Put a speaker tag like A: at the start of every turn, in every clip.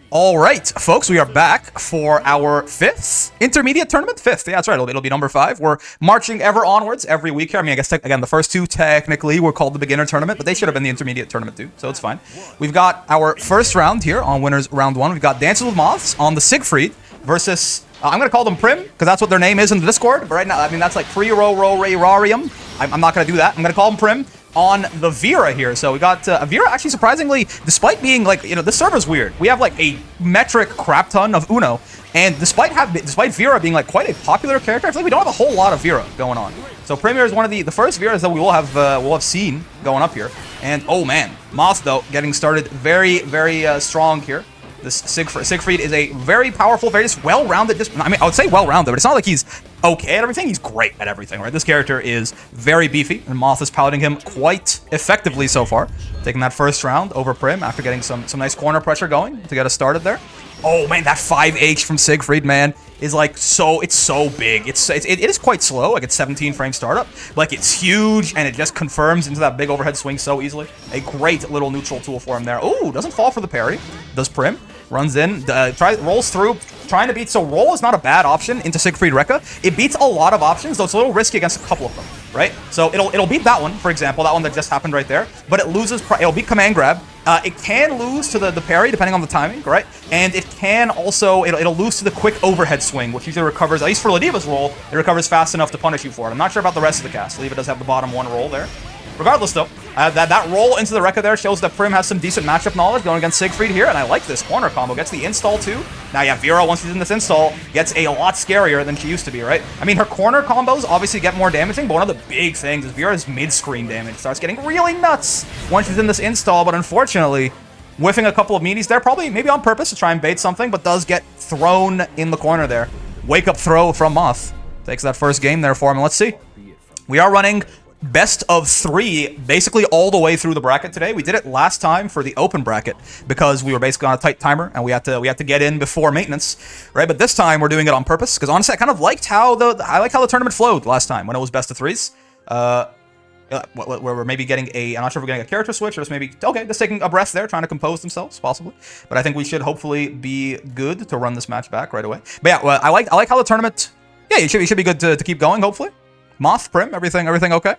A: All right, folks, we are back for our 5th intermediate tournament. 5th, yeah, that's right. It'll be number 5. We're marching ever onwards every week here. I mean, I guess, again, the first 2 technically were called the beginner tournament, but they should have been the intermediate tournament too, so it's fine. We've got our first round here on winners round 1. We've got Dances with Moths on the Sigfreed versus, I'm going to call them Prim, because that's what their name is in the Discord, but right now, I mean, that's like Pre-Ro-Ro-Ray-Rarium. I'm not going to do that. I'm going to call them Prim on the Vera here. So we got Vera actually surprisingly, despite being like, you know, this server's weird. We have like a metric crap ton of Uno, and despite Vera being like quite a popular character, I feel like we don't have a whole lot of Vera going on. So Premier is one of the first Veras that we'll have seen going up here. And oh man, Moth though getting started very strong here. This Sigfreed is a very powerful, very just well-rounded. I mean, I would say well-rounded, but it's not like he's okay at everything. He's great at everything, right? This character is very beefy, and Moth is piloting him quite effectively so far. Taking that first round over Prim after getting some nice corner pressure going to get us started there. Oh man, that 5H from Sigfreed, man, is like it's so big. It is quite slow, like it's 17 frame startup. Like it's huge, and it just confirms into that big overhead swing so easily. A great little neutral tool for him there. Ooh, doesn't fall for the parry. Does Prim. Runs in, rolls through, trying to beat. So roll is not a bad option into Sigfreed Rekka. It beats a lot of options, though it's a little risky against a couple of them, right? So it'll beat that one, for example, that one that just happened right there. But it loses. It'll beat command grab. It can lose to the parry depending on the timing, right? And it can also it'll lose to the quick overhead swing, which usually recovers, at least for Ladiva's roll, it recovers fast enough to punish you for it. I'm not sure about the rest of the cast. Ladiva does have the bottom one roll there. Regardless, though, that roll into the Rekka there shows that Prim has some decent matchup knowledge going against Sigfreed here, and I like this corner combo. Gets the install, too. Now, yeah, Vera, once she's in this install, gets a lot scarier than she used to be, right? I mean, her corner combos obviously get more damaging, but one of the big things is Vera's mid-screen damage starts getting really nuts once she's in this install, but unfortunately, whiffing a couple of meaties there, probably maybe on purpose to try and bait something, but does get thrown in the corner there. Wake-up throw from Moth. Takes that first game there for him, and let's see. We are running best of 3 basically all the way through the bracket today. We did it last time for the open bracket because we were basically on a tight timer and we had to get in before maintenance, right? But this time we're doing it on purpose because honestly I kind of liked how the tournament flowed last time when it was best of 3s. Where we're maybe getting I'm not sure if we're getting a character switch or just maybe, okay, just taking a breath there, trying to compose themselves, possibly. But I think we should hopefully be good to run this match back right away. But yeah, well, I like how the tournament, yeah, it should be good to keep going, hopefully. Moth, Prim, everything okay?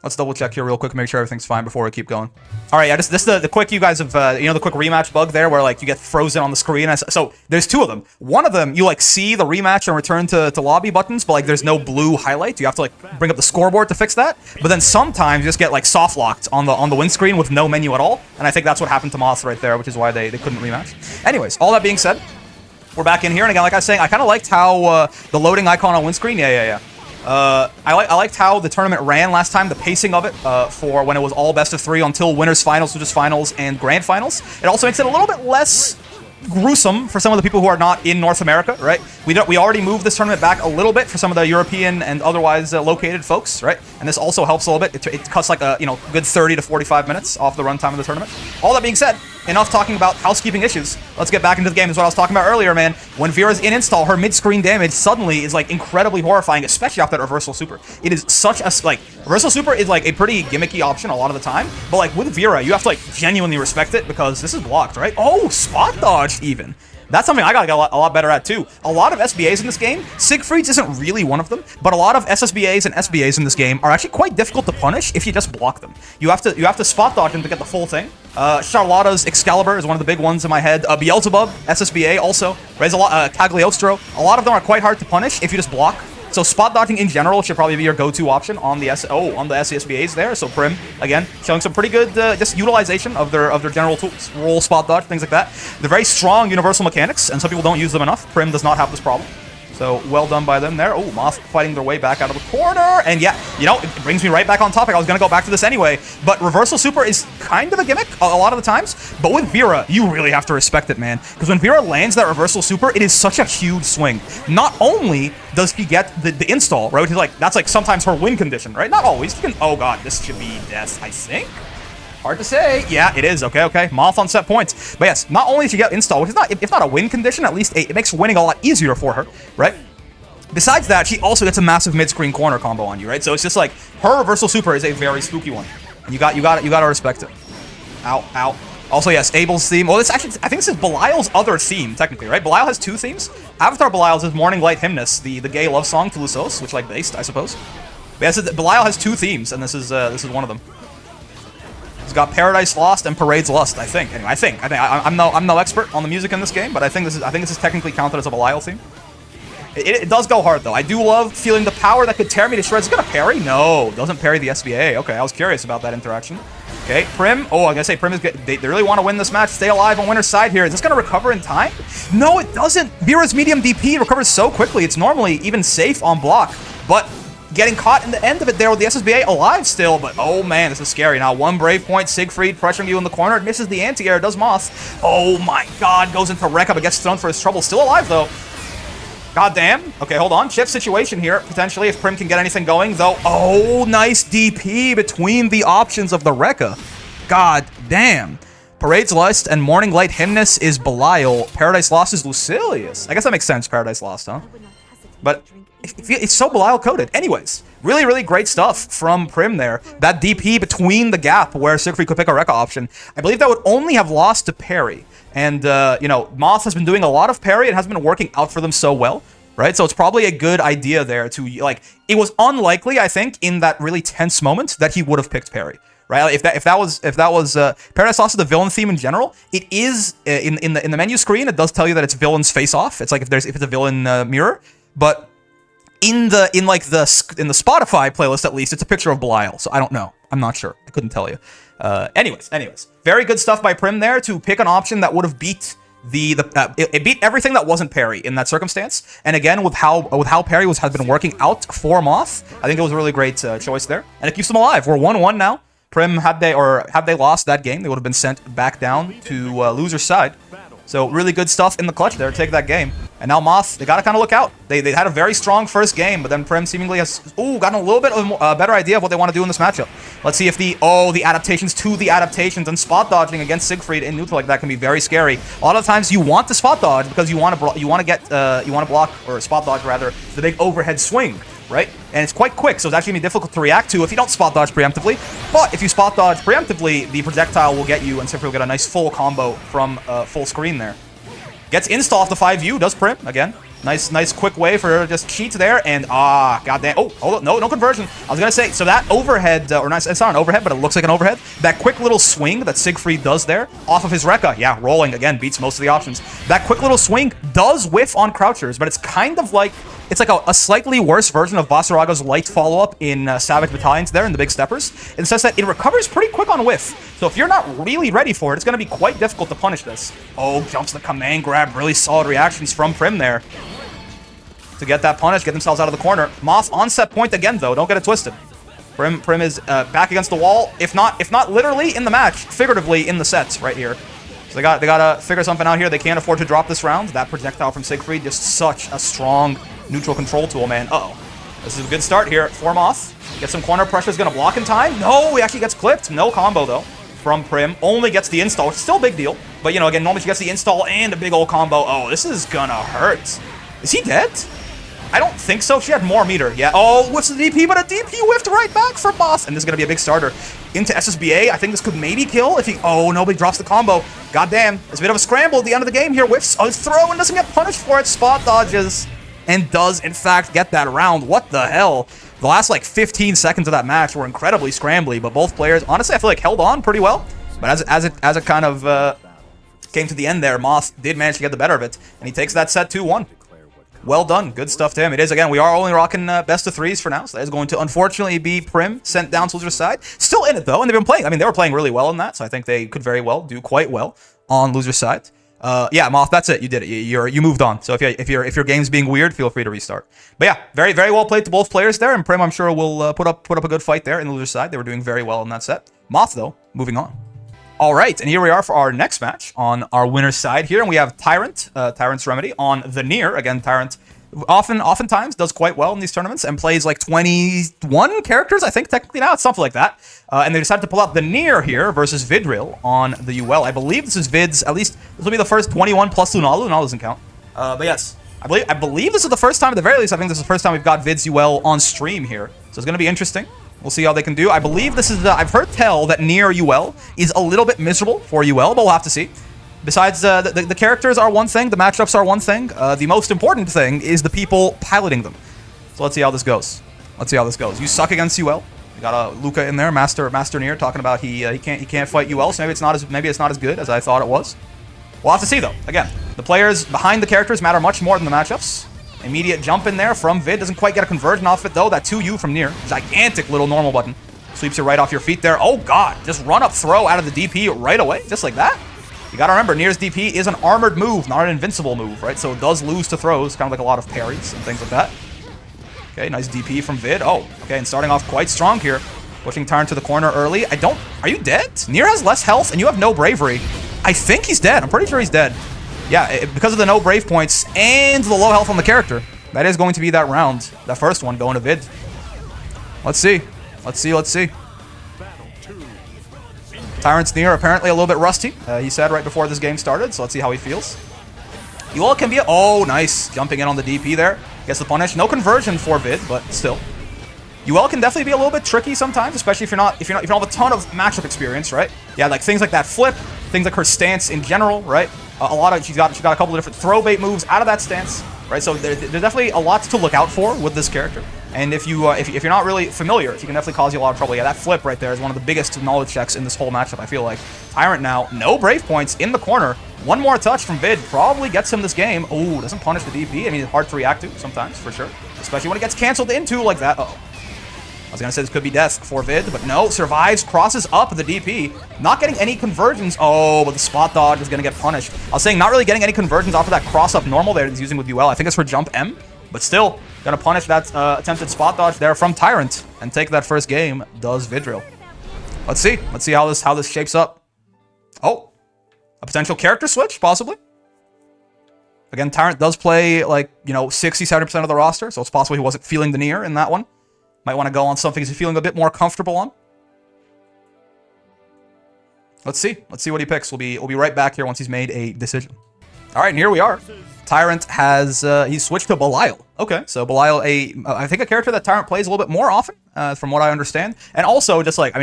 A: Let's double check here real quick, make sure everything's fine before we keep going. All right, yeah, this the quick, you guys have, you know, the quick rematch bug there where like you get frozen on the screen. So there's 2 of them. One of them, you like see the rematch and return to lobby buttons, but like there's no blue highlight. You have to like bring up the scoreboard to fix that. But then sometimes you just get like soft locked on the windscreen with no menu at all. And I think that's what happened to Moth right there, which is why they couldn't rematch. Anyways, all that being said, we're back in here. And again, like I was saying, I kind of liked how the loading icon on windscreen, yeah. I liked how the tournament ran last time, the pacing of it for when it was all best of 3 until winners finals, which is finals and grand finals. It also makes it a little bit less gruesome for some of the people who are not in North America, right? We already moved this tournament back a little bit for some of the European and otherwise located folks, right? And this also helps a little bit. It cuts like a good 30 to 45 minutes off the runtime of the tournament. All that being said, enough talking about housekeeping issues. Let's get back into the game. This is what I was talking about earlier, man. When Vera's in install, her mid-screen damage suddenly is like incredibly horrifying, especially off that reversal super. It is such a reversal super is like a pretty gimmicky option a lot of the time, but like with Vera, you have to like genuinely respect it because this is blocked, right? Oh, spot dodged even. That's something I gotta get a lot better at too. A lot of SBAs in this game, Sigfreed's isn't really one of them, but a lot of SSBAs and SBAs in this game are actually quite difficult to punish if you just block them. You have to spot dodge them to get the full thing. Charlotta's Excalibur is one of the big ones in my head. Beelzebub, SSBA also. There's a lot, Cagliostro. A lot of them are quite hard to punish if you just block. So spot dodging in general should probably be your go-to option on the SSBAs there. So Prim, again, showing some pretty good just utilization of their general tools. Roll, spot dodge, things like that. They're very strong universal mechanics, and some people don't use them enough. Prim does not have this problem. So well done by them there. Oh, Moth fighting their way back out of the corner. And yeah, you know, it brings me right back on topic. I was going to go back to this anyway. But reversal super is kind of a gimmick a lot of the times. But with Vera, you really have to respect it, man. Because when Vera lands that reversal super, it is such a huge swing. Not only does she get the install, right? Which is like, that's like sometimes her win condition, right? Not always. Oh god, this should be death, I think. Hard to say. Yeah, it is. Okay. Moth on set points. But yes, not only does she get install, which is not, if not a win condition, at least it makes winning a lot easier for her, right? Besides that, she also gets a massive mid-screen corner combo on you, right? So it's just like her reversal super is a very spooky one. And you got to respect it. Ow. Also, yes, Abel's theme. Well, this actually, I think this is Belial's other theme, technically, right? Belial has 2 themes. Avatar Belial's is Morning Light Hymnus, the gay love song to Lusos, which like based, I suppose. But yes, Belial has 2 themes, and this is one of them. He's got Paradise Lost and Parade's Lust, I think. Anyway, I'm no expert on the music in this game, but I think this is technically counted as a Belial theme. It does go hard though. I do love feeling the power that could tear me to shreds. It's gonna parry? No, doesn't parry the SBA. Okay, I was curious about that interaction. Okay, Prim. Oh, I gotta say, Prim is good. They really want to win this match. Stay alive on winner's side here. Is this gonna recover in time? No, it doesn't. Vera's medium DP recovers so quickly. It's normally even safe on block, but getting caught in the end of it there with the SSBA alive still. But oh man, this is scary. Now 1 brave point. Sigfreed pressuring you in the corner. It misses the anti-air. Does Moth. Oh my god, goes into Rekka, but gets thrown for his trouble. Still alive though. God damn. Okay, hold on. Chip situation here, potentially, if Prim can get anything going, though. Oh, nice DP between the options of the Rekka. God damn. Parade's Lust and Morning Light Hymnus is Belial. Paradise Lost is Lucilius. I guess that makes sense, Paradise Lost, huh? But it's so Belial-coded. Anyways, really, really great stuff from Prim there. That DP between the gap where Sigfreed could pick a Rekka option. I believe that would only have lost to parry. And, you know, Moth has been doing a lot of parry. It has been working out for them so well, right? So it's probably a good idea there to, like, it was unlikely, I think, in that really tense moment that he would have picked parry, right? If that was Paradise Lost is the villain theme in general. It is in the menu screen. It does tell you that it's villain's face off. It's like if it's a villain mirror, but in the Spotify playlist at least, it's a picture of Belial. So I don't know. I'm not sure. I couldn't tell you. Anyways, very good stuff by Prim there to pick an option that would have beat it beat everything that wasn't parry in that circumstance. And again, with how parry has been working out for Moth, I think it was a really great choice there, and it keeps them alive. We're 1-1 now. Prim, had they lost that game, they would have been sent back down to loser's side. So really good stuff in the clutch there to take that game. And now Moth, they got to kind of look out. They had a very strong first game, but then Prim seemingly has gotten a little bit of a better idea of what they want to do in this matchup. Let's see if the adaptations to the adaptations and spot dodging against Sigfreed in neutral like that can be very scary. A lot of times you want to spot dodge because you want to block or spot dodge rather the big overhead swing, right? And it's quite quick, so it's actually going to be difficult to react to if you don't spot dodge preemptively. But if you spot dodge preemptively, the projectile will get you, and Sigfreed will get a nice full combo from full screen there. Gets insta off the 5U, does Prim, again. Nice quick way for just cheat there, and goddamn. Oh, hold on, no conversion. I was gonna say, so that overhead, or not, it's not an overhead, but it looks like an overhead. That quick little swing that Sigfreed does there, off of his Rekka, yeah, rolling, again, beats most of the options. That quick little swing does whiff on crouchers, but it's kind of like, it's like a slightly worse version of Basaraga's light follow-up in Savage Battalions there in the Big Steppers. In the sense that it recovers pretty quick on whiff. So if you're not really ready for it, it's going to be quite difficult to punish this. Oh, jumps the command grab. Really solid reactions from Prim there to get that punish, get themselves out of the corner. Moth on set point again, though. Don't get it twisted. Prim is back against the wall. If not literally in the match, figuratively in the sets right here. So they gotta figure something out here. They can't afford to drop this round. That projectile from Sigfreed, just such a strong neutral control tool, man. Uh-oh. This is a good start here for Moth. Get some corner pressure. Is going to block in time. No, he actually gets clipped. No combo, though, from Prim. Only gets the install. It's still a big deal. But, you know, again, normally she gets the install and a big old combo. Oh, this is going to hurt. Is he dead? I don't think so. She had more meter. Yeah. Oh, what's the DP? But a DP whiffed right back for Moth. And this is going to be a big starter. Into SSBA. I think this could maybe kill if he... Oh, nobody drops the combo. God damn. It's a bit of a scramble at the end of the game here. Whiffs. Oh, his throw and doesn't get punished for it. Spot dodges. And does, in fact, get that round. What the hell? The last, like, 15 seconds of that match were incredibly scrambly, but both players, honestly, I feel like held on pretty well. But as it kind of came to the end there, Moth did manage to get the better of it, and he takes that set 2-1. Well done. Good stuff to him. It is, again, we are only rocking best of threes for now, so that is going to, unfortunately, be Prim sent down to loser's side. Still in it, though, and they've been playing. I mean, they were playing really well in that, so I think they could very well do quite well on loser's side. Yeah, Moth, that's it. You did it. You moved on. So if your game's being weird, feel free to restart. But yeah, very, very well played to both players there, and Prim, I'm sure, will put up a good fight there in the loser's side. They were doing very well in that set. Moth, though, moving on. All right, and here we are for our next match on our winner's side here, and we have Tyrant, Tyrant's Remedy on the Nier. Again, Tyrant oftentimes does quite well in these tournaments and plays like 21 characters, I think, technically now. It's something like that. And they decided to pull out the Nier here versus Vidil on the UL. I believe this is Vid's, at least this will be the first 21 plus Lunalu. Lunalu doesn't count. But yes, I believe this is the first time, at the very least, I think this is the first time we've got Vid's UL on stream here. So it's going to be interesting. We'll see how they can do. I believe this is I've heard tell that near UL is a little bit miserable for UL, but we'll have to see. Besides, the characters are one thing, the matchups are one thing. The most important thing is the people piloting them. So let's see how this goes. Let's see how this goes. You suck against UL. We got a Luca in there, Master Nier, talking about he can't fight UL, so maybe it's not as good as I thought it was. We'll have to see though. Again, the players behind the characters matter much more than the matchups. Immediate jump in there from Vid. Doesn't quite get a conversion off it, though. That 2U from Nier. Gigantic little normal button. Sweeps you right off your feet there. Oh, God. Just run up throw out of the DP right away. Just like that. You got to remember, Nier's DP is an armored move, not an invincible move, right? So it does lose to throws. Kind of like a lot of parries and things like that. Okay, nice DP from Vid. Oh, okay. And starting off quite strong here. Pushing Tyrant to the corner early. Are you dead? Nier has less health, and you have no bravery. I think he's dead. I'm pretty sure he's dead. Yeah, because of the no brave points and the low health on the character, that is going to be that round. That first one going to Vid. Let's see. Let's see. Tyrant's Nier apparently a little bit rusty. He said right before this game started, so let's see how he feels. You all can be... Oh, nice. Jumping in on the DP there. Gets the punish. No conversion for Vid, but still. UL can definitely be a little bit tricky sometimes, especially if you don't have a ton of matchup experience, right? Yeah, like things like that flip, things like her stance in general, right? She's got a couple of different throw bait moves out of that stance, right? So there's definitely a lot to look out for with this character. And if you're not really familiar, she can definitely cause you a lot of trouble. Yeah, that flip right there is one of the biggest knowledge checks in this whole matchup, I feel like. Tyrant now, no brave points in the corner. One more touch from Vid probably gets him this game. Ooh, doesn't punish the DP. I mean, it's hard to react to sometimes, for sure. Especially when it gets canceled into like that. Uh-oh. I was going to say this could be death for Vid, but no, survives, crosses up the DP. Not getting any conversions. Oh, but the spot dodge is going to get punished. I was saying not really getting any conversions off of that cross-up normal there he's using with UL. I think it's for jump M, but still going to punish that attempted spot dodge there from Tyrant and take that first game, does Vidil. Let's see. Let's see how this shapes up. Oh, a potential character switch, possibly. Again, Tyrant does play, like, 60-70% of the roster, so it's possible he wasn't feeling the Nier in that one. Might want to go on something he's feeling a bit more comfortable on. Let's see. Let's see what he picks. We'll be right back here once he's made a decision. All right, and here we are. Tyrant has he's switched to Belial. Okay, so Belial, I think a character that Tyrant plays a little bit more often, from what I understand, and also just like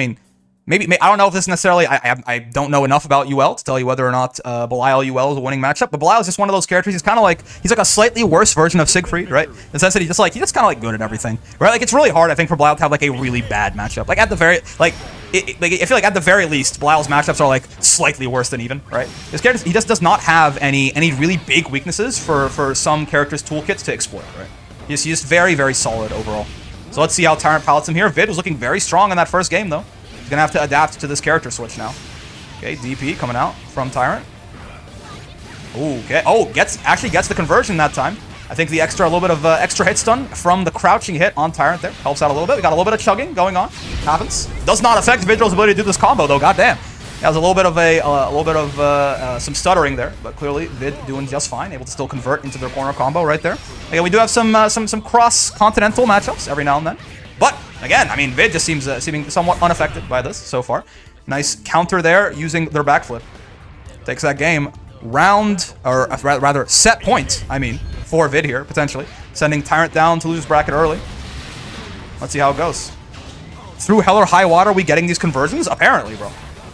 A: Maybe I don't know if this necessarily. I don't know enough about UL to tell you whether or not Belial UL is a winning matchup. But Belial is just one of those characters. He's like a slightly worse version of Sigfreed, right? In the sense that he's just kind of like good at everything, right? Like it's really hard, I think, for Belial to have like a really bad matchup. Like at the very I feel like at the very least, Belial's matchups are like slightly worse than even, right? This character, he just does not have any really big weaknesses for some characters' toolkits to exploit, right? He's just very, very solid overall. So let's see how Tyrant pilots him here. Vid was looking very strong in that first game though. Gonna have to adapt to this character switch now. Okay, DP coming out from Tyrant. Ooh, okay. Oh, actually gets the conversion that time. I think the little bit of extra hit stun from the crouching hit on Tyrant there helps out a little bit. We got a little bit of chugging going on. Happens. Does not affect Vidil's ability to do this combo though. Goddamn. That was a little bit of some stuttering there, but clearly Vid doing just fine, able to still convert into their corner combo right there. Again, we do have some cross-continental matchups every now and then. But, again, I mean, Vid just seeming somewhat unaffected by this so far. Nice counter there using their backflip. Takes that game rather set point, for Vid here, potentially. Sending Tyrant down to lose bracket early. Let's see how it goes. Through hell or high water, we getting these conversions? Apparently, bro.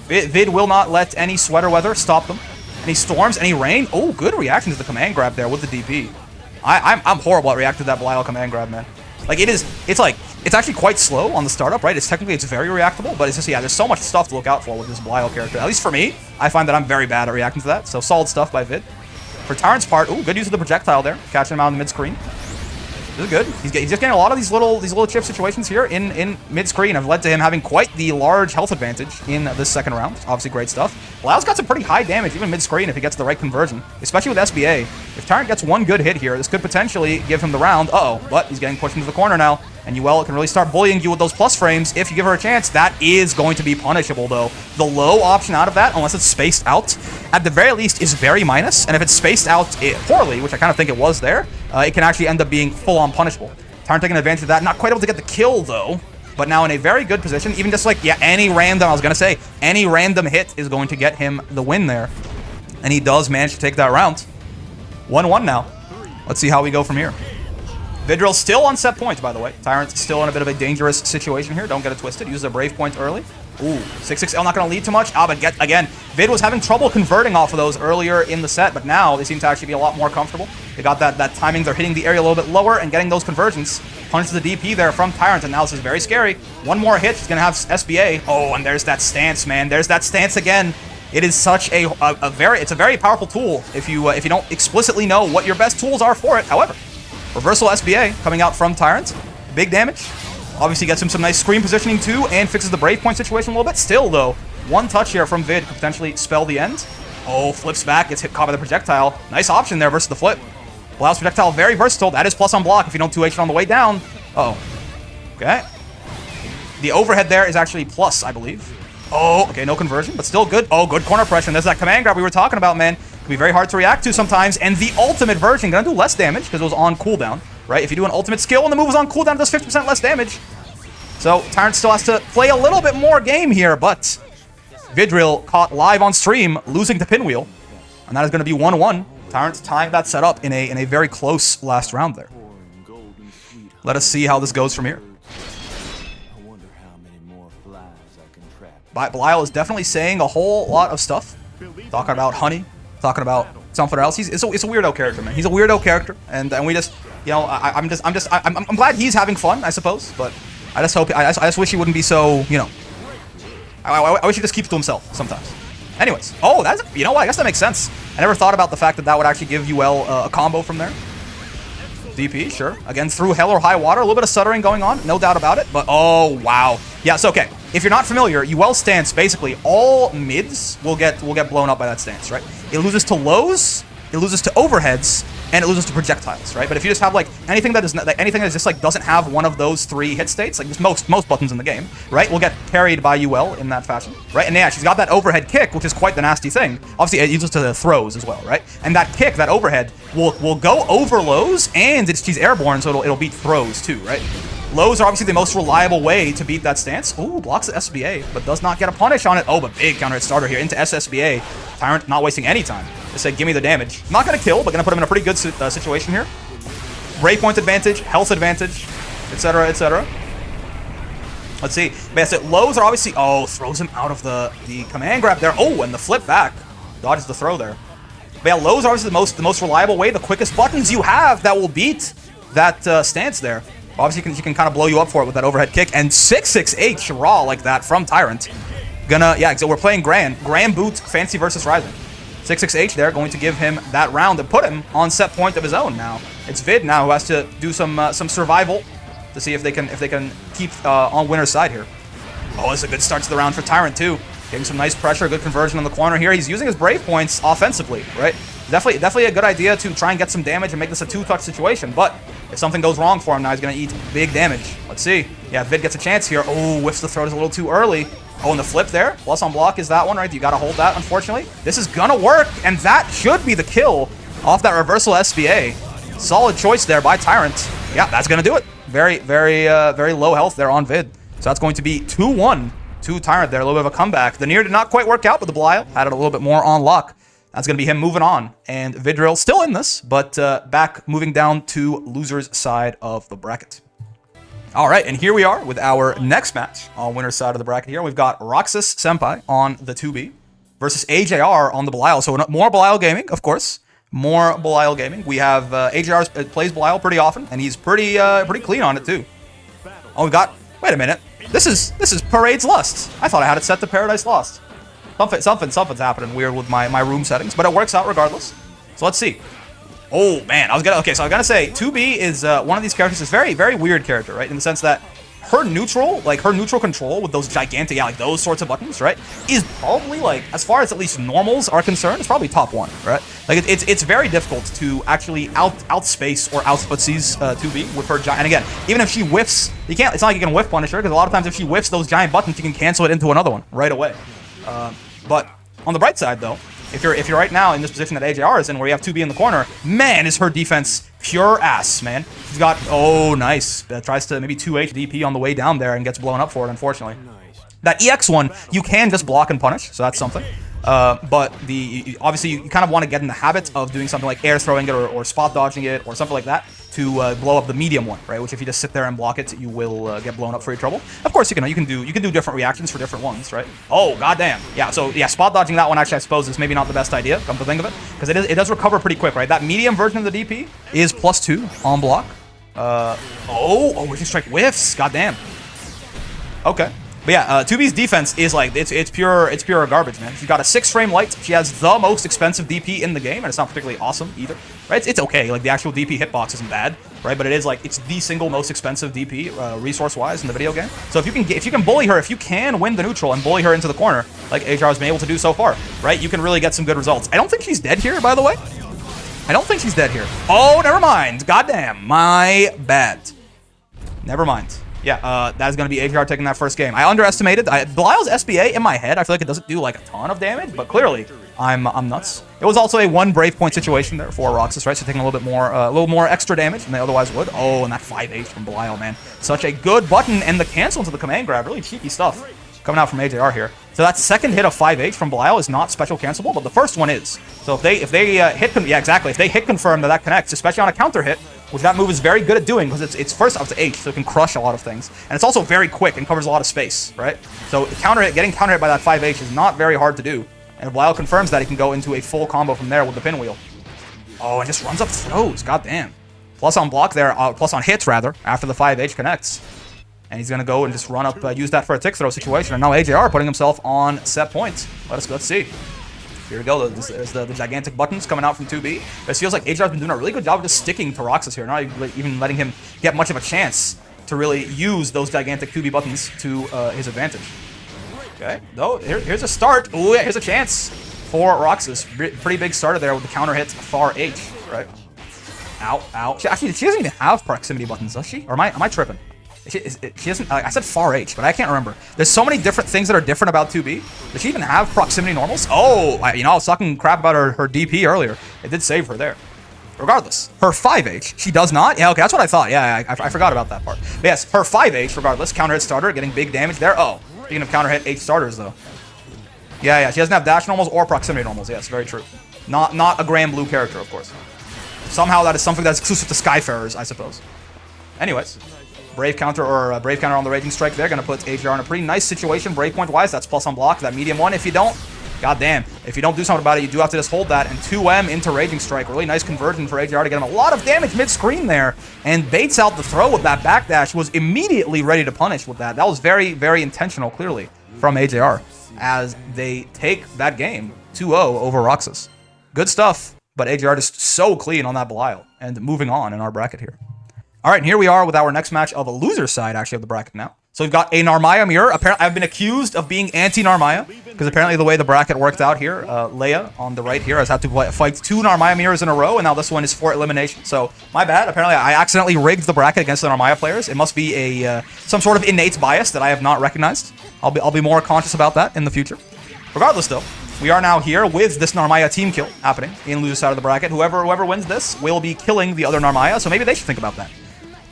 A: Vid will not let any sweater weather stop them. Any storms, any rain. Oh, good reaction to the command grab there with the DP. I'm horrible at reacting to that Belial command grab, man. Like it's actually quite slow on the startup, right? It's very reactable, but it's just, yeah, there's so much stuff to look out for with this Belial character. At least for me, I find that I'm very bad at reacting to that. So solid stuff by Vid. For Tyrant's part, ooh, good use of the projectile there, catching him out in the mid-screen. This is good. He's just getting a lot of these little chip situations here in mid-screen have led to him having quite the large health advantage in this second round. Obviously great stuff. Belial's got some pretty high damage, even mid-screen, if he gets the right conversion, especially with SBA. If Tyrant gets one good hit here, this could potentially give him the round. Uh-oh, but he's getting pushed into the corner now. And UL can really start bullying you with those plus frames if you give her a chance. That is going to be punishable, though. The low option out of that, unless it's spaced out, at the very least is very minus. And if it's spaced out poorly, which I kind of think it was there, it can actually end up being full-on punishable. Tyrant taking advantage of that. Not quite able to get the kill, though. But now in a very good position. Even just like, yeah, any random hit is going to get him the win there. And he does manage to take that round. 1-1 now. Let's see how we go from here. Vidil's still on set point, by the way. Tyrant's still in a bit of a dangerous situation here. Don't get it twisted. Uses a Brave point early. Ooh, 6-6L not going to lead too much. But again, Vid was having trouble converting off of those earlier in the set, but now they seem to actually be a lot more comfortable. They got that timing. They're hitting the area a little bit lower and getting those conversions. Punches the DP there from Tyrant, and now this is very scary. One more hit, he's going to have SBA. Oh, and there's that stance, man. There's that stance again. It is such it's a very powerful tool if you don't explicitly know what your best tools are for it. However, reversal SBA coming out from Tyrant. Big damage. Obviously gets him some nice screen positioning too and fixes the Brave point situation a little bit. Still though, one touch here from Vid could potentially spell the end. Oh, flips back, gets hit caught by the projectile. Nice option there versus the flip. Allows projectile very versatile. That is plus on block if you don't 2H it on the way down. Uh-oh. Okay. The overhead there is actually plus, I believe. Oh, okay, no conversion, but still good. Oh, good corner pressure. And there's that command grab we were talking about, man. Can be very hard to react to sometimes. And the ultimate version gonna do less damage because it was on cooldown, right? If you do an ultimate skill and the move is on cooldown, it does 50% less damage. So Tyrant still has to play a little bit more game here, but Vidil caught live on stream, losing to Pinwheel. And that is going to be 1-1. Tyrant tying that set up in a very close last round there. Let us see how this goes from here. Belial is definitely saying a whole lot of stuff. Talking about honey, talking about something else. It's a weirdo character, man. He's a weirdo character, and we just, you know, I'm glad he's having fun, I suppose, but I just wish he wouldn't be so, you know. I wish he just keeps to himself sometimes. Anyways, oh, that's, you know what? I guess that makes sense. I never thought about the fact that that would actually give UL a combo from there. DP, sure. Again, through hell or high water. A little bit of stuttering going on, no doubt about it. But, oh, wow. Yeah, so, okay. If you're not familiar, UL stance, basically, all mids will get blown up by that stance, right? It loses to lows, it loses to overheads, and it loses to projectiles, right? But if you just have, like, anything that is just, like, doesn't have one of those three hit states, like, just most buttons in the game, right, will get parried by UL in that fashion, right? And yeah, she's got that overhead kick, which is quite the nasty thing. Obviously, it uses to the throws as well, right? And that kick, that overhead, will go over lows, and she's airborne, so it'll beat throws, too, right? Lows are obviously the most reliable way to beat that stance. Ooh, blocks the SBA, but does not get a punish on it. Oh, but big counter hit starter here into SSBA. Tyrant not wasting any time. Just said, give me the damage. Not going to kill, but going to put him in a pretty good situation here. Brave point advantage, health advantage, etc., etc. Let's see. But yes, lows are obviously... Oh, throws him out of the command grab there. Oh, and the flip back. Dodges the throw there. But yeah, lows are obviously the most reliable way, the quickest buttons you have that will beat that stance there. Obviously, she can kind of blow you up for it with that overhead kick. And 6-6-H raw like that from Tyrant. So we're playing Granblue Fancy versus Rising. 6-6-H there, going to give him that round and put him on set point of his own now. It's Vid now who has to do some survival to see if they can keep on winner's side here. Oh, it's a good start to the round for Tyrant too. Getting some nice pressure, good conversion on the corner here. He's using his Brave points offensively, right? Definitely a good idea to try and get some damage and make this a two-touch situation, but if something goes wrong for him now, he's going to eat big damage. Let's see. Yeah, Vid gets a chance here. Oh, whiffs the throat is a little too early. Oh, and the flip there. Plus on block is that one, right? You got to hold that, unfortunately. This is going to work, and that should be the kill off that reversal SBA. Solid choice there by Tyrant. Yeah, that's going to do it. Very low health there on Vid. So that's going to be 2-1 to Tyrant there. A little bit of a comeback. The near did not quite work out, but the Belial had it a little bit more on luck. That's going to be him moving on. And Vidil still in this, but back moving down to loser's side of the bracket. All right, and here we are with our next match on winner's side of the bracket here. We've got Roxus Senpai on the 2B versus AJR on the Belial. So more Belial gaming, of course. More Belial gaming. We have AJR plays Belial pretty often, and he's pretty clean on it too. Oh, we got... Wait a minute. This is Parade's Lust. I thought I had it set to Paradise Lost. Something's happening weird with my room settings, but it works out regardless. So let's see. Oh man, I was gonna say 2B is one of these characters is very weird character, right? In the sense that her neutral control with those gigantic, like those sorts of buttons, right, is probably like, as far as at least normals are concerned, it's probably top 1, right? Like it's very difficult to actually outspace or outfootsies 2B with her giant. And again, even if she whiffs, it's not like you can whiff punish her, because a lot of times if she whiffs those giant buttons, you can cancel it into another one right away. But on the bright side, though, if you're right now in this position that AJR is in, where you have 2B in the corner, man, is her defense pure ass, man. She's got, oh, nice. Tries to maybe 2H DP on the way down there and gets blown up for it, unfortunately. That EX one, you can just block and punish, so that's something. But obviously you kind of want to get in the habit of doing something like air throwing it or spot dodging it or something like that to blow up the medium one, right? Which if you just sit there and block it, you will get blown up for your trouble. Of course, you can do different reactions for different ones, right? Oh, goddamn. Yeah, so yeah, spot dodging that one actually I suppose is maybe not the best idea, come to think of it, because it does recover pretty quick, right? That medium version of the DP is +2 on block. Raging Strike whiffs. Goddamn. Okay. But yeah, 2B's defense is like, it's pure garbage, man. She's got a 6-frame light. She has the most expensive DP in the game, and it's not particularly awesome either, right? It's okay. Like, the actual DP hitbox isn't bad, right? But it is like, it's the single most expensive DP, resource-wise in the video game. So if you can bully her, if you can win the neutral and bully her into the corner, like HR has been able to do so far, right? You can really get some good results. I don't think she's dead here, by the way. I don't think she's dead here. Oh, never mind. Goddamn. My bad. Never mind. Yeah, that's going to be AJR taking that first game. I underestimated. Belial's SBA in my head, I feel like it doesn't do like a ton of damage, but clearly I'm nuts. It was also a 1 brave point situation there for Roxus, right? So taking a little more extra damage than they otherwise would. Oh, and that 5H from Belial, man. Such a good button, and the cancel into the command grab. Really cheeky stuff coming out from AJR here. So that second hit of 5H from Belial is not special cancelable, but the first one is. So if they if they hit confirm that connects, especially on a counter hit, which that move is very good at doing because it's first up to H, so it can crush a lot of things. And it's also very quick and covers a lot of space, right? So getting counter hit by that 5H is not very hard to do. And if Belial confirms that, he can go into a full combo from there with the pinwheel. Oh, and just runs up throws, goddamn. Plus on block there, plus on hits rather, after the 5H connects. And he's going to go and just run up, use that for a tick throw situation. And now AJR putting himself on set points. Let's see. Here we go. There's the gigantic buttons coming out from 2B. This feels like AJR's been doing a really good job of just sticking to Roxus here, not even letting him get much of a chance to really use those gigantic 2B buttons to his advantage. Okay, though, here's a start. Ooh, yeah, here's a chance for Roxus. Pretty big starter there with the counter hit far H, right? Ow, ow. She doesn't even have proximity buttons, does she? Or am I tripping? She doesn't. I said far H, but I can't remember. There's so many different things that are different about 2B. Does she even have proximity normals? Oh, I was talking crap about her DP earlier. It did save her there. Regardless, her 5H, she does not. Yeah, okay, that's what I thought. Yeah, I forgot about that part. But yes, her 5H, regardless, counter hit starter, getting big damage there. Oh, speaking of counter hit H starters though. Yeah, she doesn't have dash normals or proximity normals. Yes, very true. Not a Granblue character, of course. Somehow that is something that's exclusive to Skyfarers, I suppose. Anyways. Brave counter on the Raging Strike there. Going to put AJR in a pretty nice situation, brave point-wise. That's plus on block, that medium one. If you don't, goddamn. If you don't do something about it, you do have to just hold that. And 2M into Raging Strike. Really nice conversion for AJR to get him a lot of damage mid-screen there. And baits out the throw with that backdash. Was immediately ready to punish with that. That was very, very intentional, clearly, from AJR. As they take that game 2-0 over Roxus. Good stuff. But AJR just so clean on that Belial. And moving on in our bracket here. All right, and here we are with our next match of a loser side, actually, of the bracket now. So we've got a Narmaya mirror. Apparently, I've been accused of being anti-Narmaya, because apparently the way the bracket worked out here, Leia on the right here has had to fight 2 Narmaya mirrors in a row, and now this one is for elimination. So, my bad. Apparently, I accidentally rigged the bracket against the Narmaya players. It must be some sort of innate bias that I have not recognized. I'll be more conscious about that in the future. Regardless, though, we are now here with this Narmaya team kill happening in loser side of the bracket. Whoever wins this will be killing the other Narmaya, so maybe they should think about that.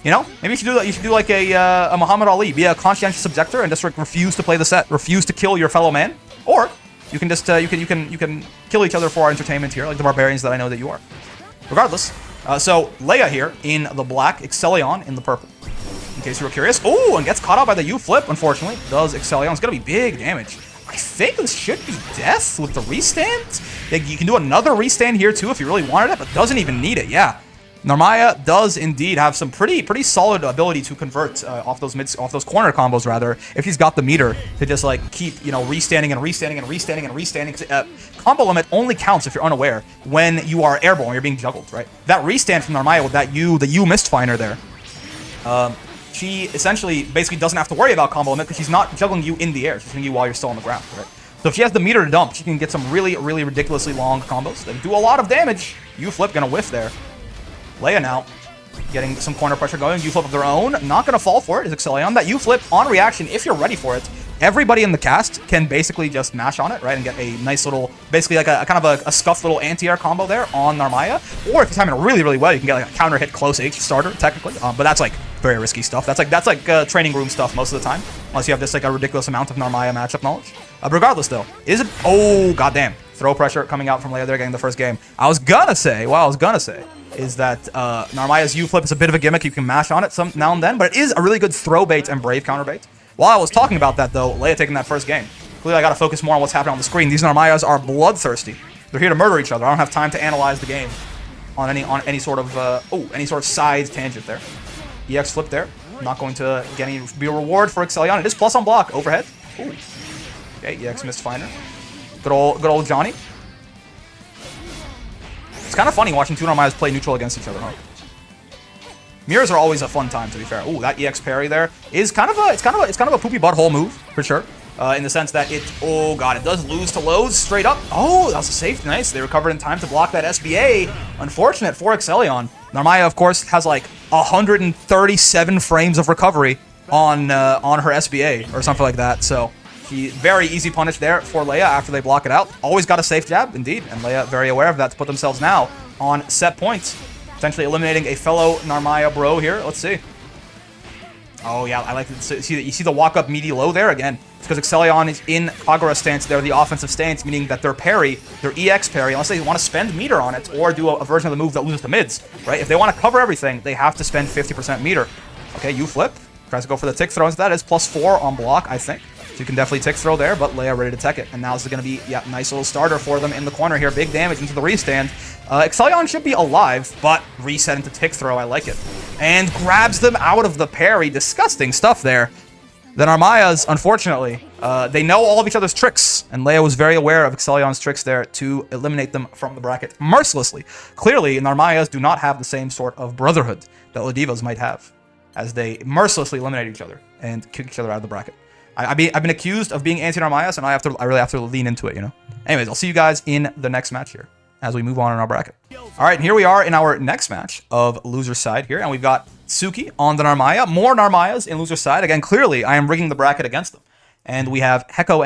A: You know, maybe you should do that. You should do like a Muhammad Ali, be a conscientious objector and just refuse to play the set, refuse to kill your fellow man, or you can just you can kill each other for our entertainment here, like the barbarians that I know that you are. Regardless, so Leia here in the black, Excellion in the purple. In case you were curious. Oh, and gets caught out by the U flip. Unfortunately, does Excellion? It's gonna be big damage. I think this should be death with the restand. Yeah, you can do another restand here too if you really wanted it, but doesn't even need it. Yeah. Narmaya does indeed have some pretty solid ability to convert off those corner combos rather, if he's got the meter to just like keep, you know, restanding and restanding and restanding and restanding. Combo limit only counts if you're unaware when you are airborne, you're being juggled, right? That restand from Narmaya with that the U mist finder there. She essentially basically doesn't have to worry about combo limit because she's not juggling you in the air, she's juggling you while you're still on the ground, right? So if she has the meter to dump, she can get some really ridiculously long combos that do a lot of damage. U flip gonna whiff there. Leia now getting some corner pressure going. U-flip of their own. Not going to fall for it is Excellion. That U-flip on reaction, if you're ready for it, everybody in the cast can basically just mash on it, right? And get a nice little, basically like a kind of a scuffed little anti-air combo there on Narmaya. Or if you time it really well, you can get like a counter hit close H starter, technically. But that's like very risky stuff. That's like training room stuff most of the time. Unless you have just like a ridiculous amount of Narmaya matchup knowledge. Regardless, though, is it... Oh, goddamn. Throw pressure coming out from Leia there, getting the first game. I was gonna say is that Narmaya's U-flip is a bit of a gimmick. You can mash on it some now and then, but it is a really good throw bait and brave counter bait. While I was talking about that, though, Leia taking that first game. Clearly, I gotta focus more on what's happening on the screen. These Narmayas are bloodthirsty. They're here to murder each other. I don't have time to analyze the game on any sort of side tangent there. EX flip there. Not going to get any be a reward for Excelion. It is plus on block overhead. Ooh. Okay, EX missed finder. Good old Johnny. It's kind of funny watching two Narmayas play neutral against each other, huh? Mirrors are always a fun time, to be fair. Ooh, that EX parry there is kind of a poopy butthole move for sure. In the sense that oh god, it does lose to lows straight up. Oh, that was a safe, nice. They recovered in time to block that SBA. Unfortunate for Excelion. Narmaya, of course, has like 137 frames of recovery on her SBA or something like that. So very easy punish there for Leia after they block it out. Always got a safe jab, indeed, and Leia very aware of that to put themselves now on set points, potentially eliminating a fellow Narmaya bro here. Let's see. Oh yeah, I like to see that. You see the walk up meaty low there again. It's because Excelion is in Kagura stance. They're the offensive stance, meaning that their parry, their EX parry, unless they want to spend meter on it or do a version of the move that loses to mids, right? If they want to cover everything, they have to spend 50% meter. Okay, you flip. Tries to go for the tick throw. That is +4 on block, I think. So you can definitely tick throw there, but Leia ready to tech it. And now this is going to be, yeah, nice little starter for them in the corner here. Big damage into the restand. Excelion should be alive, but reset into tick throw. I like it. And grabs them out of the parry. Disgusting stuff there. The Narmayas, unfortunately, they know all of each other's tricks, and Leia was very aware of Excelion's tricks there to eliminate them from the bracket mercilessly. Clearly, Narmayas do not have the same sort of brotherhood that Ladivas might have, as they mercilessly eliminate each other and kick each other out of the bracket. I've been accused of being anti-Narmayas, and I really have to lean into it, you know? Anyways, I'll see you guys in the next match here as we move on in our bracket. All right, and here we are in our next match of loser's side here, and we've got Suki on the Narmaya. More Narmayas in loser's side. Again, clearly, I am rigging the bracket against them. And we have Hecko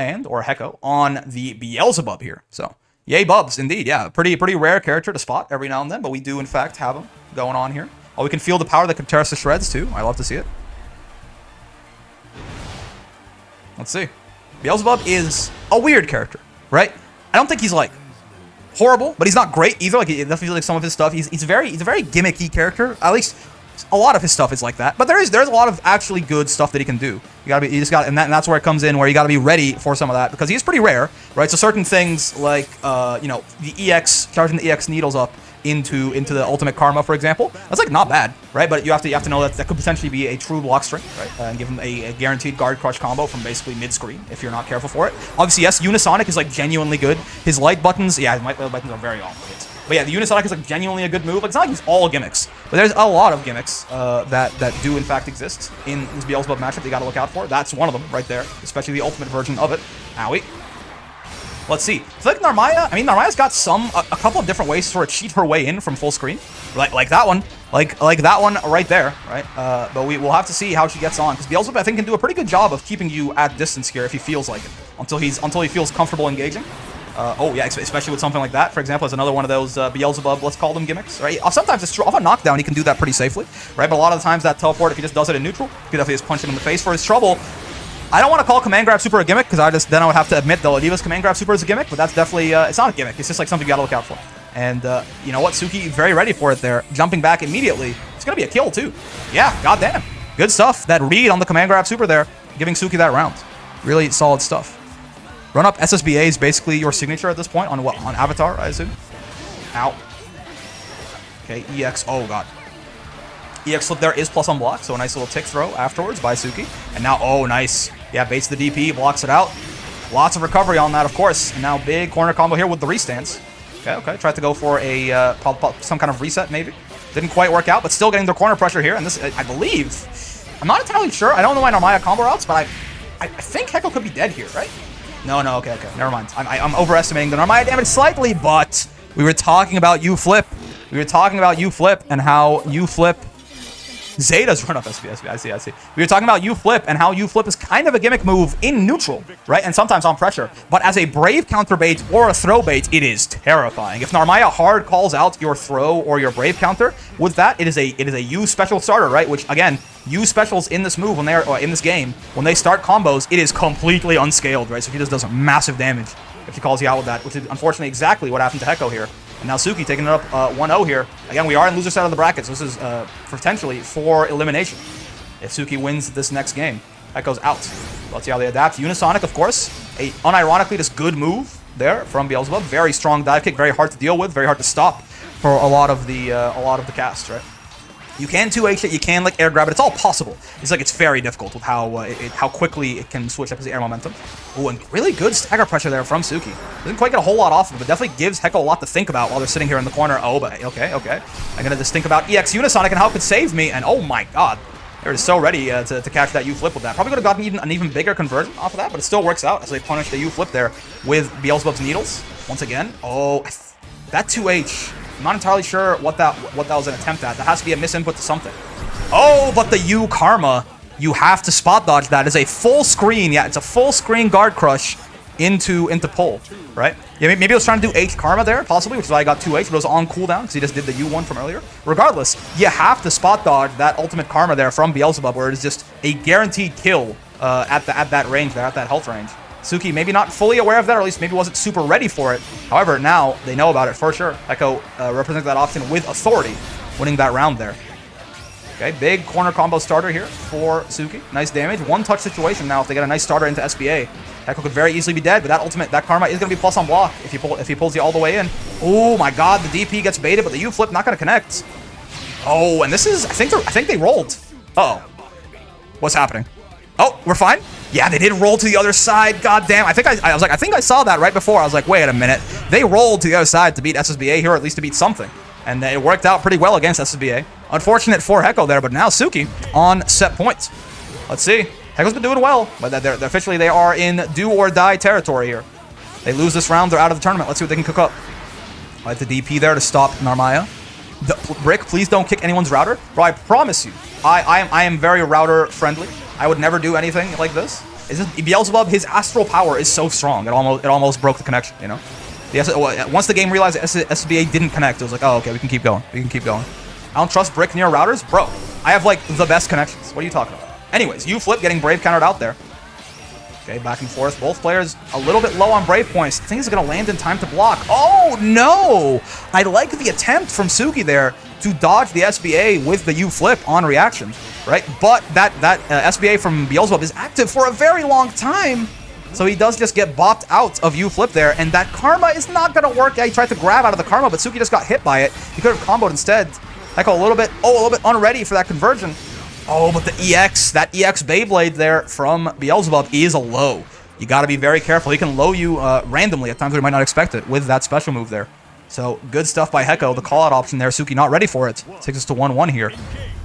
A: on the Beelzebub here. So, yay Bubs, indeed. Yeah, pretty rare character to spot every now and then, but we do, in fact, have him going on here. Oh, we can feel the power that can tear us to shreds, too. I love to see it. Let's see. Beelzebub is a weird character, right? I don't think he's, like, horrible, but he's not great either. Like, it definitely feels like some of his stuff. He's a very gimmicky character. At least a lot of his stuff is like that. But there's a lot of actually good stuff that he can do. And that's where it comes in, where you gotta be ready for some of that, because he's pretty rare, right? So certain things like the EX, charging the EX needles up into the ultimate karma, for example, that's like not bad, right? But you have to know that could potentially be a true block string, right? And give him a guaranteed guard crush combo from basically mid screen if you're not careful for it. Obviously, yes, Unisonic is like genuinely good. His light buttons, yeah, his light buttons are very off. But yeah, the Unisonic is like genuinely a good move. Like, it's not like he's all gimmicks, but there's a lot of gimmicks that do in fact exist in this Beelzebub matchup that you got to look out for. That's one of them right there, especially the ultimate version of it. Owie. Let's see. I feel like Narmaya's got a couple of different ways to sort of cheat her way in from full screen, like that one, like that one right there, right? But we'll have to see how she gets on, because Beelzebub, I think, can do a pretty good job of keeping you at distance here if he feels like it, until he feels comfortable engaging. Oh yeah, especially with something like that, for example, is another one of those Beelzebub, let's call them gimmicks, right? Sometimes it's true. Off a knockdown, he can do that pretty safely, right? But a lot of the times that teleport, if he just does it in neutral, you can definitely just punch him in the face for his trouble. I don't want to call Command Grab Super a gimmick, because then I would have to admit that Ladiva's Command Grab Super is a gimmick, but that's definitely, it's not a gimmick. It's just like something you gotta look out for. And you know what? Suki very ready for it there, jumping back immediately. It's gonna be a kill too. Yeah, goddamn. Good stuff. That read on the Command Grab Super there, giving Suki that round. Really solid stuff. Run up SSBA is basically your signature at this point on what? On Avatar, I assume? Ow. Okay, EX. Oh, God. EX flip there is plus on block, so a nice little tick throw afterwards by Suki. And now, oh, nice. Yeah, baits the DP, blocks it out. Lots of recovery on that, of course. And now big corner combo here with the restance. Okay. Tried to go for a some kind of reset, maybe. Didn't quite work out, but still getting their corner pressure here. And this, I believe, I'm not entirely sure. I don't know why Narmaya combo routes, but I think Hecko could be dead here, right? No, okay, never mind. I'm overestimating the Narmaya damage slightly, but we were talking about U-flip. We were talking about U-flip and how U-flip Zeta's run up SB. I see. We were talking about U-flip and how U-flip is kind of a gimmick move in neutral, right? And sometimes on pressure. But as a brave counter bait or a throw bait, it is terrifying. If Narmaya hard calls out your throw or your brave counter, with that, it is a U special starter, right? Which again, U specials in this move when they are in this game, when they start combos, it is completely unscaled, right? So he just does massive damage if he calls you out with that, which is unfortunately exactly what happened to Hecko here. And now Suki taking it up 1-0 here. Again, we are in loser side of the bracket, so this is potentially for elimination if Suki wins this next game. Hecko's out. Let's see how they adapt. Unisonic, of course, unironically, this good move there from Beelzebub. Very strong dive kick, very hard to deal with, very hard to stop for a lot of the cast, right? You can 2H it, you can like air grab it. It's all possible. It's like it's very difficult with how quickly it can switch up his air momentum. Oh, and really good stagger pressure there from Suki. Doesn't quite get a whole lot off of it, but definitely gives Hecko a lot to think about while they're sitting here in the corner. Oh, but okay. I'm gonna just think about EX Unisonic and how it could save me. And oh my god, they're just so ready to catch that U flip with that. Probably could have gotten an even bigger conversion off of that, but it still works out as they punish the U flip there with Beelzebub's needles once again. Oh, that 2H. I'm not entirely sure what that was an attempt at. That has to be a misinput to something. Oh, but the U Karma, you have to spot dodge that. It's a full screen. Yeah, it's a full screen guard crush into pull, right? Yeah, maybe I was trying to do H Karma there, possibly, which is why I got 2H, but it was on cooldown because he just did the U1 from earlier. Regardless, you have to spot dodge that ultimate Karma there from Beelzebub, where it is just a guaranteed kill at that range there, at that health range. Suki maybe not fully aware of that, or at least maybe wasn't super ready for it. However, now they know about it for sure. Hecko represents that option with authority, winning that round there. Okay, big corner combo starter here for Suki. Nice damage. One touch situation now if they get a nice starter into SBA. Hecko could very easily be dead, but that Karma is going to be plus on block if he pulls you all the way in. Oh my god, the DP gets baited, but the U flip not going to connect. Oh, and this is, I think they rolled. Uh-oh. What's happening? Oh, we're fine? Yeah, they did roll to the other side. God damn. I think I saw that right before. I was like, wait a minute. They rolled to the other side to beat SSBA here, or at least to beat something. And it worked out pretty well against SSBA. Unfortunate for Hecko there, but now Suki on set points. Let's see. Hecko's been doing well, but officially they are in do or die territory here. They lose this round, they're out of the tournament. Let's see what they can cook up. I like the DP there to stop Narmaya. Brick, please don't kick anyone's router. Bro, I promise you, I am very router friendly. I would never do anything like this. It's just Beelzebub, his astral power is so strong. It almost broke the connection, you know? Once the game realized SBA didn't connect, it was like, oh, okay, we can keep going. I don't trust Brick near routers. Bro, I have, like, the best connections. What are you talking about? Anyways, U-flip getting Brave countered out there. Okay, back and forth. Both players a little bit low on Brave points. I think he's going to land in time to block. Oh, no! I like the attempt from Suki there to dodge the SBA with the U-flip on reaction, right? But that SBA from Beelzebub is active for a very long time. So he does just get bopped out of U-flip there, and that Karma is not going to work. Yeah, he tried to grab out of the Karma, but Suki just got hit by it. He could have comboed instead. Hecko a little bit unready for that conversion. Oh, but that EX Beyblade there from Beelzebub is a low. You got to be very careful. He can low you randomly at times where you might not expect it with that special move there. So good stuff by Hecko. The call-out option there, Suki not ready for it. Takes us to 1-1 here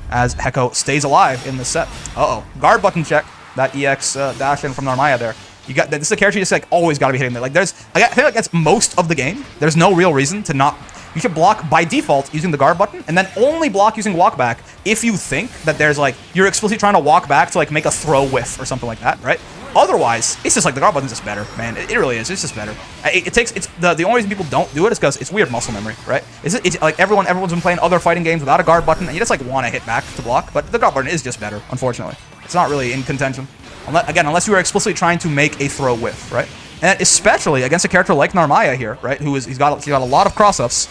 A: as Hecko stays alive in the set. Uh-oh. Guard button check. That EX dash in from Narmaya there. This is a character you just like always got to be hitting there. Like I feel like that's most of the game. There's no real reason to not. You should block by default using the guard button, and then only block using walk back if you think that there's like you're explicitly trying to walk back to like make a throw whiff or something like that, right? Otherwise, it's just like the guard button's just better, man. It really is. It's just better. The only reason people don't do it is because it's weird muscle memory, right? It's like everyone's been playing other fighting games without a guard button, and you just like want to hit back to block, but the guard button is just better. Unfortunately, it's not really in contention. Unless you are explicitly trying to make a throw whiff, right? And especially against a character like Narmaya here, right? He's got a lot of cross-ups.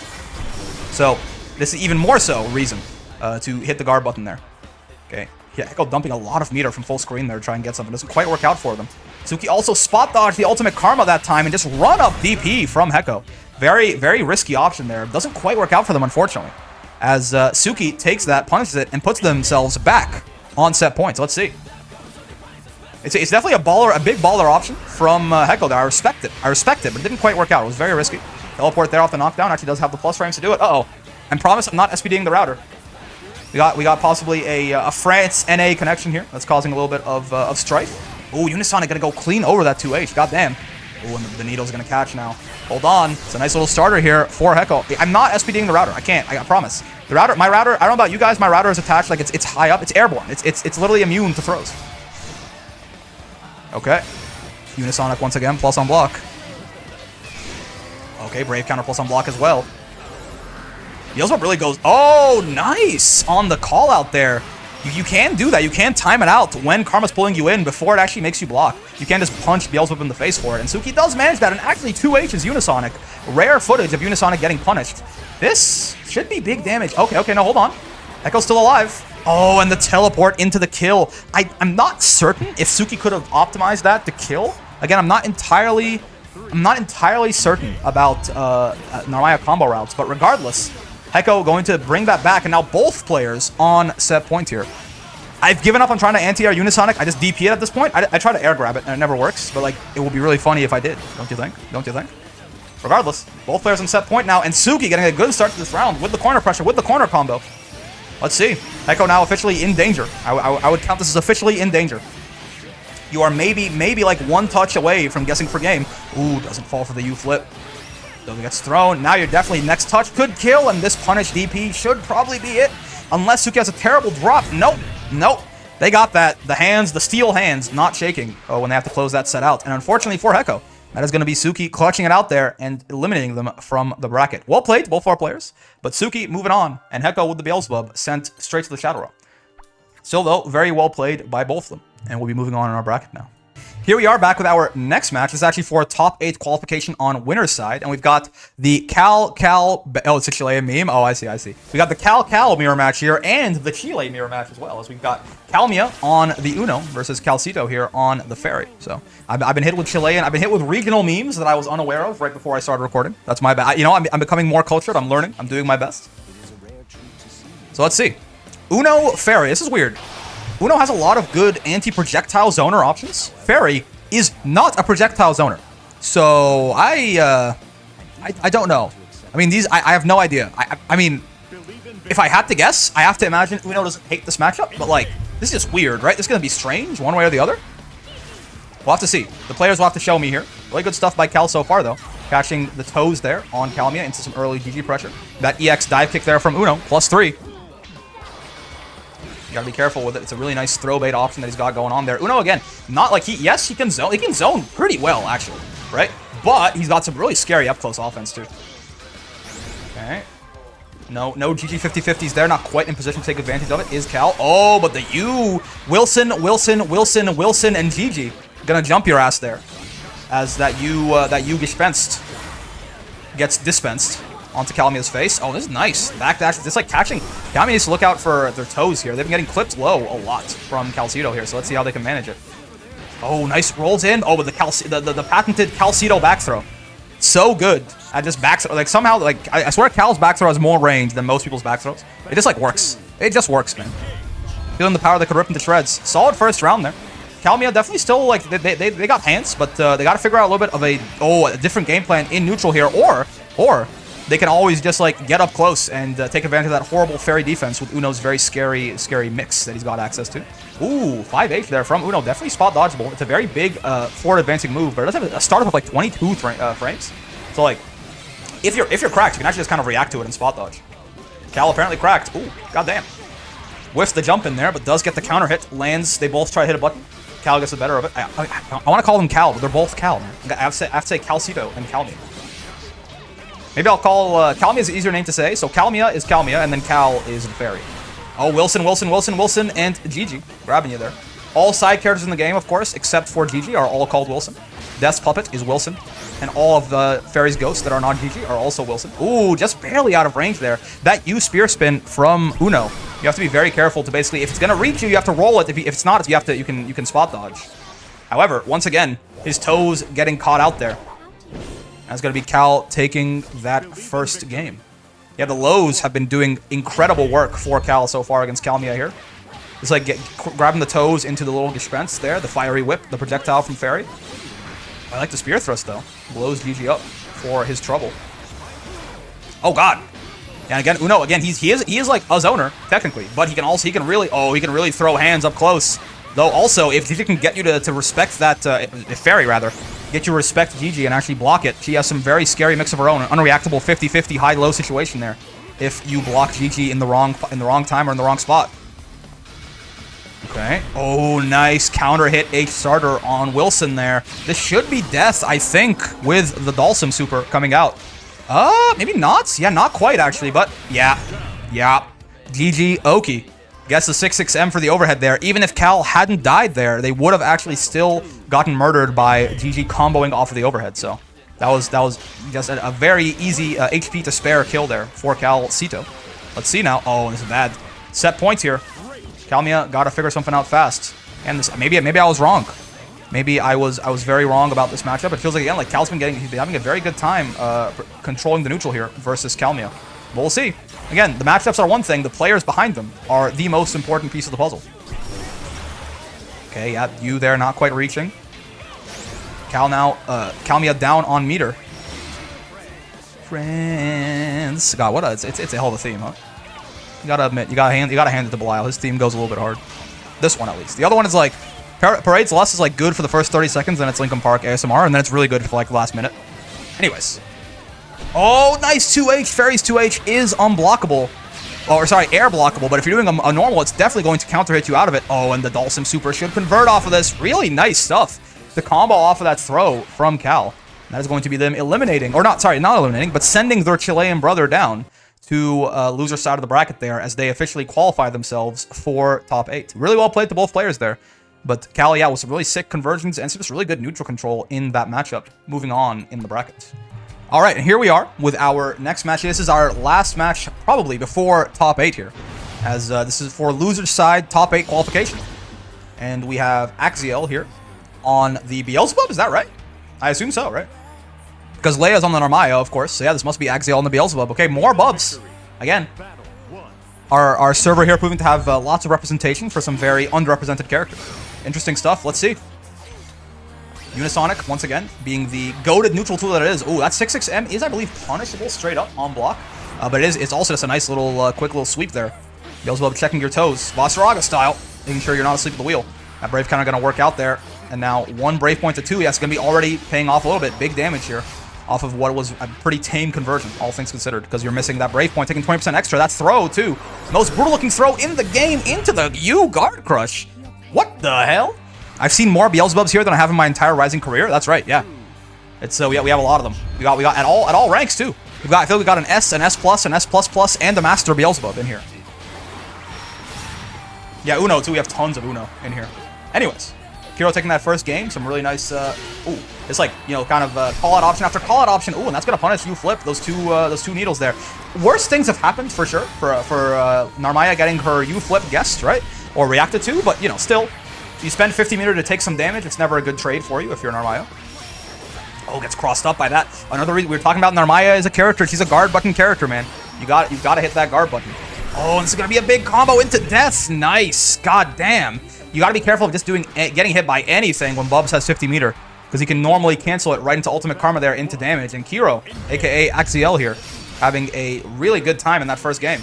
A: So this is even more so reason to hit the guard button there. Okay. Yeah, Hecko dumping a lot of meter from full screen there to try and get something. Doesn't quite work out for them. Suki also spot dodged the ultimate Karma that time and just run up DP from Hecko. Very, very risky option there. Doesn't quite work out for them, unfortunately. As Suki takes that, punishes it, and puts themselves back on set points. Let's see. It's definitely a big baller option from Hecko there. I respect it, but it didn't quite work out. It was very risky. Teleport there off the knockdown. Actually does have the plus frames to do it. Uh-oh. And promise I'm not SPDing the router. We got possibly a France NA connection here. That's causing a little bit of strife. Oh, Unisonic gonna go clean over that 2H. Goddamn. Oh, and the needle's gonna catch now. Hold on. It's a nice little starter here for Hecko. I'm not SPDing the router. I can't. I promise. The router, my router, I don't know about you guys, my router is attached, like it's high up, it's airborne. It's literally immune to throws. Okay. Unisonic once again, plus on block. Okay, Brave counter plus on block as well. Beelzebub really goes, oh, nice! On the call out there. You can do that. You can time it out when Karma's pulling you in before it actually makes you block. You can't just punch Beelzebub in the face for it. And Suki does manage that, and actually 2H is Unisonic. Rare footage of Unisonic getting punished. This should be big damage. Okay, no, hold on. Hecko's still alive. Oh, and the teleport into the kill. I'm not certain if Suki could have optimized that to kill. Again, I'm not entirely certain about Narmaya combo routes, but regardless, Hecko going to bring that back, and now both players on set point here. I've given up on trying to anti-air Unisonic. I just DP it at this point. I try to air grab it, and it never works, but like, it would be really funny if I did. Don't you think? Don't you think? Regardless, both players on set point now, and Suki getting a good start to this round with the corner pressure, with the corner combo. Let's see. Hecko now officially in danger. I would count this as officially in danger. You are maybe like one touch away from guessing for game. Ooh, doesn't fall for the U flip. Though it gets thrown. Now you're definitely next touch could kill, and this punish DP should probably be it. Unless Suki has a terrible drop. Nope. They got that. The hands, the steel hands, not shaking when they have to close that set out. And unfortunately for Hecko, that is going to be Suki clutching it out there and eliminating them from the bracket. Well played, both four players. But Suki moving on, and Hecko with the Beelzebub sent straight to the Shadow Realm. Still though, very well played by both of them. And we'll be moving on in our bracket now. Here we are back with our next match. This is actually for a top 8 qualification on winner's side. And we've got the oh, it's a Chile meme. Oh, I see. We got the Cal mirror match here and the Chile mirror match as well. As we've got Calmia on the Uno versus Calcito here on the Ferry. So I've been hit with Chilean. I've been hit with regional memes that I was unaware of right before I started recording. That's my bad. You know, I'm becoming more cultured. I'm learning. I'm doing my best. So let's see. Uno Ferry. This is weird. Uno has a lot of good anti-projectile zoner options. Ferry is not a projectile zoner. So I don't know. I mean, I have no idea. I mean, if I had to guess, I have to imagine Uno doesn't hate this matchup. But like, this is just weird, right? This is going to be strange one way or the other. We'll have to see. The players will have to show me here. Really good stuff by Cal so far, though. Catching the toes there on Calmia into some early GG pressure. That EX dive kick there from Uno, +3. You gotta be careful with it. It's a really nice throw bait option that he's got going on there. Uno, again, not like he can zone. He can zone pretty well, actually, right? But he's got some really scary up-close offense, too. Okay. No GG 50-50s there. Not quite in position to take advantage of it. Is Cal. Oh, but the U. Wilson, and GG. Gonna jump your ass there. As that U gets dispensed onto Calmia's face. Oh, this is nice. Backdash. It's like catching. Calmia needs to look out for their toes here. They've been getting clipped low a lot from Calcito here, so let's see how they can manage it. Oh, nice. Rolls in. Oh, with the patented Calcito back throw. So good at just back throw. Like, somehow, like, I swear Cal's back throw has more range than most people's back throws. It just, like, works. It just works, man. Feeling the power that could rip into shreds. Solid first round there. Calmia definitely still, like, they got hands, but they got to figure out a little bit of a different game plan in neutral here, or they can always just, like, get up close and take advantage of that horrible Fairy defense with Uno's very scary mix that he's got access to. Ooh, 5H there from Uno. Definitely spot dodgeable. It's a very big forward advancing move, but it does have a startup of, like, 22 frames. So, like, if you're cracked, you can actually just kind of react to it and spot dodge. Cal apparently cracked. Ooh, goddamn. Whiffs the jump in there, but does get the counter hit. Lands. They both try to hit a button. Cal gets the better of it. I want to call them Cal, but they're both Cal, man. I have to say Calcito and Calmia. Maybe I'll call... Calmia is an easier name to say, so Calmia is Calmia, and then Cal is the Fairy. Oh, Wilson, and GG. Grabbing you there. All side characters in the game, of course, except for GG, are all called Wilson. Death's Puppet is Wilson. And all of the Fairy's ghosts that are not GG are also Wilson. Ooh, just barely out of range there. That U spear spin from Uno. You have to be very careful to basically... If it's going to reach you, you have to roll it. If it's not, you can spot dodge. However, once again, his toes getting caught out there. That's going to be Cal taking that first game. Yeah, the lows have been doing incredible work for Cal so far against Calmia here. It's like grabbing the toes into the little dispense there, the fiery whip, the projectile from Fairy. I like the spear thrust though. Blows GG up for his trouble. Oh god. And again, Uno, again, he is like a zoner, technically, but he can really throw hands up close. Though also, if GG can get you to respect that, if Fairy rather, get you to respect GG and actually block it, she has some very scary mix of her own. An unreactable 50-50 high-low situation there. if you block GG in the wrong time or in the wrong spot. Okay. Oh, nice counter hit H starter on Wilson there. This should be death, I think, with the Dalsim super coming out. Maybe not? Yeah, not quite, actually, but yeah. GG Oki gets the 6-6M for the overhead there. Even if Cal hadn't died there, they would have actually still gotten murdered by GG comboing off of the overhead, so that was just a very easy HP to spare kill there for Cal Cito. Let's see now. Oh, this is bad. Set points here. Calia got to figure something out fast. And this, maybe I was wrong. Maybe I was very wrong about this matchup. It feels like, again, like Cal's been having a very good time controlling the neutral here versus Calia. But we'll see. Again, the matchups are one thing. The players behind them are the most important piece of the puzzle. Okay, yeah, you there not quite reaching. Cal now, Calia down on meter. Friends. God, what it's a hell of a theme, huh? You gotta admit, you gotta hand it to Belial. His theme goes a little bit hard. This one, at least. The other one is like, Parade's Lust is like good for the first 30 seconds, then it's Linkin Park ASMR, and then it's really good for like the last minute. Anyways. Oh, nice 2H. Fairy's 2H is unblockable. Oh, or sorry, air blockable, but if you're doing a normal, it's definitely going to counter hit you out of it. Oh, and the Dalsim super should convert off of this. Really nice stuff. The combo off of that throw from Cal. That is going to be them eliminating, or not eliminating, but sending their Chilean brother down to loser side of the bracket there as they officially qualify themselves for top 8. Really well played to both players there. But Calia with some really sick conversions and some just really good neutral control in that matchup. Moving on in the bracket. All right, and here we are with our next match. This is our last match probably before top 8 here, as this is for loser side top 8 qualification. And we have Axiel here on the Beelzebub, is that right? I assume so, right? Because Leia's on the Narmaya, of course. So yeah, this must be Axiel on the Beelzebub. Okay, more bubs. Again, our server here proving to have lots of representation for some very underrepresented characters. Interesting stuff. Let's see. Unisonic, once again, being the goated neutral tool that it is. Oh, that 6-6M is, I believe, punishable straight up on block. But it's also just a nice little, quick little sweep there. Beelzebub checking your toes, Vasaraga style, making sure you're not asleep at the wheel. That Brave kind of going to work out there. And now 1 Brave point to 2. Yeah, it's going to be already paying off a little bit. Big damage here off of what was a pretty tame conversion, all things considered, because you're missing that Brave point, taking 20% extra. That's throw, too. Most brutal-looking throw in the game into the U guard crush. What the hell? I've seen more Beelzebubs here than I have in my entire Rising career. That's right, yeah. It's we have a lot of them. We got at all ranks too. I feel we got an S, an S+, an S++, and a Master Beelzebub in here. Yeah, Uno too. We have tons of Uno in here. Anyways, Kiro taking that first game. Some really nice. Ooh, it's like, you know, kind of call out option after call out option. Ooh, and that's gonna punish you. Flip those two needles there. Worse things have happened for sure for Narmaya getting her U flip guessed, right, or reacted to, but you know, still. You spend 50 meter to take some damage, it's never a good trade for you if you're Narmaya. Oh, gets crossed up by that. Another reason we were talking about Narmaya as a character. She's a guard button character, man. You've got to hit that guard button. Oh, and this is going to be a big combo into death. Nice. God damn. You got to be careful of just getting hit by anything when Bubs has 50 meter, because he can normally cancel it right into ultimate karma there into damage. And Kiro, aka Axiel here, having a really good time in that first game.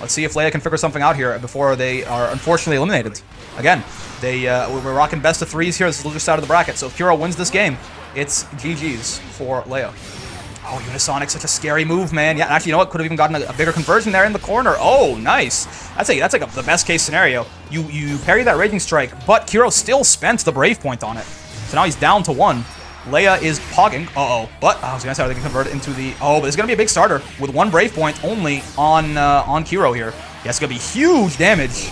A: Let's see if Leia can figure something out here before they are unfortunately eliminated. Again, we're rocking best of 3s here. This is the loser side of the bracket. So if Kiro wins this game, it's GG's for Leia. Oh, Unisonic, such a scary move, man. Yeah, actually, you know what? Could have even gotten a bigger conversion there in the corner. Oh, nice. That's like the best case scenario. You parry that Raging Strike, but Kiro still spent the Brave point on it. So now he's down to 1. Leia is pogging. Uh-oh. But I was going to say how they can convert it into the... Oh, but it's going to be a big starter with 1 Brave point only on Kiro here. Yeah, it's going to be huge damage.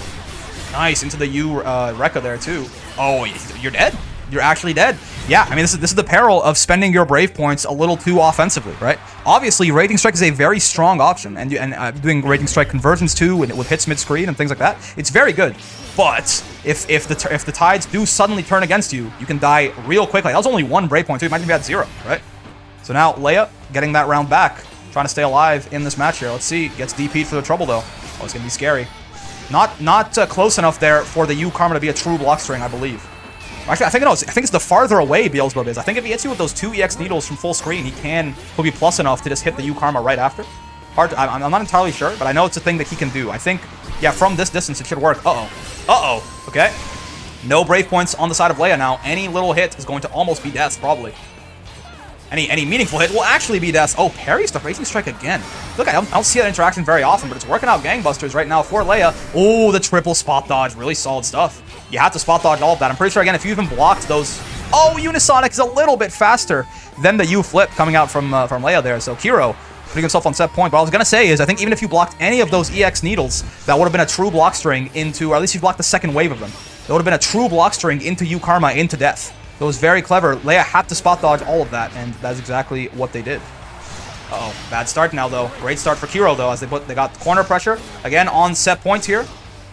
A: Nice, into the U Rekka there, too. Oh, you're dead? You're actually dead. Yeah, I mean, this is the peril of spending your Brave points a little too offensively, right? Obviously, Raging Strike is a very strong option, and doing Raging Strike conversions, too, and with hits mid-screen and things like that, it's very good. But if the tides do suddenly turn against you, you can die real quickly. That was only 1 Brave point, too. You might even be at 0, right? So now, Leia getting that round back, trying to stay alive in this match here. Let's see. Gets DP'd for the trouble, though. Oh, it's going to be scary. Not close enough there for the U Karma to be a true block string, I believe. Actually, I think it's the farther away Beelzebub is. I think if he hits you with those 2 EX needles from full screen, he'll be plus enough to just hit the U Karma right after. I'm not entirely sure, but I know it's a thing that he can do. I think, yeah, from this distance it should work. Uh-oh. Okay. No Brave points on the side of Leia now. Any little hit is going to almost be death, probably. any meaningful hit will actually be death. Oh, parries the Raging Strike again. Look, I don't see that interaction very often, but it's working out gangbusters right now for Leia. Oh, the triple spot dodge. Really solid stuff. You have to spot dodge all of that. I'm pretty sure, again, if you even blocked those... Oh, Unisonic is a little bit faster than the U-flip coming out from Leia there. So Kiro putting himself on set point. But what I was going to say is, I think even if you blocked any of those EX needles, that would have been a true block string into... Or at least you blocked the second wave of them. That would have been a true block string into U-Karma, into death. It was very clever. Leia had to spot dodge all of that, and that's exactly what they did. Uh-oh, bad start now, though. Great start for Kiro, though, as they got corner pressure. Again, on set points here.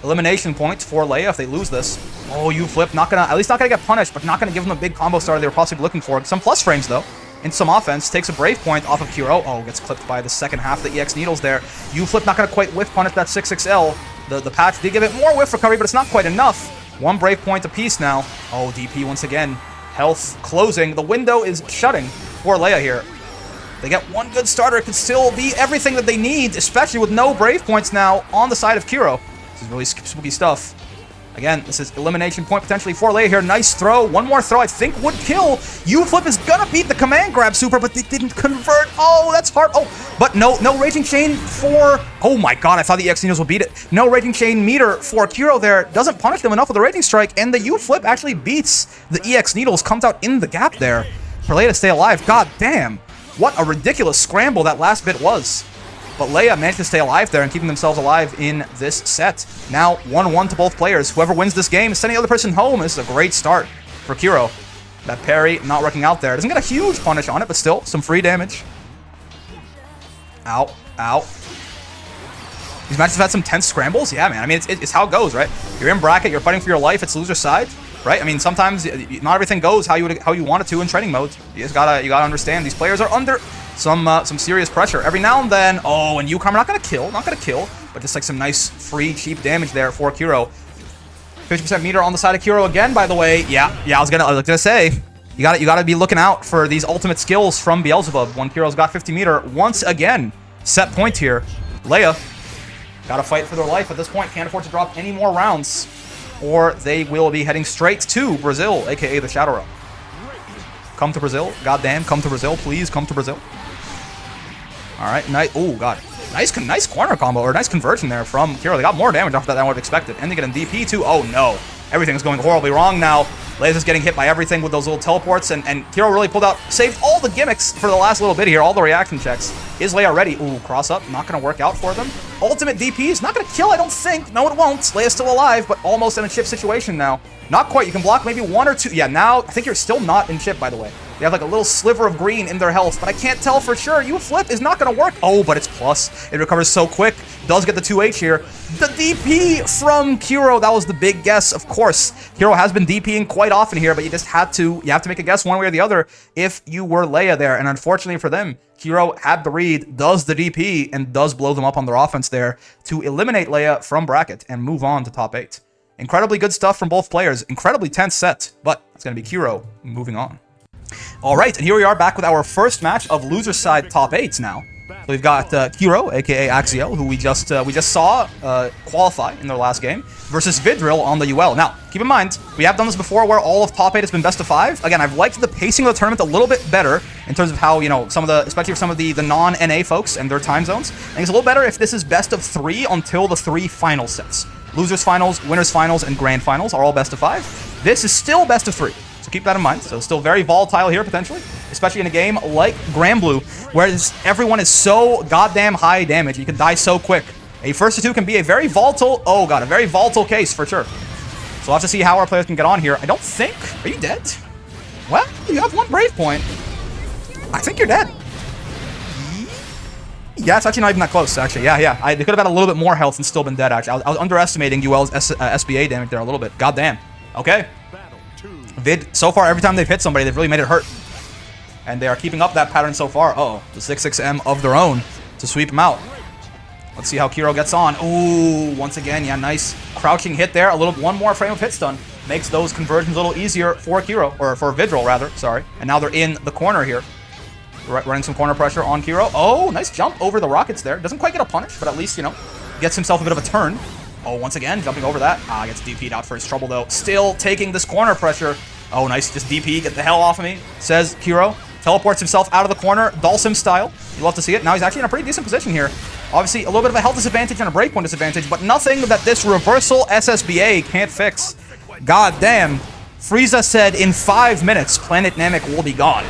A: Elimination points for Leia if they lose this. Oh, U-flip, at least not gonna get punished, but not gonna give them a big combo starter they were possibly looking for. Some plus frames, though. In some offense, takes a brave point off of Kiro. Oh, gets clipped by the second half of the EX needles there. U-flip not gonna quite whiff punish that 6XL. The patch did give it more whiff recovery, but it's not quite enough. One brave point apiece now. Oh, DP once again. Health closing. The window is shutting for Leia here. They get one good starter. It could still be everything that they need, especially with no brave points now on the side of Kiro. This is really spooky stuff. Again, this is elimination point potentially for Leia here. Nice throw. One more throw I think would kill. U-flip is gonna beat the command grab super, but they didn't convert. Oh, that's hard. Oh, but no Raging Chain for... Oh my god, I thought the EX needles would beat it. No Raging Chain meter for Kiro there. Doesn't punish them enough with the Raging Strike, and the U-flip actually beats the EX needles. Comes out in the gap there for Leia to stay alive. God damn. What a ridiculous scramble that last bit was. But Leia managed to stay alive there and keeping themselves alive in this set. Now, 1-1 to both players. Whoever wins this game is sending the other person home. This is a great start for Kiro. That parry not working out there. Doesn't get a huge punish on it, but still, some free damage. Ow. Ow. These matches have had some tense scrambles. Yeah, man. I mean, it's how it goes, right? You're in bracket. You're fighting for your life. It's loser side, right? I mean, sometimes not everything goes how you want it to in training modes. You gotta understand these players are under some serious pressure every now and then. Oh, and U-Karma not gonna kill, but just like some nice free cheap damage there for Kiro. 50% meter on the side of Kiro again, by the way. Yeah, I was gonna say you gotta be looking out for these ultimate skills from Beelzebub when Kiro's got 50 meter once again. Set point here. Leia gotta fight for their life at this point. Can't afford to drop any more rounds, or they will be heading straight to Brazil, aka the Shadow Realm. Come to Brazil. Goddamn, come to Brazil. Please come to Brazil. All right, nice. Oh, God. Nice corner combo, or nice conversion there from Kiro. They got more damage off that than I would have expected. And they get a DP too. Oh, no. Everything's going horribly wrong now. Leia's just getting hit by everything with those little teleports, and Kiro really saved all the gimmicks for the last little bit here, all the reaction checks. Is Leia ready? Ooh, cross up. Not going to work out for them. Ultimate DP is not going to kill, I don't think. No, it won't. Leia's still alive, but almost in a chip situation now. Not quite. You can block maybe one or two. Yeah, now I think you're still not in chip, by the way. They have like a little sliver of green in their health, but I can't tell for sure. U-flip is not going to work. Oh, but it's plus. It recovers so quick. Does get the 2H here. The DP from Kiro. That was the big guess, of course. Kiro has been DPing quite often here, but you have to make a guess one way or the other if you were Leia there. And unfortunately for them, Kiro had the read, does the DP, and does blow them up on their offense there to eliminate Leia from bracket and move on to top 8. Incredibly good stuff from both players. Incredibly tense set, but it's going to be Kiro moving on. All right, and here we are back with our first match of loser side top 8s now. So we've got Kiro, aka Axiel, who we just saw qualify in their last game, versus Vidil on the UL. Now, keep in mind, we have done this before where all of top 8 has been best of 5. Again, I've liked the pacing of the tournament a little bit better in terms of how, you know, especially for some of the non-NA folks and their time zones. I think it's a little better if this is best of 3 until the 3 final sets. Losers finals, winners finals, and grand finals are all best of 5. This is still best of 3. So keep that in mind. So still very volatile here, potentially. Especially in a game like Granblue, where everyone is so goddamn high damage. You can die so quick. A first to 2 can be a very volatile... Oh, God. A very volatile case, for sure. So we'll have to see how our players can get on here. I don't think... Are you dead? Well, you have 1 brave point. I think you're dead. Yeah, it's actually not even that close, actually. Yeah. They could have had a little bit more health and still been dead, actually. I was underestimating UL's SBA damage there a little bit. Goddamn. Okay. Vid, so far, every time they've hit somebody, they've really made it hurt. And they are keeping up that pattern so far. Uh-oh, the 6-6M of their own to sweep them out. Let's see how Kiro gets on. Ooh, once again, yeah, nice crouching hit there. One more frame of hit stun. Makes those conversions a little easier for Kiro, or for Vidil, rather, sorry. And now they're in the corner here. Running some corner pressure on Kiro. Oh, nice jump over the rockets there. Doesn't quite get a punish, but at least, you know, gets himself a bit of a turn. Oh, once again, jumping over that. Gets DP'd out for his trouble, though. Still taking this corner pressure. Oh, nice. Just DP. Get the hell off of me, says Kiro. Teleports himself out of the corner, Dalsim style. You love to see it. Now he's actually in a pretty decent position here. Obviously, a little bit of a health disadvantage and a breakpoint disadvantage, but nothing that this reversal SSBA can't fix. God damn. Frieza said, in 5 minutes, Planet Namek will be gone.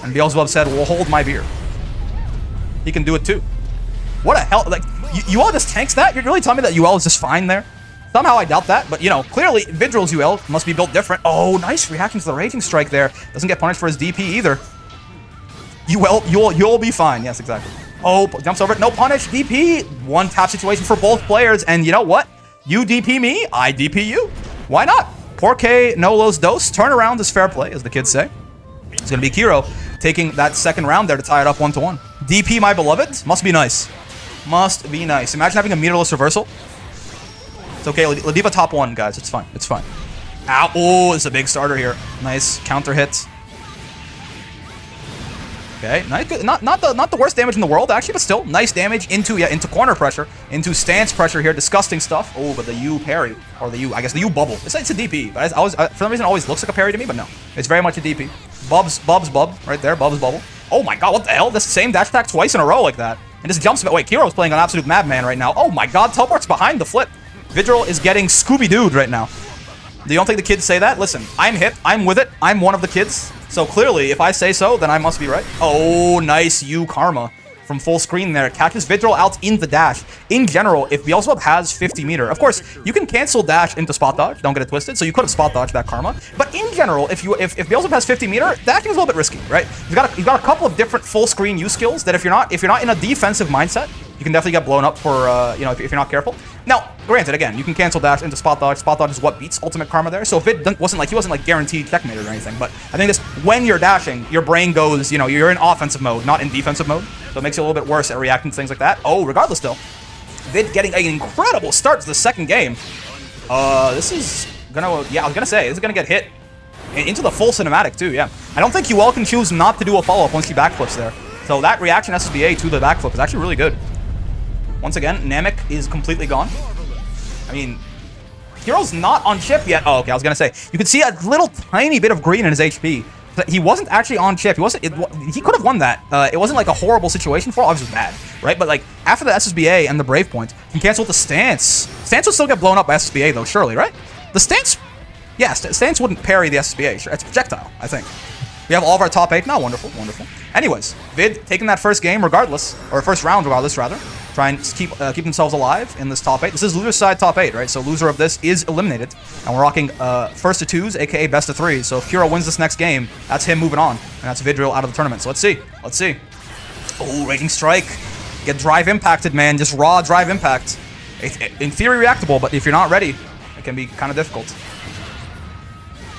A: And Beelzebub said, we'll hold my beer. He can do it too. What a hell, like, UL just tanks that? You're really telling me that UL is just fine there? Somehow I doubt that, but you know, clearly Vidril's UL must be built different. Oh, nice reaction to the Raging Strike there. Doesn't get punished for his DP either. You'll be fine. Yes, exactly. Oh, jumps over it. No punish. DP. One tap situation for both players. And you know what? You DP me, I DP you. Why not? Porque no los dos. Turnaround is fair play, as the kids say. It's going to be Kiro taking that second round there to tie it up 1-1. DP my beloved. Must be nice. Must be nice. Imagine having a meterless reversal. It's okay. Leave a top 1, guys. It's fine. It's fine. Ow. Oh, it's a big starter here. Nice counter hit. Okay, nice, not the worst damage in the world actually, but still nice damage into corner pressure, into stance pressure here. Disgusting stuff. Oh, but the U parry or the U, I guess the U bubble. It's a DP, but for some reason it always looks like a parry to me, but no, it's very much a DP. Bubs right there. Bubs bubble. Oh my god, what the hell? This same dash attack twice in a row like that, and just jumps. Wait, Kiro's playing an absolute madman right now. Oh my god, teleports behind the flip. Vidil is getting Scooby-Dooed right now. Do you don't think the kids say that? Listen, I'm hip. I'm with it. I'm one of the kids. So clearly, if I say so, then I must be right. Oh, nice U karma from full screen there. Catches Vidil out in the dash. In general, if Beelzebub has 50 meter, of course, you can cancel dash into spot dodge. Don't get it twisted. So you could have spot dodged that karma. But in general, if Beelzebub has 50 meter, dashing is a little bit risky, right? You've got a couple of different full screen U skills that if you're not in a defensive mindset, you can definitely get blown up for you know, if you're not careful. Now, granted, again, you can cancel dash into spot dodge. Spot dodge is what beats ultimate karma there. So if it wasn't like guaranteed checkmated or anything, but I think this when you're dashing, your brain goes, you know, you're in offensive mode, not in defensive mode. So it makes you a little bit worse at reacting to things like that. Oh, regardless though, Vid getting an incredible start to the second game. This is gonna, yeah, I was gonna say this is gonna get hit into the full cinematic too. Yeah, I don't think UL can choose not to do a follow up once he backflips there. So that reaction SSBA to the backflip is actually really good. Once again, Namek is completely gone. I mean, Kiro's not on chip yet. Oh, okay, I was gonna say you could see a little tiny bit of green in his HP. He wasn't actually on chip. He wasn't. He could have won that. It wasn't like a horrible situation for him. Obviously bad, right? But like after the SSBA and the Brave Point, he can cancel the stance. Stance would still get blown up by SSBA though, surely, right? The stance, yeah, stance wouldn't parry the SSBA. Sure, it's projectile, I think. We have all of our top 8 now. Wonderful, wonderful. Anyways, Vid taking that first game regardless, or first round regardless, rather. Try and keep themselves alive in this top 8. This is loser side top 8, right? So loser of this is eliminated. And we're rocking first to 2s, aka best of 3s. So if Kiro wins this next game, that's him moving on. And that's Vidil out of the tournament. So let's see. Let's see. Oh, Raging Strike. Get drive impacted, man. Just raw drive impact. In theory, reactable, but if you're not ready, it can be kind of difficult.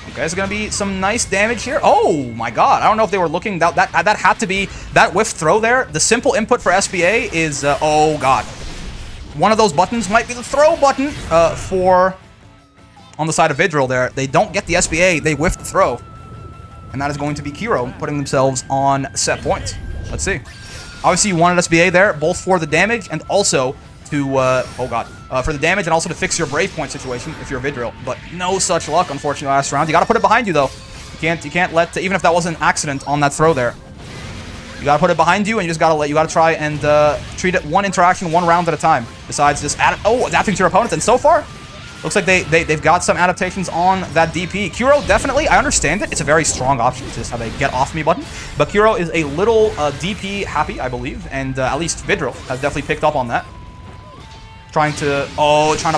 A: Okay, there's gonna be some nice damage here. Oh my god, I don't know if they were looking, that had to be, that whiff throw there. The simple input for SBA is, oh god. One of those buttons might be the throw button for, on the side of Vidil there. They don't get the SBA, they whiff the throw. And that is going to be Kiro putting themselves on set point. Let's see. Obviously you wanted SBA there, both for the damage and also to, oh god, for the damage and also to fix your Brave Point situation if you're Vidil. But no such luck, unfortunately, last round. You gotta put it behind you, though. You can't let, even if that was an accident on that throw there. You gotta put it behind you, and you gotta try and treat it one interaction, one round at a time. Besides just adapting to your opponent. And so far, looks like they've got some adaptations on that DP. Kiro, definitely, I understand it. It's a very strong option to just have a get off me button. But Kiro is a little DP happy, I believe, and at least Vidil has definitely picked up on that. Trying to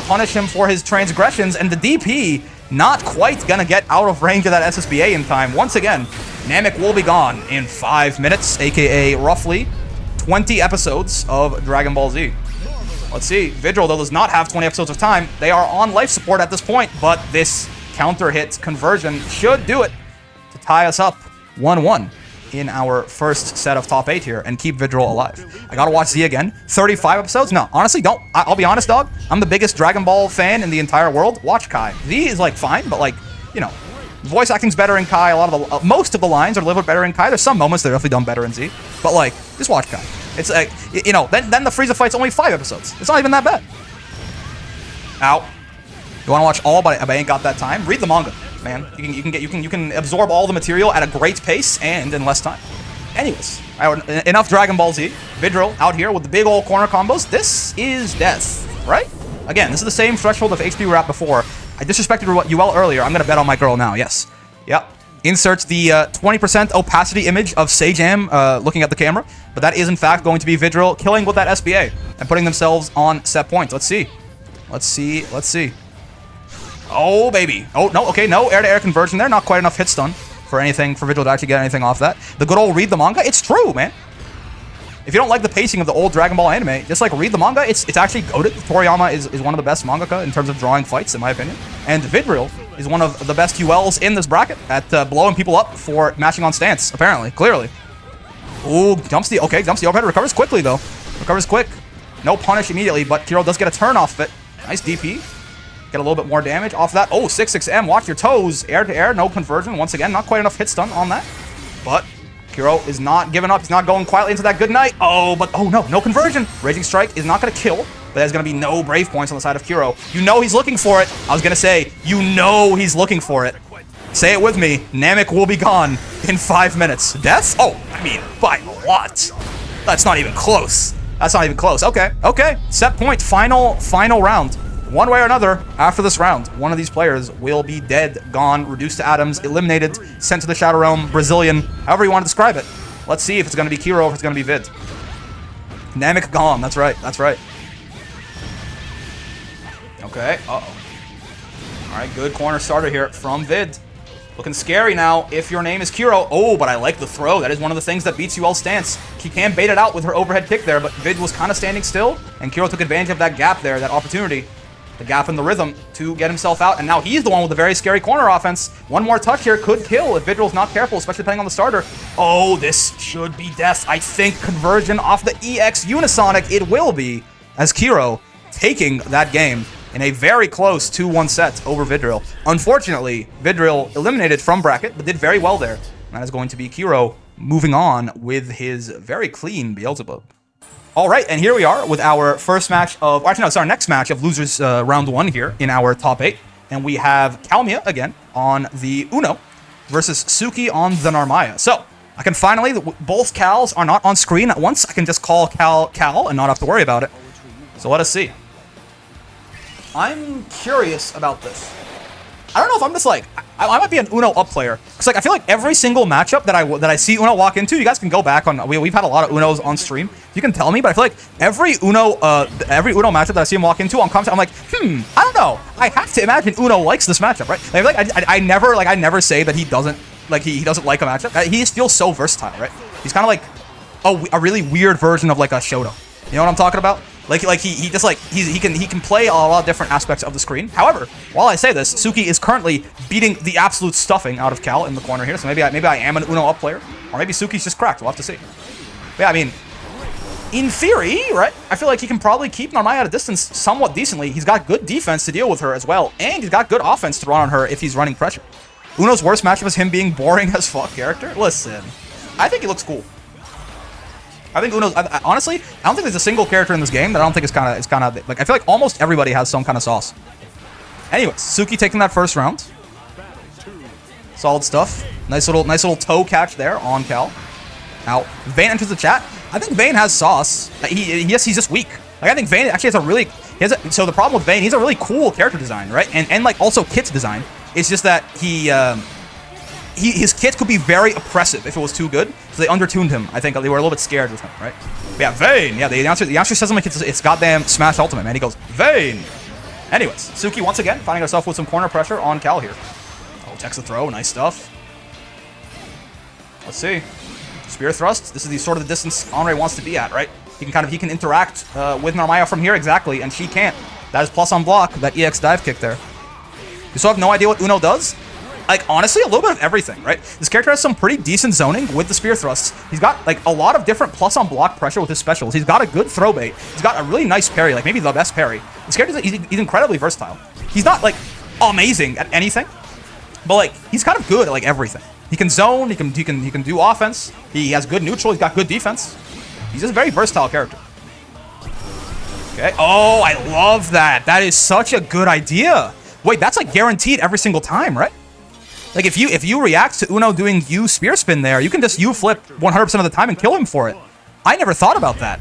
A: punish him for his transgressions, and the DP not quite gonna get out of range of that SSBA in time. Once again, Namek will be gone in 5 minutes, aka roughly 20 episodes of Dragon Ball Z. Let's see, Vidil, though, does not have 20 episodes of time. They are on life support at this point, but this counter hit conversion should do it to tie us up 1-1. In our first set of top 8 here and keep Vidil alive. I gotta watch Z again. 35 episodes? No, honestly, don't. I'll be honest, dog. I'm the biggest Dragon Ball fan in the entire world. Watch Kai. Z is like fine, but like, you know, voice acting's better in Kai. A lot of the most of the lines are a little bit better in Kai. There's some moments that are definitely done better in Z, but like, just watch Kai. It's like, you know, then the Frieza fight's only 5 episodes. It's not even that bad. Ow. You want to watch all, but I ain't got that time. Read the manga. man. You can absorb all the material at a great pace and in less time. Anyways, enough Dragon Ball Z. Vidil out here with the big old corner combos. This is death, right? Again, this is the same threshold of HP we were at before. I disrespected UL earlier. I'm gonna bet on my girl now. Yes. Yep. Insert the 20% opacity image of Sajam looking at the camera, but that is in fact going to be Vidil killing with that SBA and putting themselves on set points. Let's see. Let's see. Let's see. Oh, baby. Oh, no. Okay, no air-to-air conversion there. Not quite enough hit stun for anything, for Vidil to actually get anything off that. The good old read the manga. It's true, man. If you don't like the pacing of the old Dragon Ball anime, just like read the manga, it's actually goated. Toriyama is one of the best mangaka in terms of drawing fights, in my opinion. And Vidil is one of the best ULs in this bracket at blowing people up for matching on stance, apparently, clearly. Ooh, dumps the overhead, recovers quickly, though. Recovers quick. No punish immediately, but Kiro does get a turn off of it. Nice DP. Get a little bit more damage off that. Oh, 6-6M, watch your toes. Air to air, no conversion. Once again, not quite enough hit stun on that. But Kiro is not giving up. He's not going quietly into that good night. Oh, but oh no, no conversion. Raging Strike is not going to kill, but there's going to be no Brave points on the side of Kiro. You know he's looking for it. I was going to say, you know he's looking for it. Say it with me. Namek will be gone in 5 minutes. Death? Oh, I mean, by what? That's not even close. That's not even close. Okay, okay. Set point. Final round. One way or another, after this round, one of these players will be dead, gone, reduced to atoms, eliminated, sent to the Shadow Realm, Brazilian, however you want to describe it. Let's see if it's going to be Kiro or if it's going to be Vid. Namek gone, that's right, that's right. Okay, uh-oh. Alright, good corner starter here from Vid. Looking scary now if your name is Kiro. Oh, but I like the throw. That is one of the things that beats UL's stance. She can bait it out with her overhead kick there, but Vid was kind of standing still, and Kiro took advantage of that gap there, that opportunity. The gap in the rhythm to get himself out, and now he's the one with the very scary corner offense. One more touch here could kill if Vidil's not careful, especially depending on the starter. Oh, this should be death. I think conversion off the EX Unisonic, it will be, as Kiro taking that game in a very close 2-1 set over Vidil. Unfortunately, Vidil eliminated from bracket, but did very well there. And that is going to be Kiro moving on with his very clean Beelzebub. All right, and here we are with our first match of, actually no, it's our next match of losers round 1 here in our top 8. And we have Calia again on the Uno versus Suki on the Narmaya. So I can finally, both Cals are not on screen at once. I can just call Cal and not have to worry about it. So let us see. I'm curious about this. I don't know if I'm just like, I might be an Uno up player. Because like, I feel like every single matchup that I see Uno walk into, you guys can go back on, we've had a lot of Unos on stream. You can tell me, but I feel like every Uno matchup that I see him walk into on comments, I'm like, I don't know. I have to imagine Uno likes this matchup, right? Like, I never say that he doesn't, like, he doesn't like a matchup. He just feels so versatile, right? He's kind of like a really weird version of like a Shoto. You know what I'm talking about? Like he just like he can play a lot of different aspects of the screen. However, while I say this, Suki is currently beating the absolute stuffing out of Cal in the corner here. So maybe I am an Uno up player, or maybe Suki's just cracked. We'll have to see. But yeah, I mean, in theory, right? I feel like he can probably keep Narmaya at a distance somewhat decently. He's got good defense to deal with her as well, and he's got good offense to run on her if he's running pressure. Uno's worst matchup is him being boring as fuck character. Listen, I think he looks cool. I think Uno's, honestly, I don't think there's a single character in this game that I don't think is kind of, like, I feel like almost everybody has some kind of sauce. Anyways, Suki taking that first round. Solid stuff. Nice little toe catch there on Cal. Now, Vayne enters the chat. I think Vayne has sauce. He's just weak. Like, I think Vayne actually has a really, so the problem with Vayne, he's a really cool character design, right? And like, also kit design. It's just that his kit could be very oppressive if it was too good, so they undertuned him. I think they were a little bit scared with him, right? But yeah, Vayne. Yeah, the announcer says like it's goddamn Smash Ultimate, man. He goes, Vayne. Anyways, Suki once again finding herself with some corner pressure on Cal here. Oh, checks the throw. Nice stuff. Let's see. Spear thrust. This is the sort of the distance Andre wants to be at, right? He can interact with Narmaya from here exactly, and she can't. That is plus on block. That EX dive kick there. You still have no idea what Uno does? Like, honestly, a little bit of everything, right? This character has some pretty decent zoning with the spear thrusts. He's got, like, a lot of different plus on block pressure with his specials. He's got a good throw bait. He's got a really nice parry, like, maybe the best parry. This character, he's incredibly versatile. He's not, like, amazing at anything, but, like, he's kind of good at, like, everything. He can zone, he can do offense. He has good neutral, he's got good defense. He's just a very versatile character. Okay. Oh, I love that. That is such a good idea. Wait, that's, like, guaranteed every single time, right? Like, if you react to Uno doing U spear spin there, you can just U flip 100% of the time and kill him for it. I never thought about that.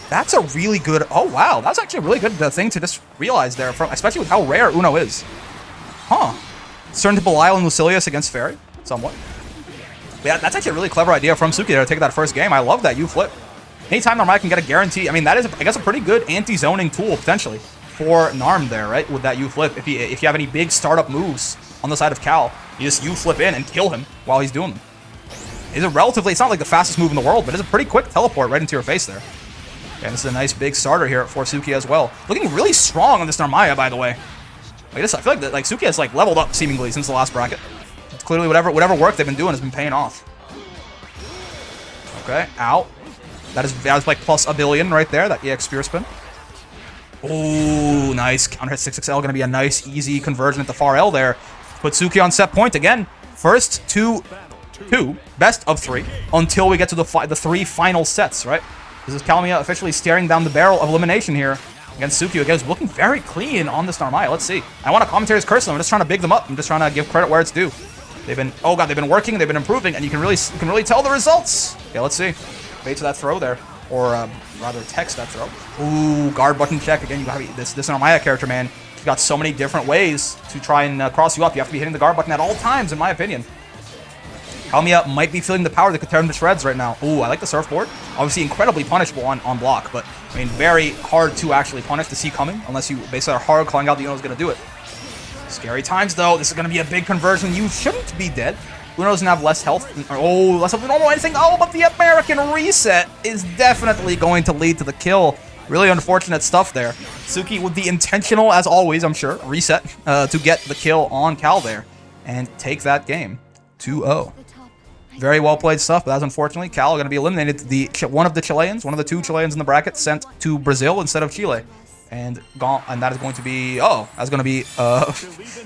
A: That's a really good... Oh, wow. That's actually a really good thing to just realize there, especially with how rare Uno is. Huh. Starting to Belial and Lucilius against Fairy, somewhat. But yeah, that's actually a really clever idea from Suki there to take that first game. I love that U flip. Anytime Narmaya can get a guarantee... I mean, that is, I guess, a pretty good anti-zoning tool, potentially, for Narm there, right? With that U flip. If you have any big startup moves on the side of Cal, you just U flip in and kill him while he's doing them. It's a relatively... It's not like the fastest move in the world, but it's a pretty quick teleport right into your face there. And this is a nice big starter here for Suki as well. Looking really strong on this Narmaya, by the way. Like this, I feel like Suki has like leveled up seemingly since the last bracket. It's clearly whatever work they've been doing has been paying off. Okay, out. That is like plus a billion right there. That EX spear spin. Oh, nice counter hit 6XL. Gonna be a nice easy conversion at the far L there. Put Suki on set point again. First two best of 3 until we get to the 3 final sets, right? This is Calia officially staring down the barrel of elimination here against Suki. Again, is looking very clean on this Narmaya. Let's see. I want to commentator's curse them. I'm just trying to big them up. I'm just trying to give credit where it's due. They've been, oh god, they've been working. They've been improving, and you can really tell the results. Yeah, let's see. Bait to that throw there, or rather text that throw. Ooh, guard button check again. You got this Narmaya character, man. He's got so many different ways to try and cross you up. You have to be hitting the guard button at all times, in my opinion. Calia might be feeling the power that could tear him to shreds right now. Ooh, I like the surfboard. Obviously incredibly punishable on block, but I mean, very hard to actually punish to see coming, unless you basically are hard calling out that Uno's going to do it. Scary times, though. This is going to be a big conversion. You shouldn't be dead. Uno doesn't have less health. Less health than normal anything. Oh, but the American reset is definitely going to lead to the kill. Really unfortunate stuff there. Suki with the intentional, as always, I'm sure, reset to get the kill on Cal there and take that game 2-0. Very well played stuff, but that's unfortunately Cal going to be eliminated. One of the Chileans, one of the 2 Chileans in the bracket, sent to Brazil instead of Chile, and that is going to be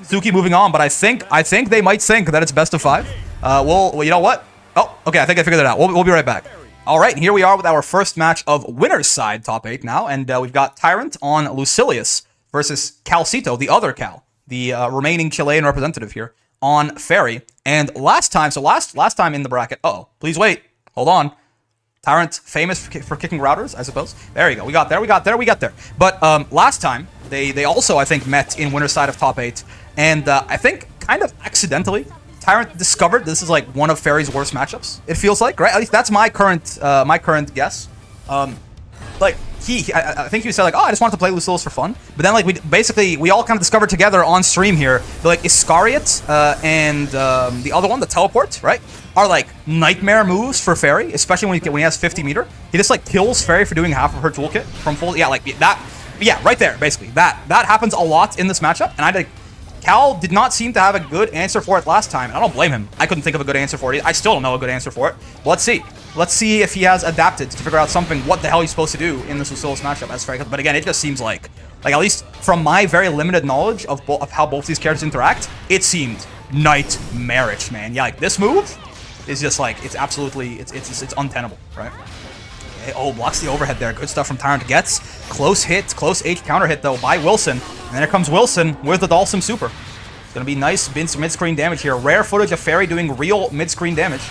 A: Suki moving on. But I think they might think that it's best of 5. Well, you know what? Oh, okay, I think I figured it out. We'll be right back. All right, here we are with our first match of winner's side top 8 now, and we've got Tyrant on Lucilius versus Calcito, the other Cal, the remaining Chilean representative here, on Fairy. And last time in the bracket, please wait, hold on. Tyrant, famous for kicking routers, I suppose. There you go, we got there. But last time, they also, I think, met in winner's side of top 8. And I think, kind of accidentally, Tyrant discovered this is like one of Fairy's worst matchups, it feels like, right? At least that's my current guess. Like, I think he said, like, oh, I just wanted to play Lucilius for fun. But then, like, we all kind of discovered together on stream here that, like, Iscariot and the other one, the teleport, right, are, like, nightmare moves for Fairy, especially when he has 50 meter. He just, like, kills Fairy for doing half of her toolkit from full, yeah, like, that, yeah, right there, basically. That happens a lot in this matchup, and Cal did not seem to have a good answer for it last time, and I don't blame him. I couldn't think of a good answer for it. I still don't know a good answer for it. But let's see. Let's see if he has adapted to figure out what the hell he's supposed to do in this Lucilius matchup as Fairy. But again, it just seems like at least from my very limited knowledge of how both these characters interact, it seemed nightmarish, man. Yeah, like this move is just like, it's absolutely, it's untenable, right? Okay, oh, blocks the overhead there. Good stuff from Tyrant. Gets close hit, close H counter hit though by Wilson. And then here comes Wilson with the Dalsum Super. It's gonna be nice mid-screen damage here. Rare footage of Fairy doing real mid-screen damage.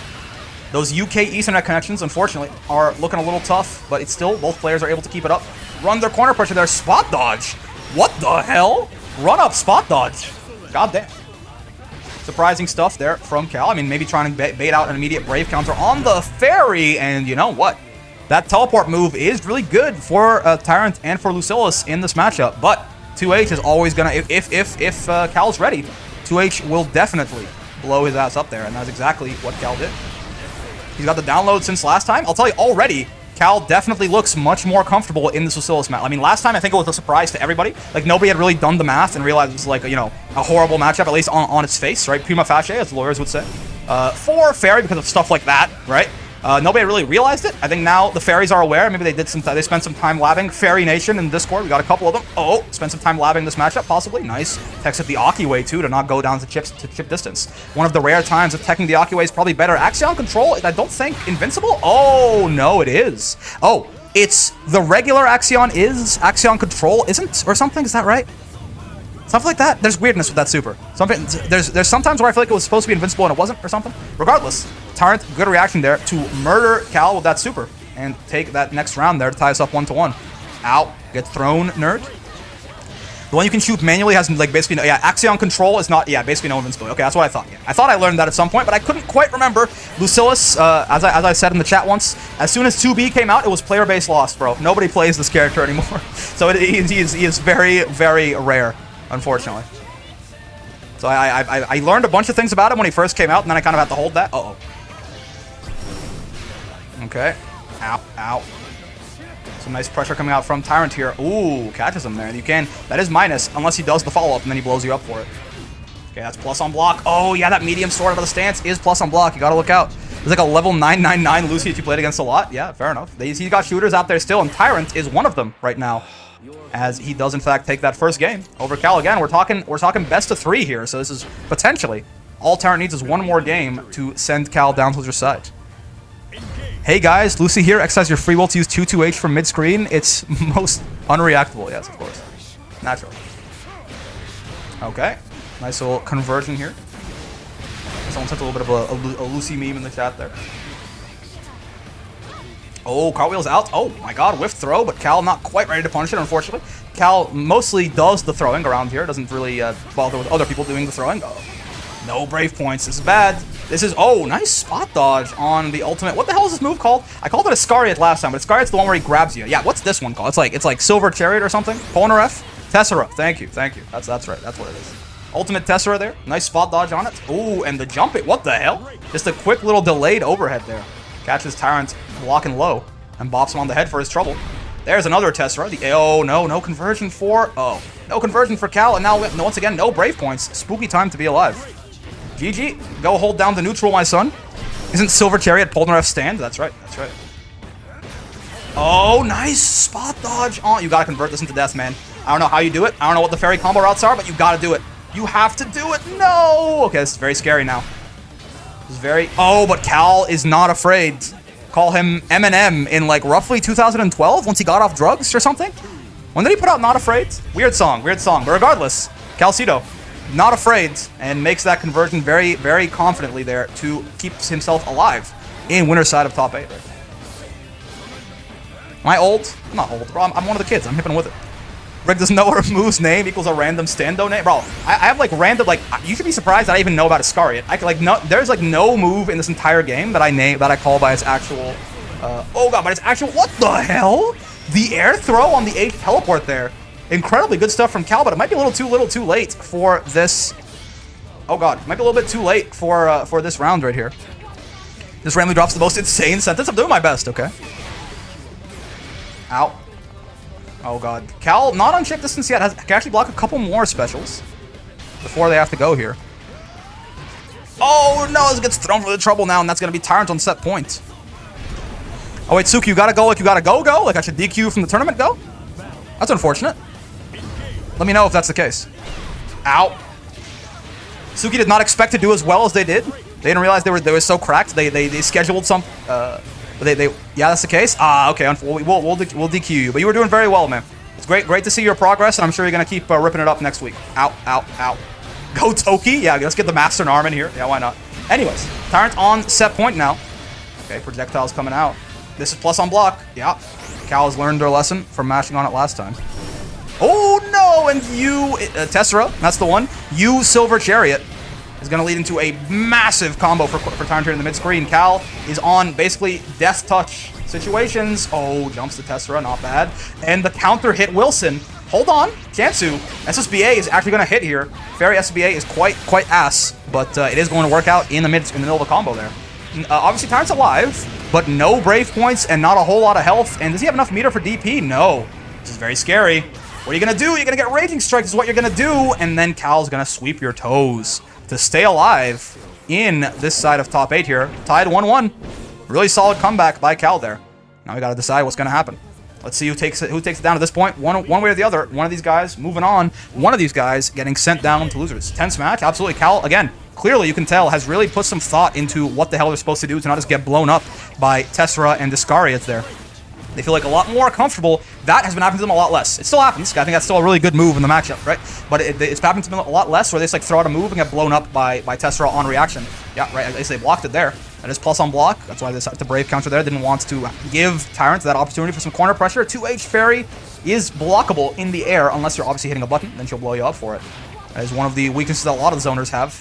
A: Those UK Ethernet connections, unfortunately, are looking a little tough, but it's still, both players are able to keep it up. Run their corner pressure there. Spot dodge. What the hell? Run up spot dodge. God damn. Surprising stuff there from Cal. I mean, maybe trying to bait out an immediate Brave counter on the Fairy, and you know what? That teleport move is really good for Tyrant and for Lucilius in this matchup, but 2H is always gonna, if Cal's ready, 2H will definitely blow his ass up there, and that's exactly what Cal did. He's got the download since last time. I'll tell you already, Cal definitely looks much more comfortable in this Lucilius match. I mean, last time I think it was a surprise to everybody. Like, nobody had really done the math and realized it was like, you know, a horrible matchup, at least on its face, right? Prima facie, as lawyers would say. For Fairy, because of stuff like that, right? Nobody really realized it. I think now the Fairies are aware. Maybe they spent some time labbing. Fairy Nation in Discord, we got a couple of them. Oh, spent some time labbing this matchup, possibly. Nice. Techs it the Aki way, too, to not go down to chip distance. One of the rare times of teching the Aki way is probably better. Axion Control, I don't think invincible? Oh, no, it is. Oh, it's the regular Axion is. Axion Control isn't, or something? Is that right? Stuff like that. There's weirdness with that super. There's sometimes where I feel like it was supposed to be invincible and it wasn't or something. Regardless, Tyrant, good reaction there to murder Cal with that super and take that next round there to tie us up 1-1. Ow. Get thrown, nerd. The one you can shoot manually has like basically no, yeah, Axion control is not, yeah, basically no invincibility. Okay, that's what I thought. Yeah. I thought I learned that at some point, but I couldn't quite remember. Lucillus, as I said in the chat once, as soon as 2B came out, it was player-based lost, bro. Nobody plays this character anymore. So he is very, very rare, unfortunately. So I learned a bunch of things about him when he first came out, and then I kind of had to hold that. Uh-oh. Okay. Ow, ow. Some nice pressure coming out from Tyrant here. Ooh, catches him there. You can. That is minus, unless he does the follow-up, and then he blows you up for it. Okay, that's plus on block. Oh, yeah, that medium sword out of the stance is plus on block. You gotta look out. There's like a level 999 Lucy that you played against a lot. Yeah, fair enough. He's got shooters out there still, and Tyrant is one of them right now, as he does, in fact, take that first game over Cal again. We're talking best of 3 here, so this is potentially all Tyrant needs is one more game to send Cal down to your side. Hey guys, Lucy here. Exercise your free will to use 2-2H from mid-screen. It's most unreactable. Yes, of course. Naturally. Okay. Nice little conversion here. Someone sent a little bit of a Lucy meme in the chat there. Oh, cartwheel's out. Oh my god, whiff throw, but Cal not quite ready to punish it, unfortunately. Cal mostly does the throwing around here. Doesn't really bother with other people doing the throwing. Oh. No brave points. This is bad. This is, oh, nice spot dodge on the ultimate. What the hell is this move called? I called it a Scariot last time, but Scariot's the one where he grabs you. Yeah, what's this one called? It's like Silver Chariot or something. Polnareff? Tessera. Thank you. That's right. That's what it is. Ultimate Tessera there. Nice spot dodge on it. Ooh, and the jump it. What the hell? Just a quick little delayed overhead there. Catches Tyrant blocking low and bops him on the head for his trouble. There's another Tessera. Oh, no conversion for... Oh, no conversion for Cal. And now, once again, no brave points. Spooky time to be alive. GG. Go hold down the neutral, my son. Isn't Silver Chariot Polnareff's stand? That's right. That's right. Oh, nice spot dodge. Oh, you gotta convert this into death, man. I don't know how you do it. I don't know what the fairy combo routes are, but you gotta do it. You have to do it. No. Okay, this is very scary now. This is very... Oh, but Cal is not afraid. Call him Eminem in like roughly 2012 once he got off drugs or something. When did he put out Not Afraid? Weird song. But regardless, Calcito, not afraid, and makes that conversion very, very confidently there to keep himself alive in winner's side of top 8. Am I old? I'm not old, bro. I'm one of the kids. I'm hipping with it. Rick doesn't know her move's name equals a random stando name. Bro, I have like random, like, you should be surprised that I even know about Iscariot. There's like no move in this entire game that I call by its actual, oh god, by its actual, what the hell? The air throw on the 8th teleport there. Incredibly good stuff from Cal, but it might be a little too late for this. Oh god, it might be a little bit too late for this round right here. This randomly drops the most insane sentence. I'm doing my best, okay? Ow. Oh god. Cal, not on chip distance yet, can actually block a couple more specials before they have to go here. Oh no, this gets thrown for the trouble now, and that's gonna be Tyrant on set point. Oh wait, Suki, you gotta go like you gotta go? Like I should DQ from the tournament go? That's unfortunate. Let me know if that's the case. Ow. Suki did not expect to do as well as they did. They didn't realize they were so cracked. They scheduled some. Yeah, that's the case. Ah, okay. We'll DQ you, but you were doing very well, man. It's great to see your progress, and I'm sure you're gonna keep ripping it up next week. Ow. Go Toki. Yeah, let's get the Master Arm in here. Yeah, why not? Anyways, Tyrant on set point now. Okay, projectiles coming out. This is plus on block. Yeah. Cal has learned their lesson from mashing on it last time. Oh no, and you, Tessera, that's the one. You, Silver Chariot, is going to lead into a massive combo for Tyrant here in the mid-screen. Cal is on basically death touch situations. Oh, jumps the Tessera, not bad. And the counter hit Wilson. Hold on, Chansu. SSBA is actually going to hit here. Fairy SSBA is quite ass, but it is going to work out in the middle of the combo there. Obviously, Tyrant's alive, but no brave points and not a whole lot of health. And does he have enough meter for DP? No. This is very scary. What are you going to do? You're going to get Raging Strike. This is what you're going to do. And then Cal's going to sweep your toes to stay alive in this side of top 8 here. Tied 1-1. Really solid comeback by Cal there. Now we got to decide what's going to happen. Let's see who takes it down at this point. One way or the other. One of these guys moving on. One of these guys getting sent down to losers. Tense match. Absolutely. Cal, again, clearly you can tell, has really put some thought into what the hell they're supposed to do to not just get blown up by Tessera and Iscariot there. They feel like a lot more comfortable. That has been happening to them a lot less. It still happens. I think that's still a really good move in the matchup, right? But it's happening to them a lot less where they just like throw out a move and get blown up by Tessera on reaction. Yeah, right. At least they blocked it there. That is plus on block. That's why they decided to Brave counter there. Didn't want to give Tyrant that opportunity for some corner pressure. 2H Fairy is blockable in the air unless you're obviously hitting a button. Then she'll blow you up for it. That is one of the weaknesses that a lot of the zoners have.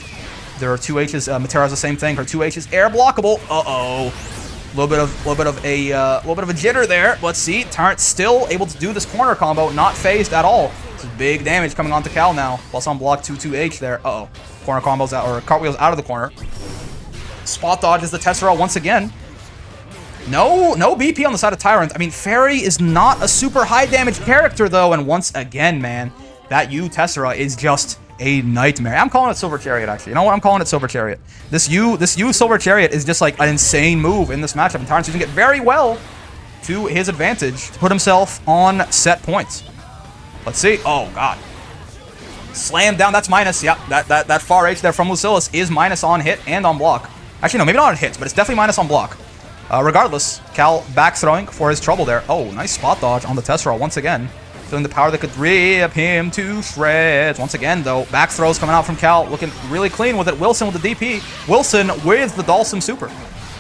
A: There are 2H's. Matera has the same thing. Her 2H is air blockable. Uh-oh. A little bit of a jitter there. Let's see. Tyrant still able to do this corner combo, not phased at all. This is big damage coming onto Cal now. Plus on block 2-2H there. Uh-oh. Corner combos out, or cartwheels out of the corner. Spot dodges the Tessera once again. No BP on the side of Tyrant. I mean, Fairy is not a super high damage character though, and once again, man, that U Tessera is just a nightmare. I'm calling it Silver Chariot, actually. You know what? I'm calling it Silver Chariot. This U Silver Chariot is just like an insane move in this matchup, and Tyrant's using it very well to his advantage to put himself on set points. Let's see. Oh, God. Slam down. That's minus. Yep. That far H there from Lucillus is minus on hit and on block. Actually, no, maybe not on hits, but it's definitely minus on block. Regardless, Cal back throwing for his trouble there. Oh, nice spot dodge on the Tessera once again. Feeling the power that could rip him to shreds. Once again, though, back throws coming out from Cal, looking really clean with it. Wilson with the DP. Wilson with the Dalsum Super.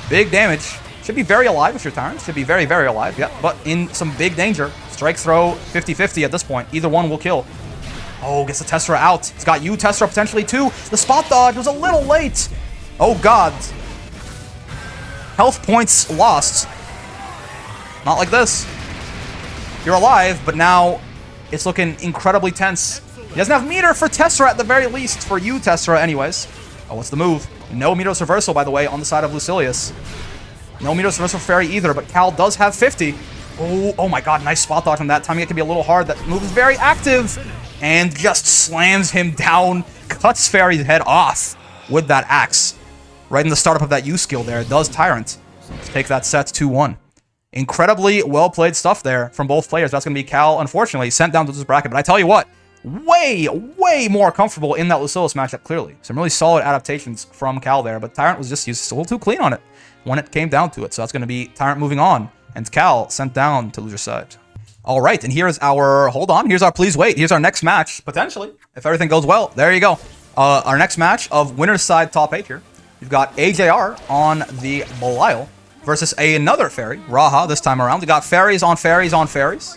A: Big damage. Should be very alive if you're Tyrant. Should be very, very alive, yeah. But in some big danger. Strike throw 50-50 at this point. Either one will kill. Oh, gets the Tessera out. He's got you Tessera potentially too. The spot dodge was a little late. Oh, God. Health points lost. Not like this. You're alive, but now it's looking incredibly tense. He doesn't have meter for Tessera at the very least, for you Tessera anyways. Oh, what's the move? No Meteos reversal, by the way, on the side of Lucilius. No Meteos reversal for Fairy either, but Cal does have 50. Oh my God, nice spot dodge on that. Timing it can be a little hard. That move is very active and just slams him down, cuts Fairy's head off with that axe. Right in the startup of that U skill there, does Tyrant. Let's take that set 2-1. Incredibly well-played stuff there from both players. That's going to be Cal, unfortunately, sent down to this bracket. But I tell you what, way more comfortable in that Lucillus matchup, clearly. Some really solid adaptations from Cal there, but Tyrant was just a little too clean on it when it came down to it. So that's going to be Tyrant moving on, and Cal sent down to loser side. All right, and here's our, hold on, here's our please wait. Here's our next match, potentially, if everything goes well. There you go. Our next match of winner's side top 8 here. We've got AJR on the Belial versus another Fairy, Raha, this time around. We got fairies on fairies on fairies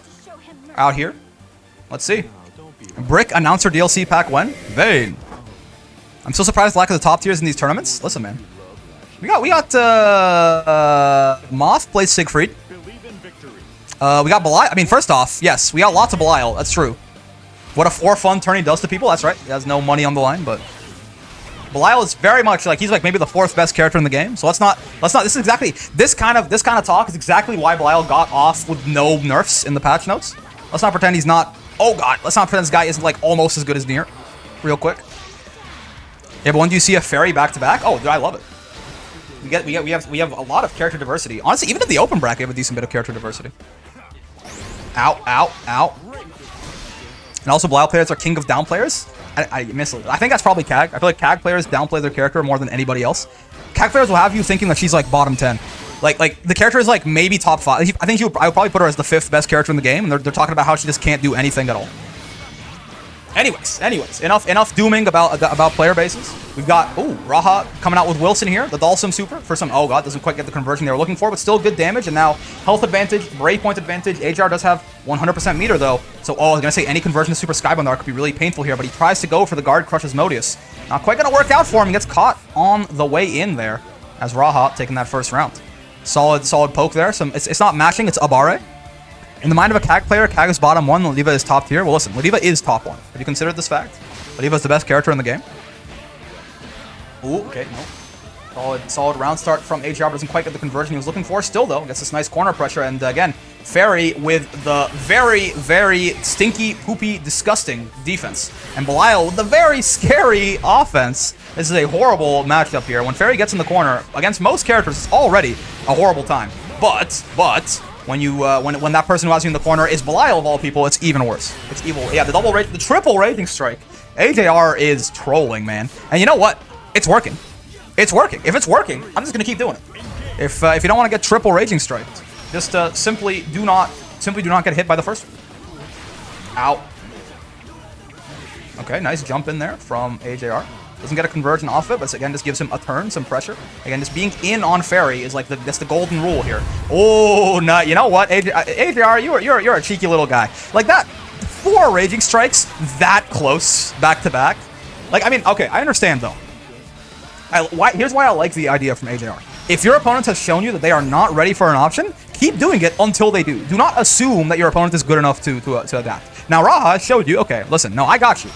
A: out here. Let's see. Brick announcer DLC pack when? Vain. I'm so surprised lack of the top tiers in these tournaments. Listen, man. We got Moth plays Sigfreed. We got Belial. I mean, first off, yes, we got lots of Belial. That's true. What a for-fun tourney does to people. That's right. He has no money on the line, but Belial is very much like, he's like maybe the 4th best character in the game. So let's not, this is exactly, this kind of talk is exactly why Belial got off with no nerfs in the patch notes. Let's not pretend he's not, oh God, let's not pretend this guy isn't like almost as good as Nier. Real quick. Yeah, but when do you see a Fairy back-to-back? Oh, dude, I love it. We have a lot of character diversity. Honestly, even in the open bracket, we have a decent bit of character diversity. Ow, ow, ow. And also, Belial players are king of down players. I miss it. I think that's probably CAG. I feel like CAG players downplay their character more than anybody else. CAG players will have you thinking that she's like bottom 10. Like the character is like maybe top 5. I think I would probably put her as the 5th best character in the game, and they're talking about how she just can't do anything at all. Anyways, enough dooming about player bases. We've got Raha coming out with Wilson here, the Dalsum Super for some. Oh God, doesn't quite get the conversion they were looking for, but still good damage. And now health advantage, brave point advantage. AJR does have 100% meter though, so I was gonna say any conversion to Super Skybundar could be really painful here, but he tries to go for the guard crushes Modius. Not quite gonna work out for him. He gets caught on the way in there as Raha taking that first round. Solid poke there. It's not matching. It's Abare. In the mind of a CAG player, CAG is bottom 1, Lediva is top tier. Well, listen, Lediva is top 1. Have you considered this fact? Lediva is the best character in the game. Ooh, okay, no. Solid round start from AJR, doesn't quite get the conversion he was looking for. Still, though, gets this nice corner pressure. And again, Fairy with the very, very stinky, poopy, disgusting defense. And Belial with the very scary offense. This is a horrible matchup here. When Fairy gets in the corner, against most characters, it's already a horrible time. But when that person who has you in the corner is Belial of all people, it's even worse. It's evil. Yeah, the triple raging strike. AJR is trolling, man. And you know what? It's working. It's working. If it's working, I'm just gonna keep doing it. If you don't want to get triple raging striked, Just simply do not get hit by the first one. Ow. Okay, nice jump in there from AJR. Doesn't get a conversion off it, but again, just gives him a turn, some pressure. Again, just being in on Fairy is like that's the golden rule here. Oh, no, you know what, AJR, you're a cheeky little guy. Like that, 4 Raging Strikes that close back to back. Like, I mean, okay, I understand though. Here's why I like the idea from AJR. If your opponent has shown you that they are not ready for an option, keep doing it until they do. Do not assume that your opponent is good enough to adapt. Now, Raha showed you, okay, listen, no, I got you,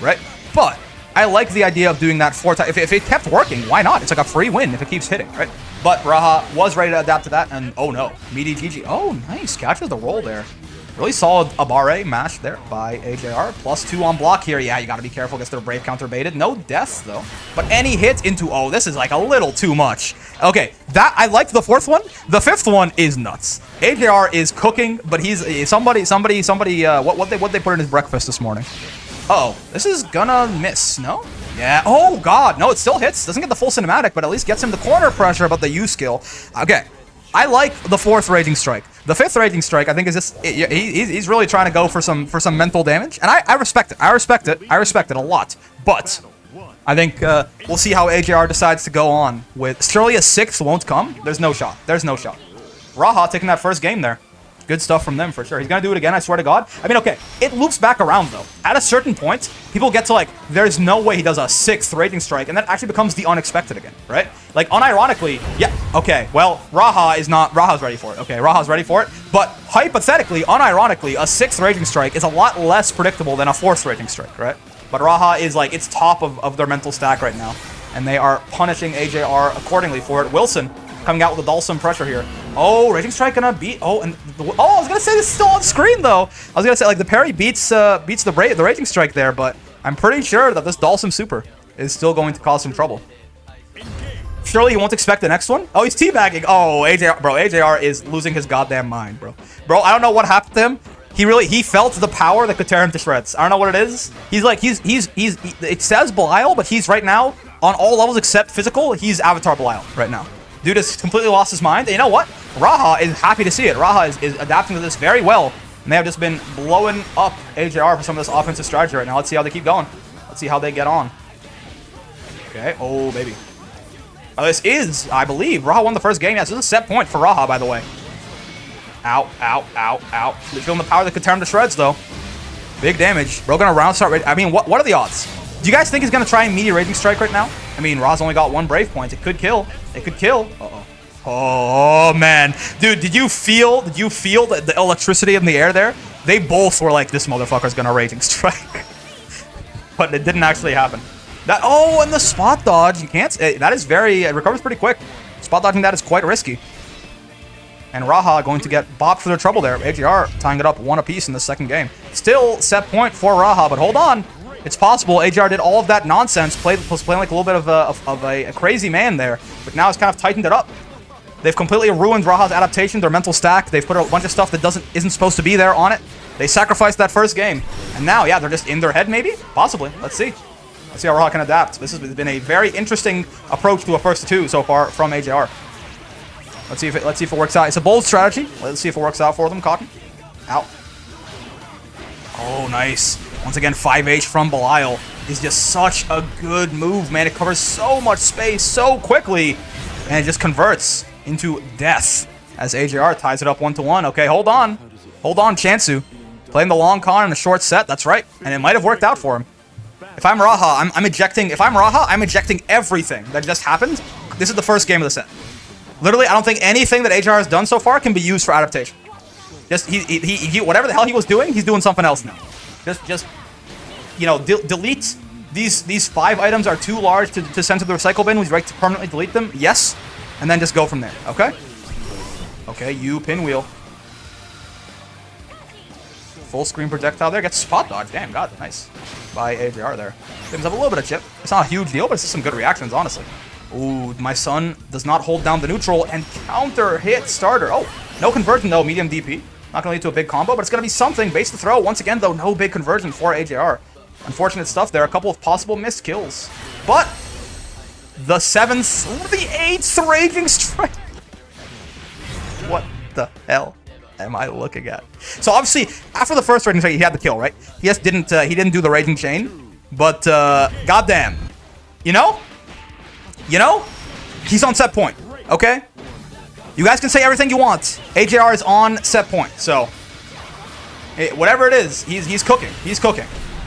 A: right? But I like the idea of doing that 4 times. If it kept working, why not? It's like a free win if it keeps hitting, right? But Raha was ready to adapt to that, and oh no, meaty GG. Oh, nice, catches the roll there. Really solid Abare mash there by AJR. +2 on block here. Yeah, you gotta be careful against their Brave counter baited. No deaths though. But any hit into, oh, this is like a little too much. Okay, that I liked the 4th one. The 5th one is nuts. AJR is cooking, but he's somebody. What they put in his breakfast this morning? Uh-oh, this is gonna miss, no? Yeah, oh god, no, it still hits. Doesn't get the full cinematic, but at least gets him the corner pressure about the U skill. Okay, I like the 4th Raging Strike. The 5th Raging Strike, I think, is just he's really trying to go for some mental damage, and I respect it. I respect it a lot. But I think we'll see how AJR decides to go on with. Surely a 6th won't come. There's no shot. Raha taking that first game there. Good stuff from them for sure. He's gonna do it again, I swear to God. I mean, okay, it loops back around though. At a certain point, people get to like, there's no way he does a 6th Raging Strike, and that actually becomes the unexpected again, right? Like, unironically, yeah, okay, well, Raha's ready for it. Okay, Raha's ready for it, but hypothetically, unironically, a 6th Raging Strike is a lot less predictable than a 4th Raging Strike, right? But Raha is like, it's top of their mental stack right now, and they are punishing AJR accordingly for it. Wilson coming out with a Dulcim pressure here. Oh, Raging Strike gonna beat. Oh, and I was gonna say this is still on screen though. I was gonna say like the parry beats the Raging Strike there, but I'm pretty sure that this Dulcim super is still going to cause some trouble. Surely you won't expect the next one. Oh, he's teabagging. Oh, AJR is losing his goddamn mind, bro. I don't know what happened to him. He felt the power that could tear him to shreds. I don't know what it is. He's like it says Belial, but he's right now on all levels except physical. He's Avatar Belial right now. Dude has completely lost his mind. And you know what? Raha is happy to see it. Raha is adapting to this very well. And they have just been blowing up AJR for some of this offensive strategy right now. Let's see how they keep going. Let's see how they get on. Okay. Oh, baby. Oh, this is, I believe, Raha won the first game. Yes, this is a set point for Raha, by the way. Ow, ow, ow, ow. Feeling the power that could tear him to shreds, though. Big damage. Bro gonna round start. I mean, what are the odds? Do you guys think he's gonna try and meaty Raging Strike right now? I mean, Ra's only got 1 Brave point. It could kill. Uh-oh. Oh, man. Dude, did you feel the electricity in the air there? They both were like, this motherfucker's gonna Raging Strike. But it didn't actually happen. And the spot dodge. You can't. That is it recovers pretty quick. Spot dodging that is quite risky. And Raha going to get bopped for their trouble there. AJR tying it up 1 apiece in the second game. Still set point for Raha, but hold on. It's possible. AJR did all of that nonsense, was playing like a little bit of a crazy man there, but now it's kind of tightened it up. They've completely ruined Raha's adaptation, their mental stack. They've put a bunch of stuff that isn't supposed to be there on it. They sacrificed that first game, and now, yeah, they're just in their head, maybe? Possibly. Let's see. Let's see how Raha can adapt. This has been a very interesting approach to a first 2 so far from AJR. Let's see if it works out. It's a bold strategy. Let's see if it works out for them. Cotton. Out. Oh, nice. Once again, 5H from Belial is just such a good move, man. It covers so much space so quickly, and it just converts into death as AJR ties it up 1-1. Okay, hold on. Hold on, Chansu. Playing the long con in a short set, that's right. And it might have worked out for him. If I'm Raha, I'm ejecting. If I'm Raha, I'm ejecting everything that just happened. This is the first game of the set. Literally, I don't think anything that AJR has done so far can be used for adaptation. Just he whatever the hell he was doing, he's doing something else now. Just you know, delete these 5 items are too large to send to the recycle bin. Would you like to permanently delete them? Yes, and then just go from there. Okay. Okay, you pinwheel. Full screen projectile there. Gets spot dodge. Damn, God, nice by AJR there. Gives up a little bit of chip. It's not a huge deal, but it's just some good reactions, honestly. Ooh, my son does not hold down the neutral and counter hit starter. Oh, no conversion though, medium DP. Not gonna lead to a big combo, but it's gonna be something. Base to throw. Once again, though, no big conversion for AJR. Unfortunate stuff there. A couple of possible missed kills. But the 7th, the 8th Raging Strike. the hell am I looking at? So obviously, after the first Raging Chain, he had the kill, right? He just didn't do the Raging Chain, but goddamn, you know, he's on set point. Okay, you guys can say everything you want. AJR is on set point, so whatever it is, he's cooking. He's cooking.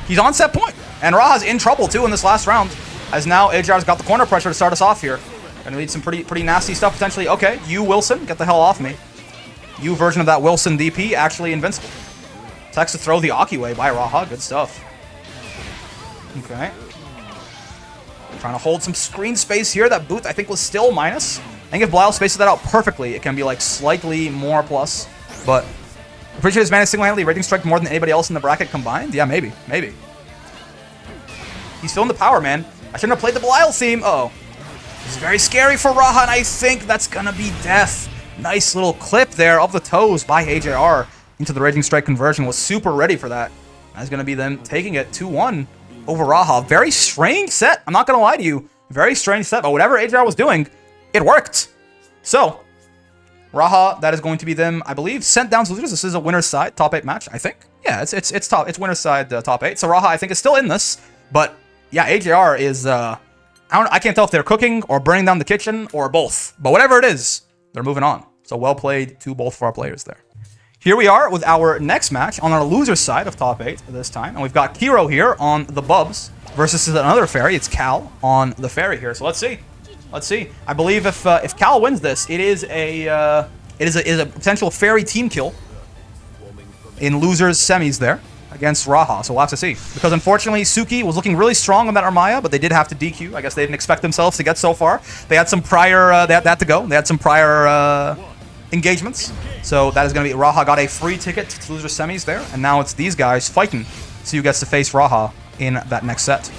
A: He's on set point, and Raha's in trouble too in this last round, as now AJR's got the corner pressure to start us off here. Gonna need some pretty nasty stuff potentially. Okay, you Wilson, get the hell off me. You version of that Wilson DP, actually invincible. Text to throw the Aki way by Raha. Good stuff. Okay. Trying to hold some screen space here. That boot, I think, was still minus. I think if Belial spaces that out perfectly, it can be like slightly more plus. But I'm pretty sure his man is single-handedly rating strike more than anybody else in the bracket combined. Yeah, maybe. Maybe. He's feeling the power, man. I shouldn't have played the Belial theme. Uh-oh. This is very scary for Raha, and I think that's gonna be death. Nice little clip there of the toes by AJR into the Raging Strike conversion. Was super ready for that. That's going to be them taking it 2-1 over Raha. Very strange set. I'm not going to lie to you. Very strange set. But whatever AJR was doing, it worked. So, Raha, that is going to be them, I believe, sent down to losers. This is a winner's side top 8 match, I think. Yeah, it's top. It's winner's side top 8. So Raha, I think, is still in this. But yeah, AJR is I can't tell if they're cooking or burning down the kitchen or both. But whatever it is, they're moving on. So well played to both of our players there. Here we are with our next match on our loser side of top 8 this time. And we've got Kiro here on the Bubs versus another fairy. It's Cal on the fairy here. So let's see. Let's see. I believe if Cal wins this, it is a potential fairy team kill in losers semis there against Raha. So we'll have to see. Because unfortunately, Suki was looking really strong on that Narmaya, but they did have to DQ. I guess they didn't expect themselves to get so far. They had some prior, they had to go. They had some prior engagements. So that is going to be, Raha got a free ticket to loser semis there. And now it's these guys fighting. So who gets to face Raha in that next set.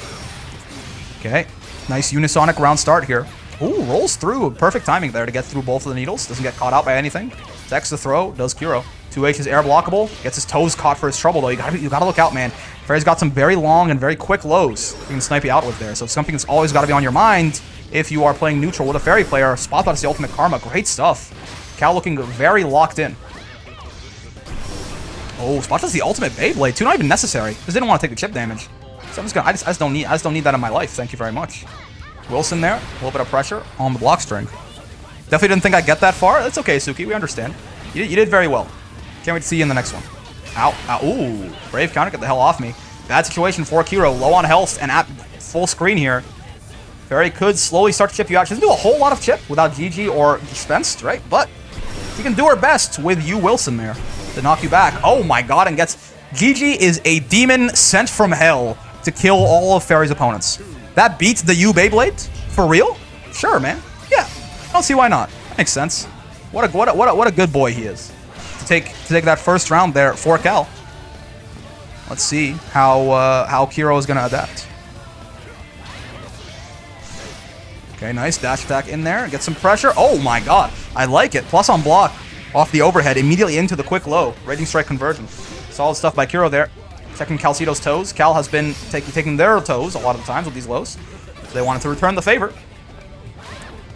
A: Okay. Nice unisonic round start here. Ooh, rolls through. Perfect timing there to get through both of the needles. Doesn't get caught out by anything. Text the throw. Does Kiro. 2H is air blockable. Gets his toes caught for his trouble, though. You gotta look out, man. Fairy's got some very long and very quick lows you can snipe you out with there. So something that's always got to be on your mind if you are playing neutral with a fairy player. Spot dodge is the ultimate karma. Great stuff. Cal looking very locked in. Oh, spot dodge is the ultimate Beyblade, too. Not even necessary. Just didn't want to take the chip damage. So I just don't need that in my life. Thank you very much. Wilson there. A little bit of pressure on the block string. Definitely didn't think I'd get that far. That's okay, Suki. We understand. You did very well. Can't wait to see you in the next one. Ow. Ow. Ooh. Brave counter. Get the hell off me. Bad situation for Kiro. Low on health and at full screen here. Fairy could slowly start to chip you out. She doesn't do a whole lot of chip without GG or dispensed, right? But she can do her best with you, Wilson, there to knock you back. Oh my god. And gets... GG is a demon sent from hell to kill all of Fairy's opponents. That beats the U Beyblade? For real? Sure, man. Yeah. I don't see why not. That makes sense. What a good boy he is. To take that first round there for Cal. Let's see how Kiro is gonna adapt. Okay, nice dash attack in there. Get some pressure. Oh my god. I like it. Plus on block off the overhead immediately into the quick low. Raging strike conversion. Solid stuff by Kiro there. Checking Calcito's toes. Cal has been taking their toes a lot of the times with these lows. So they wanted to return the favor.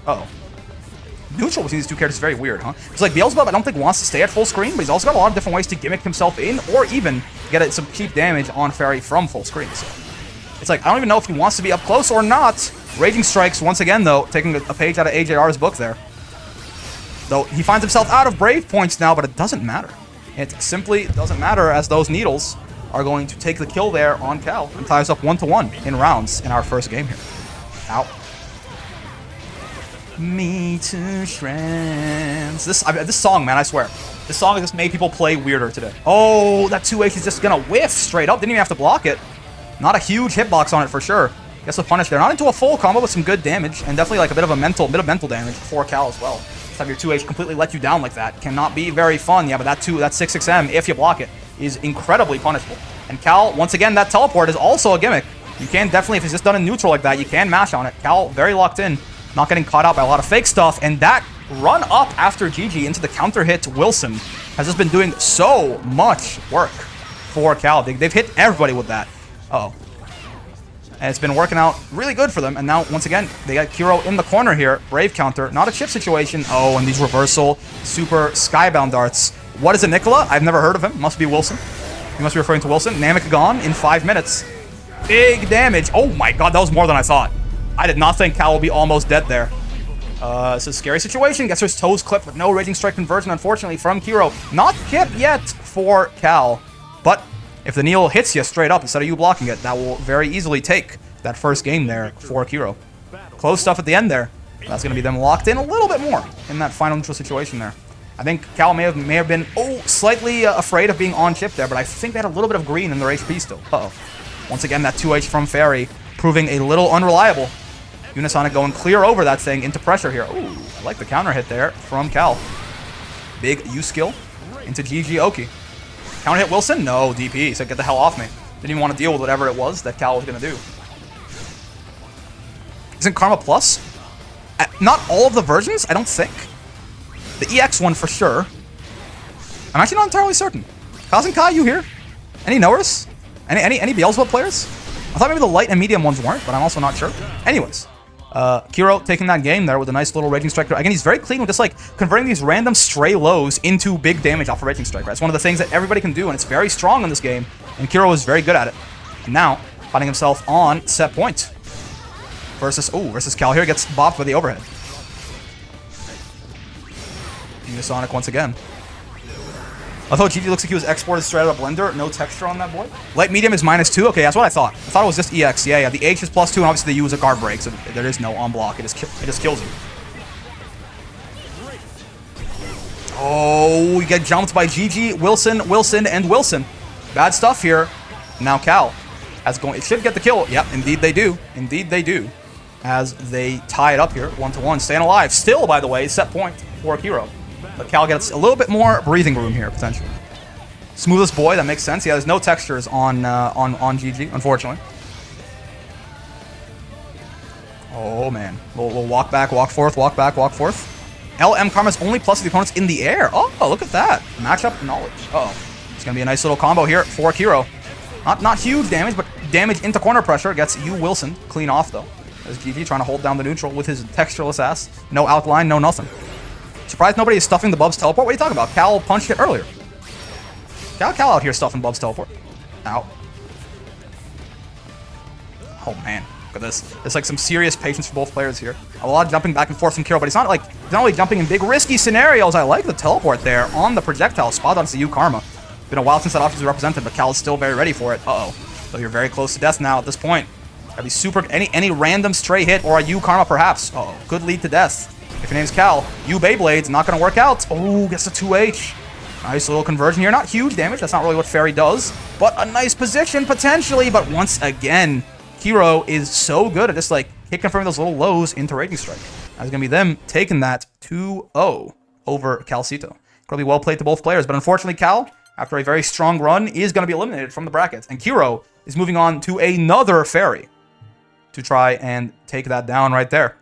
A: Uh-oh. Neutral between these two characters is very weird, huh? It's like Beelzebub, I don't think wants to stay at full screen, but he's also got a lot of different ways to gimmick himself in, or even get some cheap damage on Fairy from full screen. So it's like, I don't even know if he wants to be up close or not. Raging Strikes, once again, though, taking a page out of AJR's book there. Though he finds himself out of Brave points now, but it doesn't matter. It simply doesn't matter, as those needles are going to take the kill there on Cal and tie us up 1-1 in rounds in our first game here. Ow. Me to shreds. This song, man, I swear. This song just made people play weirder today. Oh, that 2H is just gonna whiff straight up. Didn't even have to block it. Not a huge hitbox on it for sure. Gets a punish there. Not into a full combo, but some good damage. And definitely like a bit of mental damage for Cal as well. Just have your 2H completely let you down like that. Cannot be very fun. Yeah, but that 6-6M, if you block it, is incredibly punishable. And Cal, once again, that teleport is also a gimmick. You can definitely, if it's just done in neutral like that, you can mash on it. Cal, very locked in. Not getting caught out by a lot of fake stuff, and that run up after GG into the counter hit to Wilson has just been doing so much work for Cal. They've hit everybody with that. Uh-oh. And it's been working out really good for them. And now, once again, they got Kiro in the corner here. Brave counter. Not a chip situation. Oh, and these reversal super skybound darts. What is a Nicola? I've never heard of him. Must be Wilson. He must be referring to Wilson. Namek gone in 5 minutes. Big damage. Oh my god, that was more than I thought. I did not think Cal would be almost dead there. It's a scary situation. Gets his toes clipped with no Raging Strike conversion, unfortunately, from Kiro. Not chip yet for Cal. But if the Neil hits you straight up instead of you blocking it, that will very easily take that first game there for Kiro. Close stuff at the end there. That's going to be them locked in a little bit more in that final neutral situation there. I think Cal may have been, slightly afraid of being on chip there, but I think they had a little bit of green in their HP still. Uh-oh. Once again, that 2H from Fairy proving a little unreliable. Unisonic going clear over that thing into pressure here. Ooh, I like the counter hit there from Cal. Big U skill into GG Oki. Counter hit Wilson? No, DP. He said, get the hell off me. Didn't even want to deal with whatever it was that Cal was going to do. Isn't Karma Plus? Not all of the versions, I don't think. The EX one for sure. I'm actually not entirely certain. Kaz and Kai, you here? Any knowers? Any Beelzebub players? I thought maybe the light and medium ones weren't, but I'm also not sure. Anyways, Kiro taking that game there with a nice little Raging Strike. Again, he's very clean with just like converting these random stray lows into big damage off of Raging Strike. Right? It's one of the things that everybody can do, and it's very strong in this game. And Kiro is very good at it. And now finding himself on set point versus Cal here, gets bopped by the overhead. Unisonic once again. I thought GG looks like he was exported straight out of Blender. No texture on that boy. Light medium is -2. Okay, that's what I thought. I thought it was just EX. Yeah. The H is +2, and obviously the U is a guard break, so there is no on block. It just kills you. Oh, you get jumped by GG, Wilson, and Wilson. Bad stuff here. Now Cal it should get the kill. Yep, indeed they do. Indeed they do. As they tie it up here, 1-1, staying alive. Still, by the way, set point for Kiro. But Cal gets a little bit more breathing room here, potentially. Smoothest boy, that makes sense. Yeah, there's no textures on GG, unfortunately. Oh, man. We'll walk back, walk forth, walk back, walk forth. LM Karma's only plus to the opponents in the air. Oh, look at that. Matchup knowledge. Uh-oh. It's going to be a nice little combo here for Kiro. Not huge damage, but damage into corner pressure. Gets you, Wilson. Clean off, though. There's GG trying to hold down the neutral with his textureless ass. No outline, no nothing. Surprised nobody is stuffing the Bub's teleport. What are you talking about? Cal punched it earlier. Cal out here stuffing Bub's teleport. Ow. Oh, man. Look at this. There's like some serious patience for both players here. A lot of jumping back and forth from Kiro, but he's not only jumping in big risky scenarios. I like the teleport there on the projectile spot onto U Karma. Been a while since that option was represented, but Cal is still very ready for it. Uh-oh. So you're very close to death now at this point. Gotta be super... Any random stray hit or a U Karma perhaps. Uh-oh. Could lead to death. If your name's Cal, U Beyblade's not gonna work out. Oh, gets the 2H. Nice little conversion here. Not huge damage. That's not really what Fairy does. But a nice position potentially. But once again, Kiro is so good at just like hit confirming those little lows into Raging Strike. That's gonna be them taking that 2-0 over Calcito. Gonna be well played to both players, but unfortunately Cal, after a very strong run, is gonna be eliminated from the brackets. And Kiro is moving on to another Fairy to try and take that down right there.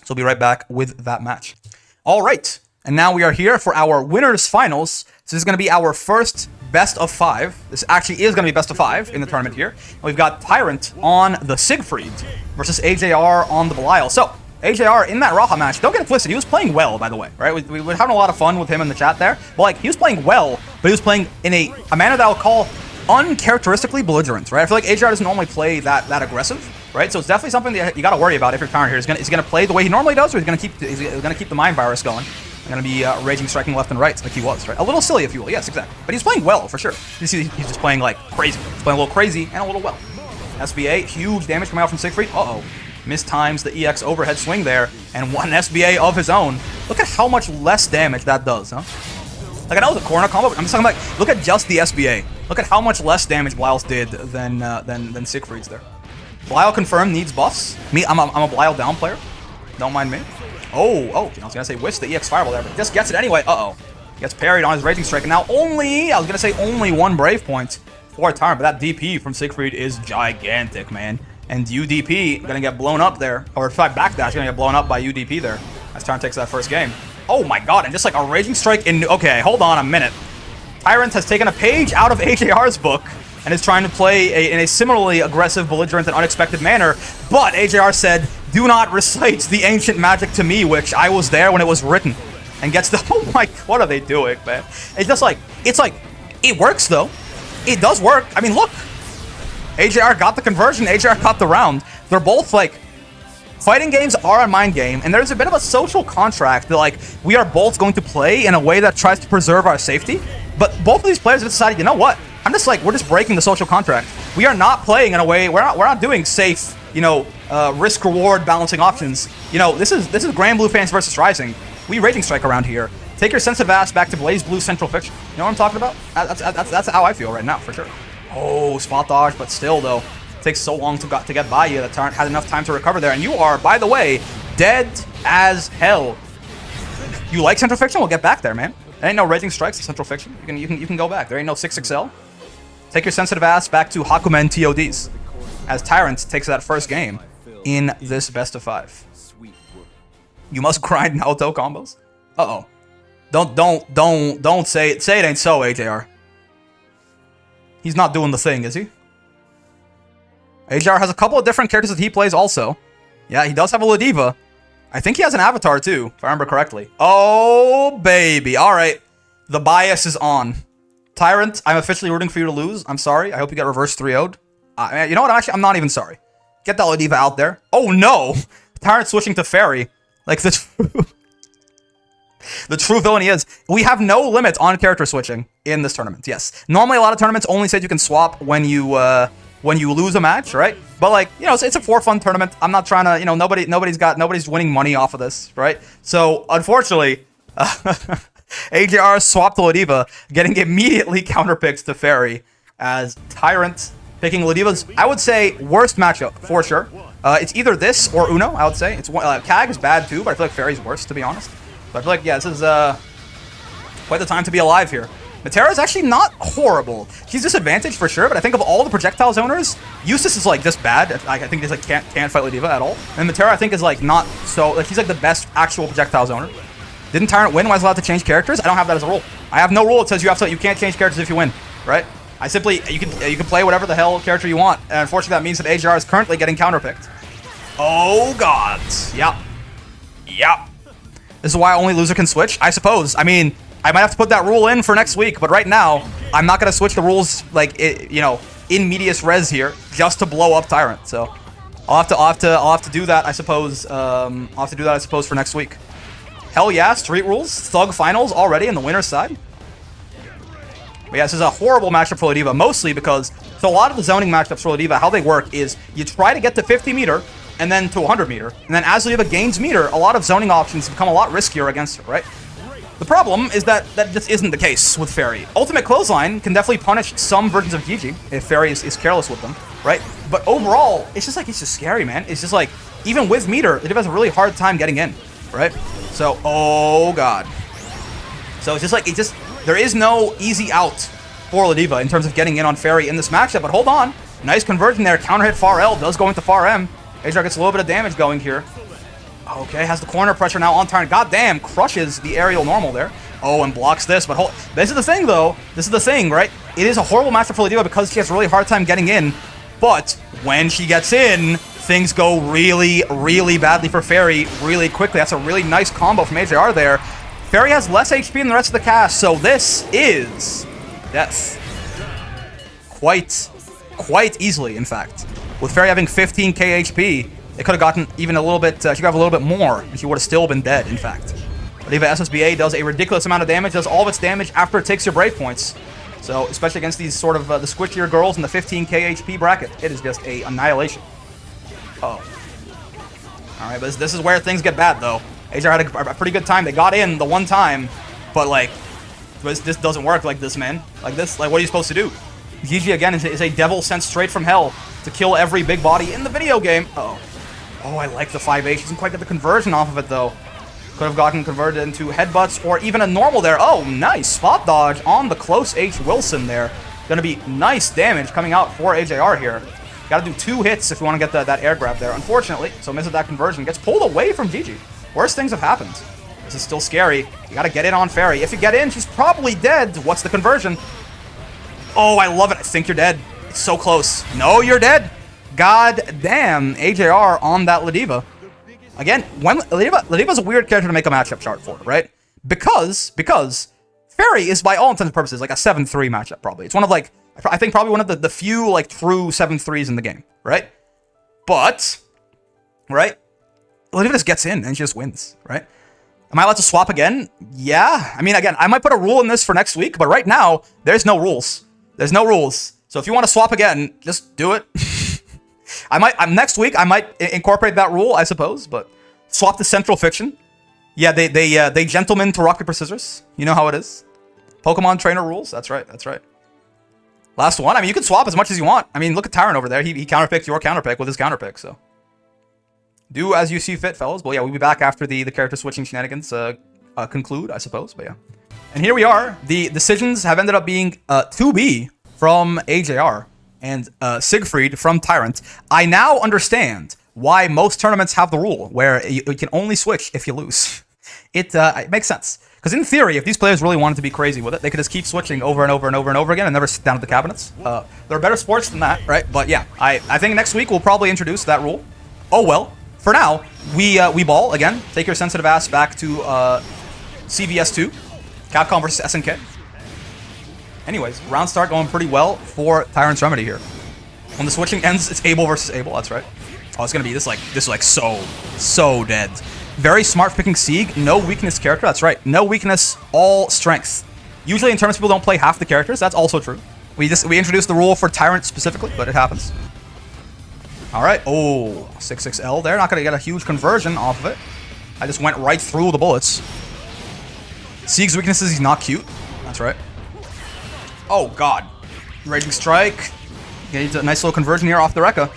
A: So we'll be right back with that match. All right, and now we are here for our winners finals. So this is going to be our first best of 5. This actually is going to be best of 5 in the tournament here. And we've got Tyrant on the Sigfreed versus AJR on the Belial. So AJR in that Raha match, don't get it twisted, he was playing well, by the way, right? We were having a lot of fun with him in the chat there. But like, he was playing well, but he was playing in a manner that I'll call uncharacteristically belligerent, right? I feel like AJR doesn't normally play that aggressive. Right, so it's definitely something that you got to worry about if you're Tyrant here. Is he gonna play the way he normally does, or is he gonna keep the mind virus going? He's gonna be raging, striking left and right like he was, right? A little silly, if you will. Yes, exactly. But he's playing well for sure. You see, he's just playing like crazy. He's playing a little crazy and a little well. SBA, huge damage coming out from Sigfreed. Uh-oh, mistimes the EX overhead swing there, and one SBA of his own. Look at how much less damage that does, huh? Like I know it's a corner combo, but I'm just talking about look at just the SBA. Look at how much less damage Belial's did than Sigfreed's there. Belial confirmed needs buffs. I'm a Belial down player. Don't mind me. Oh, I was gonna say whisk the EX Fireball there, but just gets it anyway. Uh-oh. Gets parried on his Raging Strike, and now only one Brave point for Tyrant, but that DP from Sigfreed is gigantic, man. And UDP gonna get blown up there, or if I backdash, gonna get blown up by UDP there as Tyrant takes that first game. Oh my god, and just like a Raging Strike in... Okay, hold on a minute. Tyrant has taken a page out of AJR's book and is trying to play in a similarly aggressive, belligerent, and unexpected manner. But AJR said, do not recite the ancient magic to me, which I was there when it was written. And gets the, oh my, what are they doing, man? It's just like, it works though. It does work. I mean, look. AJR got the conversion, AJR got the round. They're both like, fighting games are a mind game, and there's a bit of a social contract that, like, we are both going to play in a way that tries to preserve our safety. But both of these players have decided, you know what? I'm just like, we're just breaking the social contract. We are not playing in a way, we're not doing safe, you know, risk-reward balancing options. You know, this is Granblue fans versus Rising. We rating strike around here. Take your sensitive ass back to Blaze Blue Central Fiction. You know what I'm talking about? That's how I feel right now, for sure. Oh, spot dodge, but still, though. Takes so long to get by you that Tyrant had enough time to recover there, and you are, by the way, dead as hell. You like Central Fiction? We'll get back there, man. There ain't no rating strikes in Central Fiction. You can go back. There ain't no 6XL. Take your sensitive ass back to Hakumen TODs as Tyrant takes that first game in this best of 5. You must grind Naoto combos. Uh-oh. Don't say it. Say it ain't so, AJR. He's not doing the thing, is he? AJR has a couple of different characters that he plays also. Yeah, he does have a Ladiva. I think he has an avatar too, if I remember correctly. Oh, baby. All right. The bias is on. Tyrant, I'm officially rooting for you to lose. I'm sorry. I hope you get reverse 3-0'd. You know what? I'm not even sorry. Get that Ladiva out there. Oh, no. Tyrant switching to Fairy. Like, the true villain he is. We have no limit on character switching in this tournament. Yes. Normally, a lot of tournaments only say you can swap when you lose a match, right? But, like, you know, it's a for fun tournament. I'm not trying to, you know, nobody's winning money off of this, right? So, unfortunately, AJR swapped to Ladiva, getting immediately counterpicks to Fairy as Tyrant picking Ladiva's, I would say, worst matchup, for sure. It's either this or Uno, I would say. It's Kag is bad, too, but I feel like Fairy's worse, to be honest. But I feel like, yeah, this is quite the time to be alive here. Matera is actually not horrible. She's disadvantaged for sure, but I think of all the projectile zoners, Eustace is like just bad. I think he's like can't fight Ladiva at all. And Matera I think is like not so, like he's like the best actual projectile zoner. Didn't Tyrant win? Why is allowed to change characters? I don't have that as a rule. I have no rule that says you can't change characters if you win, right? I simply you can play whatever the hell character you want, and unfortunately that means that AJR is currently getting counterpicked. Oh god, yep. This is why only loser can switch, I suppose. I mean, I might have to put that rule in for next week, but right now, I'm not gonna switch the rules like you know, in medias res here just to blow up Tyrant. So I'll have to do that, I suppose. I'll have to do that, I suppose, for next week. Hell yeah, street rules, Thug finals already on the winner's side. But yeah, this is a horrible matchup for Ladiva, mostly because so a lot of the zoning matchups for Ladiva, how they work is you try to get to 50 meter and then to 100 meter, and then as Ladiva gains meter, a lot of zoning options become a lot riskier against her, right? The problem is that just isn't the case with Fairy. Ultimate Clothesline can definitely punish some versions of Gigi if Fairy is careless with them, right? But overall, it's just scary, man. It's just like, even with meter, Ladiva has a really hard time getting in, right? So, oh god. So it's just like, there is no easy out for Ladiva in terms of getting in on Fairy in this matchup, but hold on. Nice conversion there, counter hit far L, does go into far M. AJR gets a little bit of damage going here. Okay, has the corner pressure now on Tyrant. God damn, crushes the aerial normal there. Oh, and blocks this, but this is the thing, though. This is the thing, right? It is a horrible matchup for Ladiva because she has a really hard time getting in. But when she gets in, things go really, really badly for Fairy really quickly. That's a really nice combo from AJR there. Fairy has less HP than the rest of the cast, so this is death. Quite easily, in fact. With Fairy having 15k HP, it could have gotten even a little bit, she could have a little bit more, and she would have still been dead, in fact. Ladiva SSBA does a ridiculous amount of damage, does all of its damage after it takes your breakpoints. So, especially against these sort of, the squishier girls in the 15k HP bracket, it is just a annihilation. Oh. Alright, but this is where things get bad, though. AJR had a pretty good time. They got in the one time, but, like, this doesn't work like this, man. Like this, like, what are you supposed to do? Gigi, again, is a devil sent straight from hell to kill every big body in the video game. Uh-oh. Oh, I like the 5H. Doesn't quite get the conversion off of it, though. Could have gotten converted into headbutts or even a normal there. Oh, nice. Spot dodge on the close H Wilson there. Gonna be nice damage coming out for AJR here. Gotta do 2 hits if you want to get that air grab there. Unfortunately, so misses that conversion. Gets pulled away from Gigi. Worse things have happened. This is still scary. You gotta get in on Fairy. If you get in, she's probably dead. What's the conversion? Oh, I love it. I think you're dead. It's so close. No, you're dead. God damn, AJR on that Ladiva. Again, when Ladiva's a weird character to make a matchup chart for, right? Because Fairy is by all intents and purposes like a 7-3 matchup, probably. It's one of like, I think probably one of the few like true 7-3s in the game, right? But, right? Ladiva just gets in and she just wins, right? Am I allowed to swap again? Yeah. I mean, again, I might put a rule in this for next week, but right now, there's no rules. There's no rules. So if you want to swap again, just do it. Next week, I might incorporate that rule, I suppose, but swap to Central Fiction. Yeah, they gentlemen to rock, paper, scissors. You know how it is. Pokemon trainer rules. That's right. That's right. Last one. I mean, you can swap as much as you want. I mean, look at Tyrant over there. He counterpicked your counterpick with his counterpick, so. Do as you see fit, fellas. But yeah, we'll be back after the character switching shenanigans conclude, I suppose. But yeah. And here we are. The decisions have ended up being 2B from AJR and Sigfreed from Tyrant. I now understand why most tournaments have the rule where you can only switch if you lose. It makes sense. Because in theory, if these players really wanted to be crazy with it, they could just keep switching over and over and over and over again and never sit down at the cabinets. There are better sports than that, right? But yeah, I think next week we'll probably introduce that rule. Oh well. For now, we ball again. Take your sensitive ass back to CVS2, Capcom versus SNK. Anyways, round start going pretty well for Tyrant's Remedy here. When the switching ends, it's Abel versus Abel. That's right. Oh, it's gonna be this is like so dead. Very smart picking Sieg. No weakness character. That's right. No weakness, all strength. Usually in tournaments, people don't play half the characters. That's also true. We introduced the rule for Tyrant specifically, but it happens. All right. Oh, 6-6L there. Not going to get a huge conversion off of it. I just went right through the bullets. Sieg's weakness is he's not cute. That's right. Oh, God. Raging Strike. Getting a nice little conversion here off the Rekka.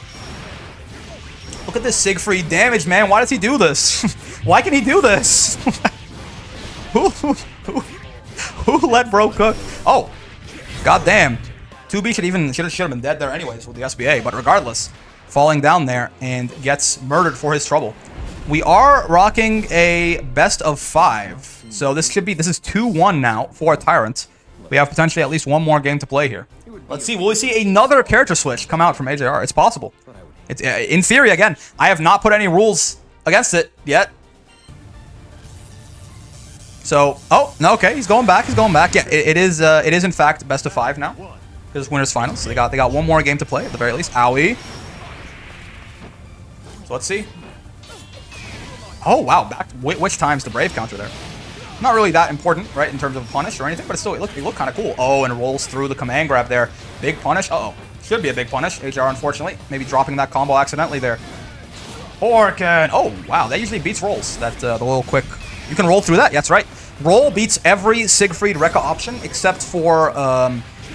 A: Look at this Sigfreed damage, man. Why does he do this? Why can he do this? Who let bro cook? Oh, goddamn. 2B should have been dead there anyways with the SBA, but regardless, falling down there and gets murdered for his trouble. We are rocking a best of 5, so this is 2-1 now for Tyrant. We have potentially at least one more game to play here. Let's see. Will we see another character switch come out from AJR? It's possible. It's in theory. Again, I have not put any rules against it yet. So, oh no, okay, he's going back. He's going back. Yeah, it is in fact best of 5 now. Because winners finals. So they got one more game to play at the very least. Owie. So let's see. Oh wow, back. Which time's the Brave counter there? Not really that important, right, in terms of punish or anything, but it looked kind of cool. Oh, and it rolls through the command grab there. Big punish. Uh-oh. Should be a big punish. AJR, unfortunately, maybe dropping that combo accidentally there. Orcan. Oh, wow. That usually beats rolls. That the little quick. You can roll through that. Yeah, that's right. Roll beats every Sigfreed Rekka option except for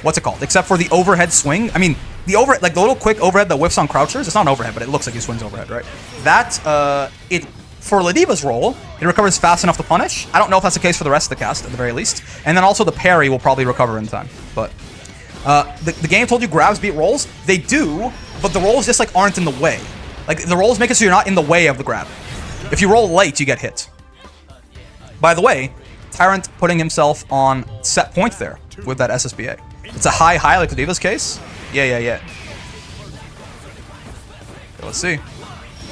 A: what's it called? Except for the overhead swing. I mean, the little quick overhead that whiffs on crouchers. It's not an overhead, but it looks like he swings overhead, right? That for Ladiva's roll, it recovers fast enough to punish. I don't know if that's the case for the rest of the cast at the very least. And then also the parry will probably recover in time, but. The game told you grabs beat rolls. They do, but the rolls just like aren't in the way. Like the rolls make it so you're not in the way of the grab. If you roll late, you get hit. By the way, Tyrant putting himself on set point there with that SSBA. It's a high like the Diva's case. Yeah. Okay, let's see.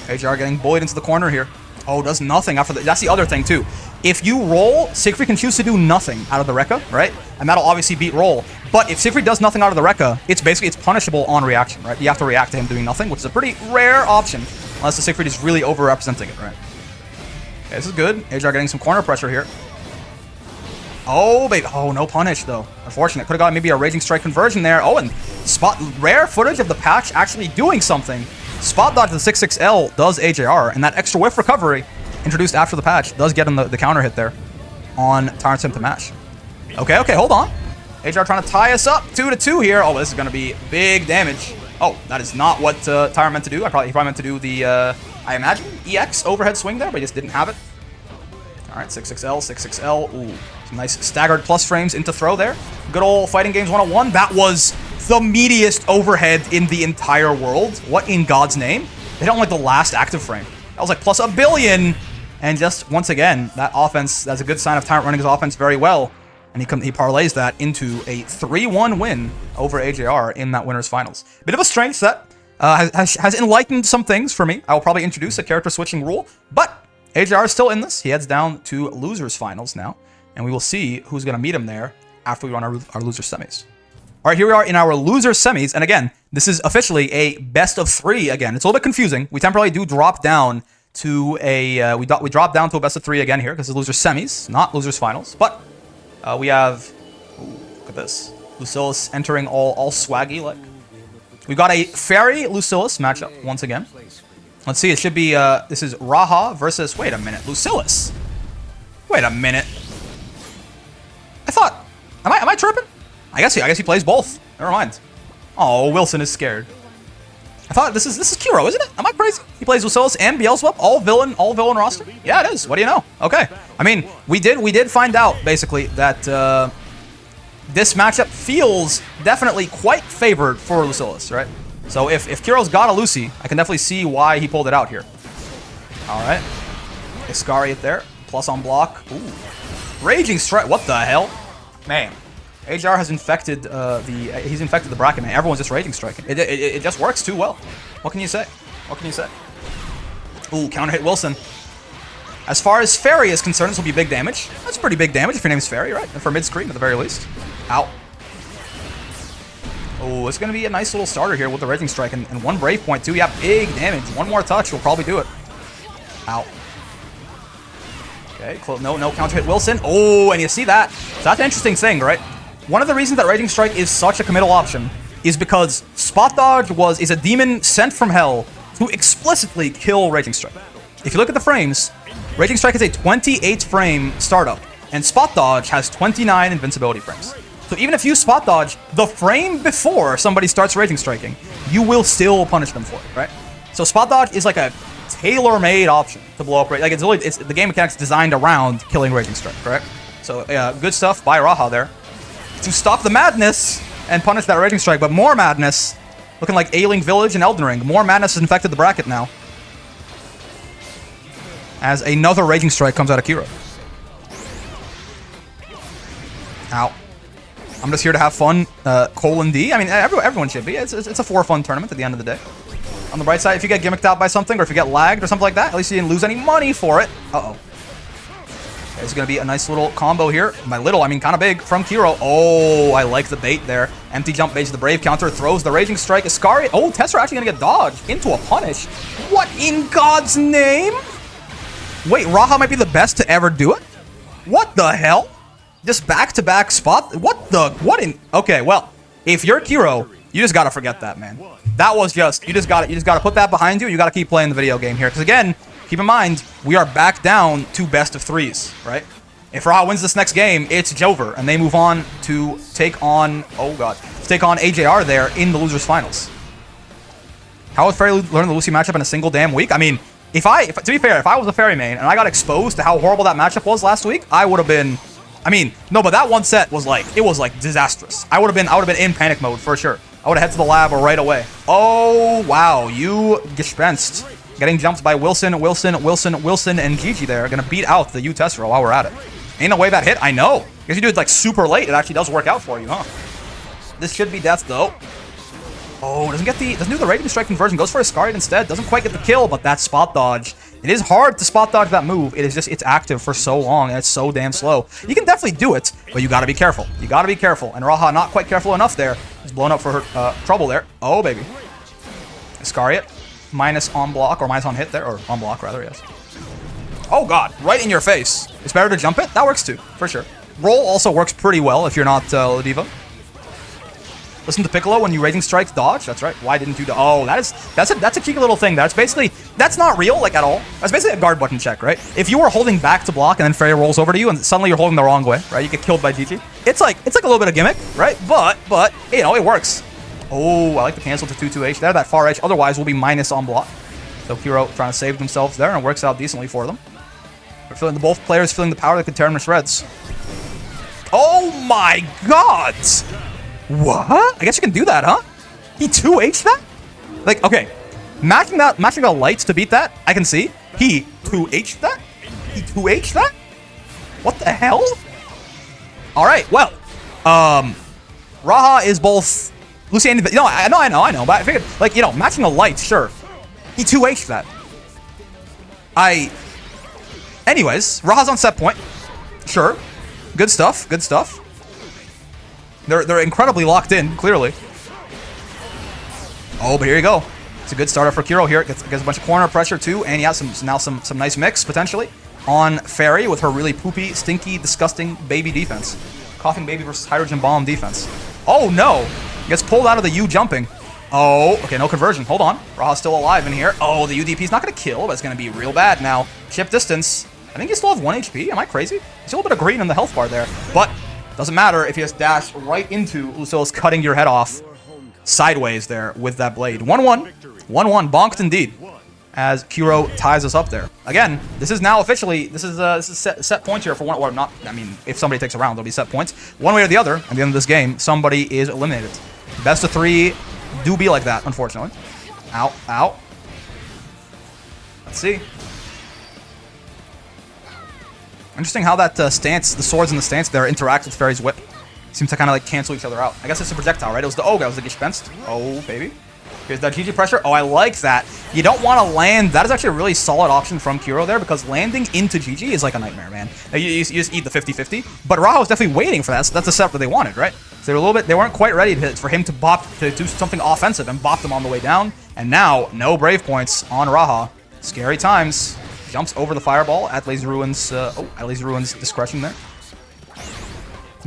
A: AJR getting bullied into the corner here. Oh, does nothing after that's the other thing too. If you roll, Sigfreed can choose to do nothing out of the Rekka, right? And that'll obviously beat roll. But if Sigfreed does nothing out of the Rekka, it's punishable on reaction, right? You have to react to him doing nothing, which is a pretty rare option, unless the Sigfreed is really over-representing it, right? Okay, this is good. AJR getting some corner pressure here. Oh, baby. Oh, no punish, though. Unfortunate. Could have got maybe a Raging Strike conversion there. Oh, and rare footage of the patch actually doing something. Spot dodge the 6-6L does AJR, and that extra whiff recovery introduced after the patch does get him the counter hit there on Tyrant's attempt to match. Okay, hold on. AJR trying to tie us up 2-2 here. Oh, this is going to be big damage. Oh, that is not what Tyrant meant to do. He probably meant to do the, I imagine, EX overhead swing there, but he just didn't have it. All right, 6-6L. Ooh, some nice staggered plus frames into throw there. Good old Fighting Games 101. That was the meatiest overhead in the entire world. What in God's name? They don't like the last active frame. That was like plus +1 billion. And just, once again, that offense, that's a good sign of Tyrant running his offense very well. And he parlays that into a 3-1 win over AJR in that winners finals. Bit of a strange set. Has enlightened some things for me. I will probably introduce a character switching rule, but AJR is still in this. He heads down to losers finals now, and we will see who's going to meet him there after we run our loser semis. All right, here we are in our loser semis, and again, this is officially a best of 3 again. It's a little bit confusing. We temporarily do drop down to a we drop down to a best of 3 again here because it's loser semis, not losers finals. But we have look at this, Lucillus entering all swaggy like. We've got a Fairy Lucillus matchup once again. Let's see, it should be this is Raha versus wait a minute, Lucillus. Wait a minute. I thought am I tripping? I guess he plays both. Never mind. Oh, Wilson is scared. I thought this is Kiro, isn't it? Am I crazy? He plays Lucillus and Beelzebub, all villain roster. Yeah, it is. What do you know? Okay. I mean, we did find out basically that this matchup feels definitely quite favored for Lucillus, right? So if Kiro's got a Lucy, I can definitely see why he pulled it out here. All right. Iscariot there, plus on block. Ooh. Raging Strike. What the hell, man? AJR has infected he's infected the bracket, man. Everyone's just Raging Striking. It just works too well. What can you say? What can you say? Ooh, counter hit Wilson. As far as Fairy is concerned, this will be big damage. That's pretty big damage if your name's Fairy, right? And for mid-screen at the very least. Ow. Oh, it's going to be a nice little starter here with the Raging Strike and one Brave Point too. Yeah, big damage. One more touch will probably do it. Ow. Okay, no counter hit Wilson. Oh, and you see that. So that's an interesting thing, right? One of the reasons that Raging Strike is such a committal option is because Spot Dodge is a demon sent from hell to explicitly kill Raging Strike. If you look at the frames, Raging Strike is a 28 frame startup, and Spot Dodge has 29 invincibility frames. So even if you Spot Dodge the frame before somebody starts Raging Striking, you will still punish them for it, right? So Spot Dodge is like a tailor-made option to blow up. Like it's the game mechanics designed around killing Raging Strike, correct? So good stuff by Raha there to stop the madness and punish that Raging Strike, but more madness. Looking like Ailing Village and Elden Ring. More madness has infected the bracket now. As another Raging Strike comes out of Kiro. Ow. I'm just here to have fun, :D. I mean, everyone should be. It's a for-fun tournament at the end of the day. On the bright side, if you get gimmicked out by something, or if you get lagged or something like that, at least you didn't lose any money for it. Uh-oh. There's going to be a nice little combo here. By little, I mean kind of big from Kiro. Oh, I like the bait there. Empty jump bait to the Brave counter. Throws the Raging Strike. Iscariot. Oh, Tessera actually going to get dodged into a punish. What in God's name? Wait, Raha might be the best to ever do it? What the hell? Just back-to-back spot? What in... Okay, well, if you're Kiro, you just got to forget that, man. That was just... You just got to put that behind you. You got to keep playing the video game here. Because again... Keep in mind, we are back down to best of 3s, right? If Raha wins this next game, it's Jover, and they move on to take on, oh god, to take on AJR there in the losers finals. How would Fairy learn the Lucy matchup in a single damn week? I mean, to be fair, if I was a Fairy main and I got exposed to how horrible that matchup was last week, I would have been, I mean, no, but that one set was like, it was like disastrous. I would have been in panic mode for sure. I would have headed to the lab right away. Oh, wow, you dispensed. Getting jumped by Wilson, and Gigi there. Gonna beat out the U-Tessera while we're at it. Ain't no way that hit, I know. If you do it like super late, it actually does work out for you, huh? This should be death though. Oh, doesn't do the Raging Strike conversion. Goes for a Iscariot instead. Doesn't quite get the kill, but that spot dodge. It is hard to spot dodge that move. It's active for so long and it's so damn slow. You can definitely do it, but you gotta be careful. You gotta be careful. And Raha not quite careful enough there. He's blown up for her trouble there. Oh, baby. Iscariot. Minus on block, or minus on hit there, or on block rather, yes. Oh god, right in your face. It's better to jump it? That works too, for sure. Roll also works pretty well if you're not Ladiva. Listen to Piccolo when you Raging Strike dodge. That's right. Why didn't you oh, that's a cheeky little thing. That's not real, like at all. That's basically a guard button check, right? If you were holding back to block and then Fairy rolls over to you and suddenly you're holding the wrong way, right? You get killed by Gigi. It's like a little bit of gimmick, right? But you know, it works. Oh, I like the cancel to 2-2H there. That far edge otherwise will be minus on block. So Kiro trying to save themselves there, and it works out decently for them. Both players feeling the power that could tear them to shreds. Oh my god! What? I guess you can do that, huh? He 2H'd that? Like, okay. Matching the lights to beat that, I can see. He 2H'd that? He 2H'd that? What the hell? All right, well, Raha is both Lucy and no, I know, but I figured, like, you know, matching the lights, sure. He 2H'd that. Anyways, Raha's on set point. Sure. Good stuff, good stuff. They're incredibly locked in, clearly. Oh, but here you go. It's a good starter for Kiro here. Gets a bunch of corner pressure too, and yeah, some nice mix potentially on Fairy with her really poopy, stinky, disgusting baby defense. Coughing baby versus hydrogen bomb defense. Oh no! Gets pulled out of the U jumping. Oh, okay, no conversion. Hold on. Raha's still alive in here. Oh, the UDP's not gonna kill, but it's gonna be real bad now. Chip distance. I think you still have 1 HP. Am I crazy? There's a little bit of green in the health bar there, but doesn't matter if you just dash right into Lucille's cutting your head off sideways there with that blade. 1-1. 1-1. Bonked indeed. As Kiro ties us up there. Again, this is now officially, this is set points here for one, or not, I mean, if somebody takes a round, there'll be set points. One way or the other, at the end of this game, somebody is eliminated. Best of 3 do be like that, unfortunately. Ow, ow. Let's see. Interesting how that stance, the swords in the stance there interact with Fairy's whip. Seems to kind of like cancel each other out. I guess it's a projectile, right? It was the guy was the gespenst. Oh, baby. Here's that GG pressure. Oh, I like that. You don't want to land. That is actually a really solid option from Kiro there because landing into GG is like a nightmare, man. You just eat the 50-50. But Raha was definitely waiting for that. So that's the setup that they wanted, right? So they were a little bit, they weren't quite ready for him to do something offensive and bop them on the way down. And now, no brave points on Raha. Scary times. Jumps over the fireball at Lazy Ruin's, at Lazy Ruin's discretion there.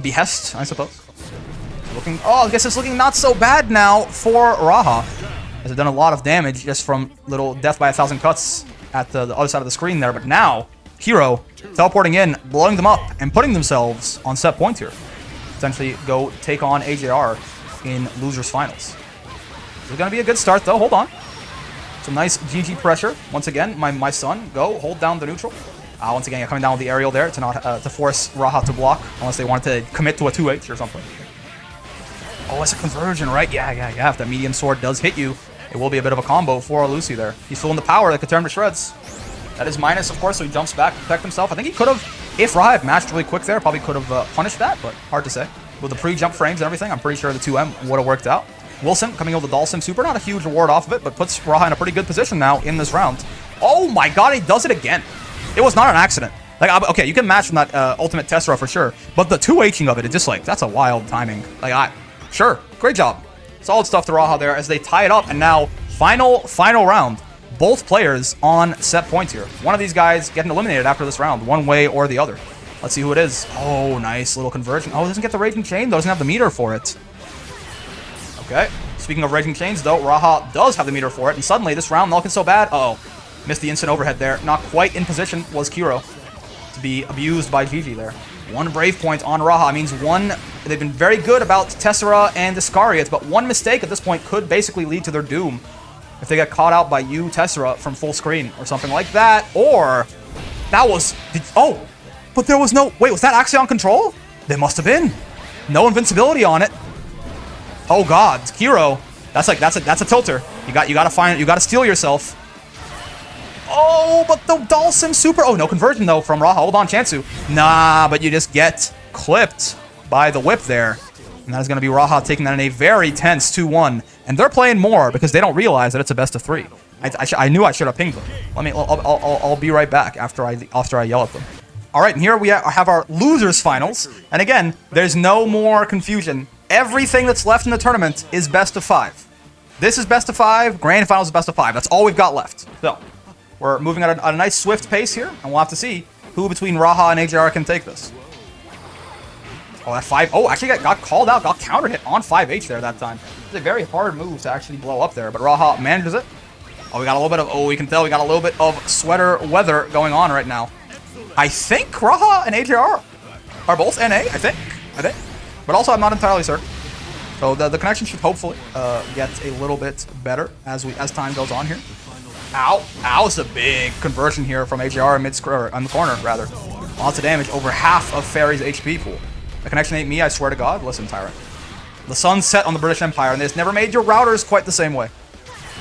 A: Behest, I suppose. Looking, oh, I guess it's looking not so bad now for Raha. As they've done a lot of damage just from little death by 1,000 cuts at the other side of the screen there. But now, Kiro teleporting in, blowing them up, and putting themselves on set point here. Potentially go take on AJR in losers finals. It's going to be a good start though. Hold on. Some nice GG pressure. Once again, my son, go hold down the neutral. Once again, coming down with the aerial there to not to force Raha to block unless they wanted to commit to a 2H or something. Oh, it's a conversion, right? Yeah. If that medium sword does hit you, it will be a bit of a combo for Lucy there. He's full in the power that could turn him to shreds. That is minus, of course, so he jumps back to protect himself. I think he could have, if Raha had matched really quick there, probably could have punished that, but hard to say. With the pre-jump frames and everything, I'm pretty sure the 2M would have worked out. Wilson coming over the Dalsim Super, not a huge reward off of it, but puts Raha in a pretty good position now in this round. Oh my god, he does it again. It was not an accident. Like, okay, you can match from that ultimate Tessera for sure, but the 2Hing of it, it's just like, that's a wild timing. Like, sure, great job. Solid stuff to Raha there as they tie it up, and now, final round. Both players on set points here. One of these guys getting eliminated after this round, one way or the other. Let's see who it is. Oh, nice little conversion. Oh, doesn't get the Raging Chain, though. Doesn't have the meter for it. Okay. Speaking of Raging Chains, though, Raha does have the meter for it, and suddenly this round not looking so bad. Uh-oh. Missed the instant overhead there. Not quite in position was Kiro to be abused by GG there. 1 brave point on Raha means one. They've been very good about Tessera and Iscariot, but one mistake at this point could basically lead to their doom. If they get caught out by you, Tessera, from full screen or something like that, or that was, oh, but there was no, wait, was that actually on control? There must have been. No invincibility on it. Oh God, Kiro, that's a tilter. You gotta steal yourself. Oh, but the Dalsim Super, oh, no conversion though from Raha. Hold on, Chansu. Nah, but you just get clipped by the whip there. And that is going to be Raha taking that in a very tense 2-1. And they're playing more because they don't realize that it's a best of 3. I knew I should have pinged them. I'll be right back after I yell at them. All right, and here we have our losers finals. And again, there's no more confusion. Everything that's left in the tournament is best of 5. This is best of 5. Grand finals is best of 5. That's all we've got left. So we're moving at a nice swift pace here, and we'll have to see who between Raha and AJR can take this. Oh, that 5. Oh, actually got called out, got counter hit on 5H there that time. It's a very hard move to actually blow up there, but Raha manages it. Oh, we got a little bit of, oh, we can tell we got a little bit of sweater weather going on right now. I think Raha and AJR are both NA, I think. But also, I'm not entirely certain. So the connection should hopefully get a little bit better as time goes on here. Ow, it's a big conversion here from AJR on the corner, rather. Lots of damage, over half of Fairy's HP pool. The connection ain't me, I swear to God. Listen, Tyrant. The sun's set on the British Empire, and they've never made your routers quite the same way.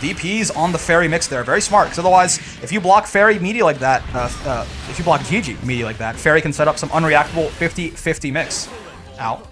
A: DP's on the Fairy mix there, very smart, because otherwise, if you block Fairy media like that, if you block GG media like that, Fairy can set up some unreactable 50-50 mix. Ow.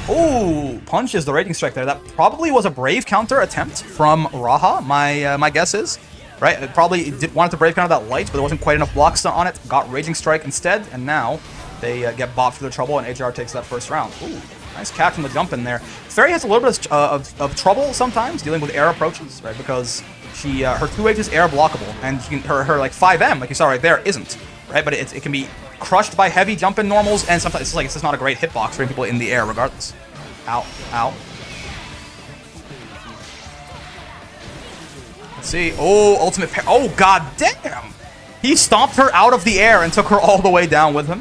A: Ooh, punches the Raging Strike there. That probably was a brave counter attempt from Raha, my guess is. Right? It probably wanted to brave counter that light, but there wasn't quite enough block stun on it. Got Raging Strike instead, and now they get bopped for their trouble, and AJR takes that first round. Ooh, nice catch from the jump in there. Fairy has a little bit of trouble sometimes dealing with air approaches, right? Because her 2H is air blockable, and her like 5M, like you saw right there, isn't. Right? But it can be crushed by heavy jump-in normals, and sometimes it's just not a great hitbox for people in the air regardless. Ow, ow. Let's see. Oh, ultimate pair. Oh, god damn! He stomped her out of the air and took her all the way down with him.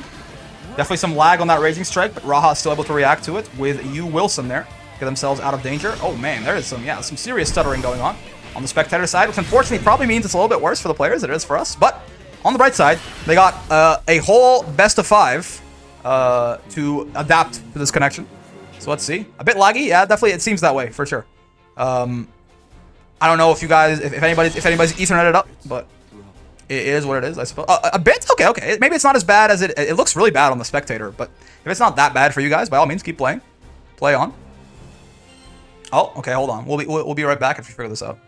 A: Definitely some lag on that Raging Strike, but Raha is still able to react to it with U Wilson there. Get themselves out of danger. Oh man, there is some serious stuttering going on the spectator side, which unfortunately probably means it's a little bit worse for the players than it is for us, but on the bright side, they got a whole best of 5 to adapt to this connection. So let's see. A bit laggy, yeah, definitely. It seems that way for sure. I don't know if you guys, if anybody's Etherneted up, but it is what it is, I suppose. A bit, okay. Maybe it's not as bad as it looks really bad on the spectator, but if it's not that bad for you guys, by all means, keep playing. Play on. Oh, okay, hold on. We'll be right back if you figure this out.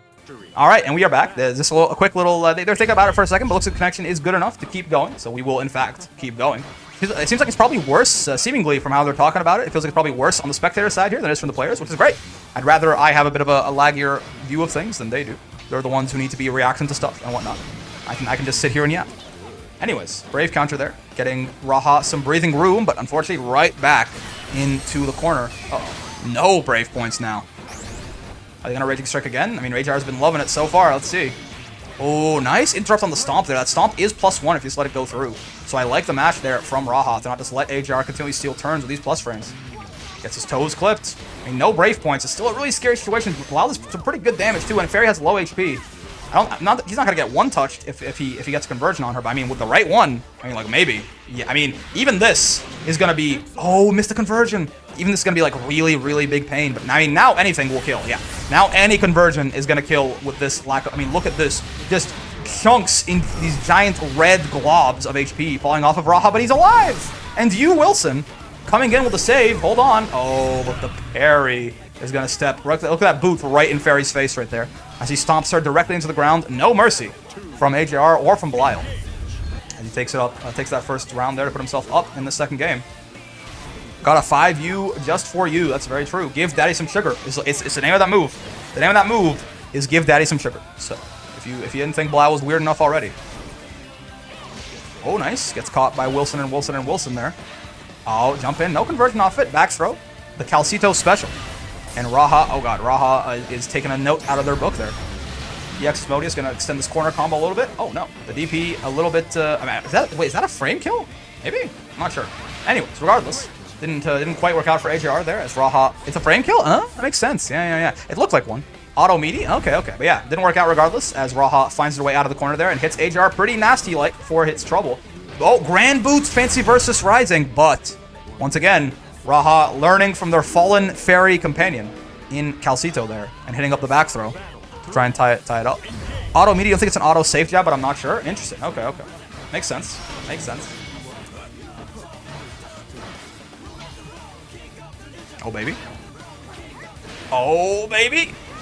A: All right, and we are back. There's just a quick little. They're thinking about it for a second, but looks like the connection is good enough to keep going. So we will, in fact, keep going. It seems like it's probably worse, seemingly from how they're talking about it. It feels like it's probably worse on the spectator side here than it is from the players, which is great. I'd rather I have a bit of a laggier view of things than they do. They're the ones who need to be reacting to stuff and whatnot. I can just sit here and yap. Anyways, brave counter there, getting Raha some breathing room, but unfortunately right back into the corner. Uh-oh. No brave points now. Are they gonna Raging Strike again? I mean, Rajar has been loving it so far. Let's see. Oh, nice interrupt on the stomp there. That stomp is +1 if you just let it go through. So I like the match there from Raha to not just let AJR continually steal turns with these plus frames. Gets his toes clipped. I mean, no brave points. It's still a really scary situation. Wow, this is some pretty good damage too, and Fairy has low HP. He's not gonna get one touched if he gets conversion on her, but I mean, with the right one, I mean, like maybe. Yeah, I mean, even this is gonna be. Oh, missed the conversion. Even this is gonna be like really, really big pain. But I mean, now anything will kill. Yeah, now any conversion is gonna kill with this lack of. I mean, look at this, just chunks in these giant red globs of HP falling off of Raha, but he's alive. And you, Wilson, coming in with a save. Hold on. Oh, but the parry is gonna step. Look at that boot right in Fairy's face right there, as he stomps her directly into the ground. No mercy from AJR or from Belial. And he takes it up, takes that first round there to put himself up in the second game. Got a 5U just for you. That's very true. Give Daddy some sugar. It's the name of that move. The name of that move is give Daddy some sugar. So if you didn't think Belial was weird enough already. Oh, nice. Gets caught by Wilson and Wilson and Wilson there. Oh, jump in. No conversion off it. Back throw. The Calcito special. And Raha, oh god, Raha is taking a note out of their book there. EX Modius gonna extend this corner combo a little bit. Oh no, the DP a little bit. I mean, is that a frame kill? Maybe, I'm not sure. Anyways, regardless, didn't quite work out for AJR there as Raha. It's a frame kill, huh? That makes sense. Yeah. It looked like one. Auto meaty. Okay. But yeah, didn't work out regardless as Raha finds her way out of the corner there and hits AJR pretty nasty like for hits trouble. Oh, Granblue's Fancy versus Rising, but once again, Raha learning from their fallen fairy companion in Calcito there and hitting up the back throw to try and tie it up. Auto meaty, I think it's an auto safe jab, but I'm not sure. Interesting. Okay. Makes sense. Oh, baby.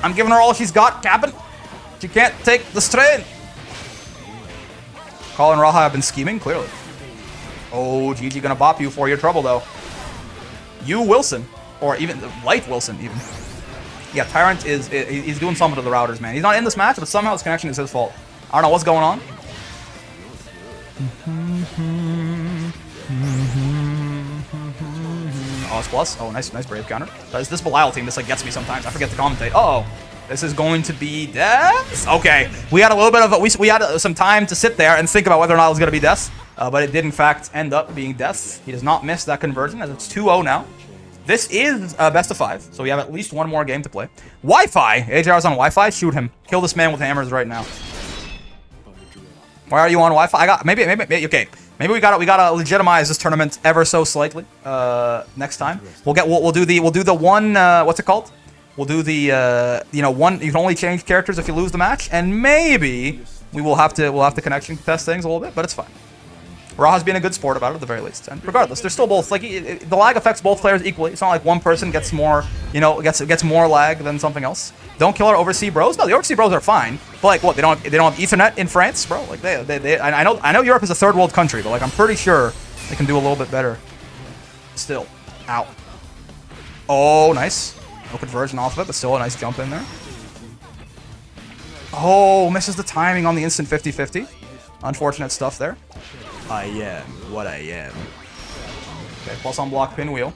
A: I'm giving her all she's got, Captain. She can't take the strain. Calo and Raha have been scheming, clearly. Oh, GG gonna bop you for your trouble, though. You, Wilson. Or even Light Wilson, even. Yeah, Tyrant he's doing something to the routers, man. He's not in this match, but somehow his connection is his fault. I don't know what's going on. Oh, it's plus. Oh, nice brave counter. It's this Belial team, this like gets me sometimes. I forget to commentate. Uh-oh. This is going to be death. Okay, we had a little bit of we had some time to sit there and think about whether or not it was going to be death, but it did in fact end up being death. He does not miss that conversion as it's 2-0 now. This is best of 5, so we have at least one more game to play. Wi-Fi. AJR's on Wi-Fi. Shoot him. Kill this man with hammers right now. Why are you on Wi-Fi? I got maybe okay. Maybe we gotta legitimize this tournament ever so slightly. Next time we'll do the one. What's it called? We'll do the one. You can only change characters if you lose the match, and maybe we'll have to connection test things a little bit, but it's fine. Raha's being a good sport about it at the very least. And regardless, they're still both, like, the lag affects both players equally. It's not like one person gets more, you know, gets more lag than something else. Don't kill our overseas bros. No, the overseas bros are fine. But like, what? They don't have Ethernet in France, bro. Like, I know Europe is a third world country, but like, I'm pretty sure they can do a little bit better. Still, ow. Oh, nice. No conversion off of it, but still a nice jump in there. Oh, misses the timing on the instant 50-50. Unfortunate stuff there. I am what I am. Okay, plus on block pinwheel.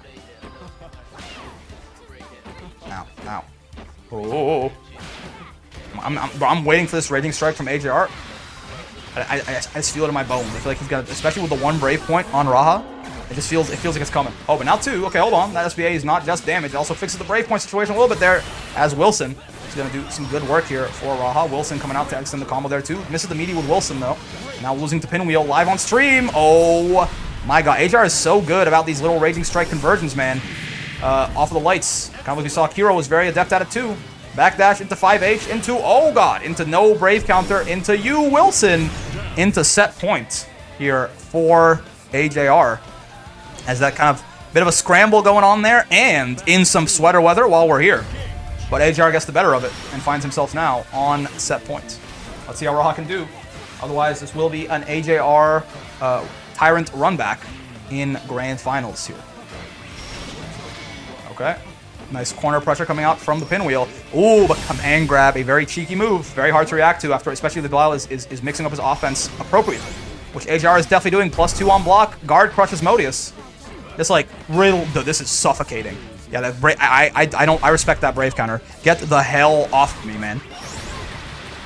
A: Ow, ow. Oh. I'm waiting for this Raging Strike from AJR. I just feel it in my bones. I feel like he's gonna, especially with the one Brave point on Raha. It feels like it's coming. Oh, but now two. Okay, hold on. That SBA is not just damage. It also fixes the Brave point situation a little bit there as Wilson. He's going to do some good work here for Raha. Wilson coming out to extend the combo there too. Misses the meaty with Wilson though. Now losing to Pinwheel live on stream. Oh my god. HR is so good about these little Raging Strike conversions, man. Off of the lights. Kind of like we saw Kiro was very adept at it too. Backdash into 5H, into, oh god, into no Brave counter, into you, Wilson, into set point here for AJR. As that kind of bit of a scramble going on there, and in some sweater weather while we're here. But AJR gets the better of it and finds himself now on set point. Let's see how Raha can do. Otherwise, this will be an AJR Tyrant run back in grand finals here. Okay. Nice corner pressure coming out from the pinwheel. Ooh, but command grab, a very cheeky move. Very hard to react to after, especially the Vidil is mixing up his offense appropriately. Which AJR is definitely doing. +2 on block. Guard crushes Modius. This like real. This is suffocating. Yeah, that I respect that Brave counter. Get the hell off of me, man.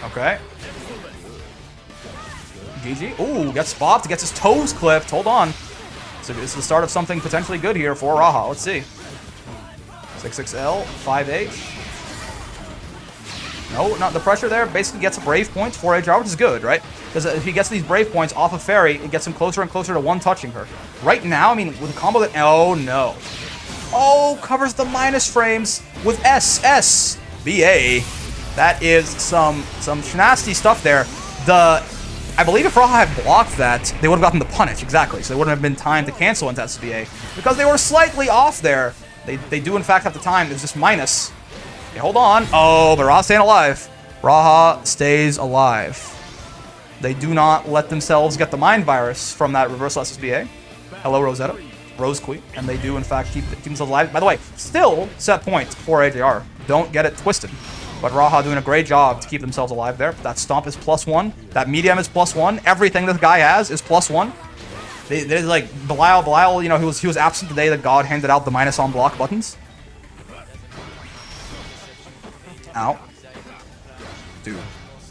A: Okay. GG. Ooh, gets spopped. Gets his toes clipped. Hold on. So it's the start of something potentially good here for Raha. Let's see. 6XL, 5H. No, not the pressure there. Basically gets a Brave point for AJR, which is good, right? Because if he gets these Brave points off of Fairy, it gets him closer and closer to one-touching her. Right now, I mean, with a combo that... Oh, no. Oh, covers the minus frames with SS. BA. That is some nasty stuff there. I believe if Raha had blocked that, they would have gotten the punish, exactly. So there wouldn't have been time to cancel into SBA. Because they were slightly off there. They do, in fact, have the time. It's just minus. Okay, hold on. Oh, but Raha's staying alive. Raha stays alive. They do not let themselves get the mind virus from that reversal SSBA. Hello, Rosetta. Rose Queen. And they do, in fact, keep themselves alive. By the way, still set point for AJR. Don't get it twisted. But Raha doing a great job to keep themselves alive there. That stomp is +1. That medium is +1. Everything this guy has is +1. There's like Belial, you know, he was absent the day that God handed out the minus on block buttons. Ow. Dude.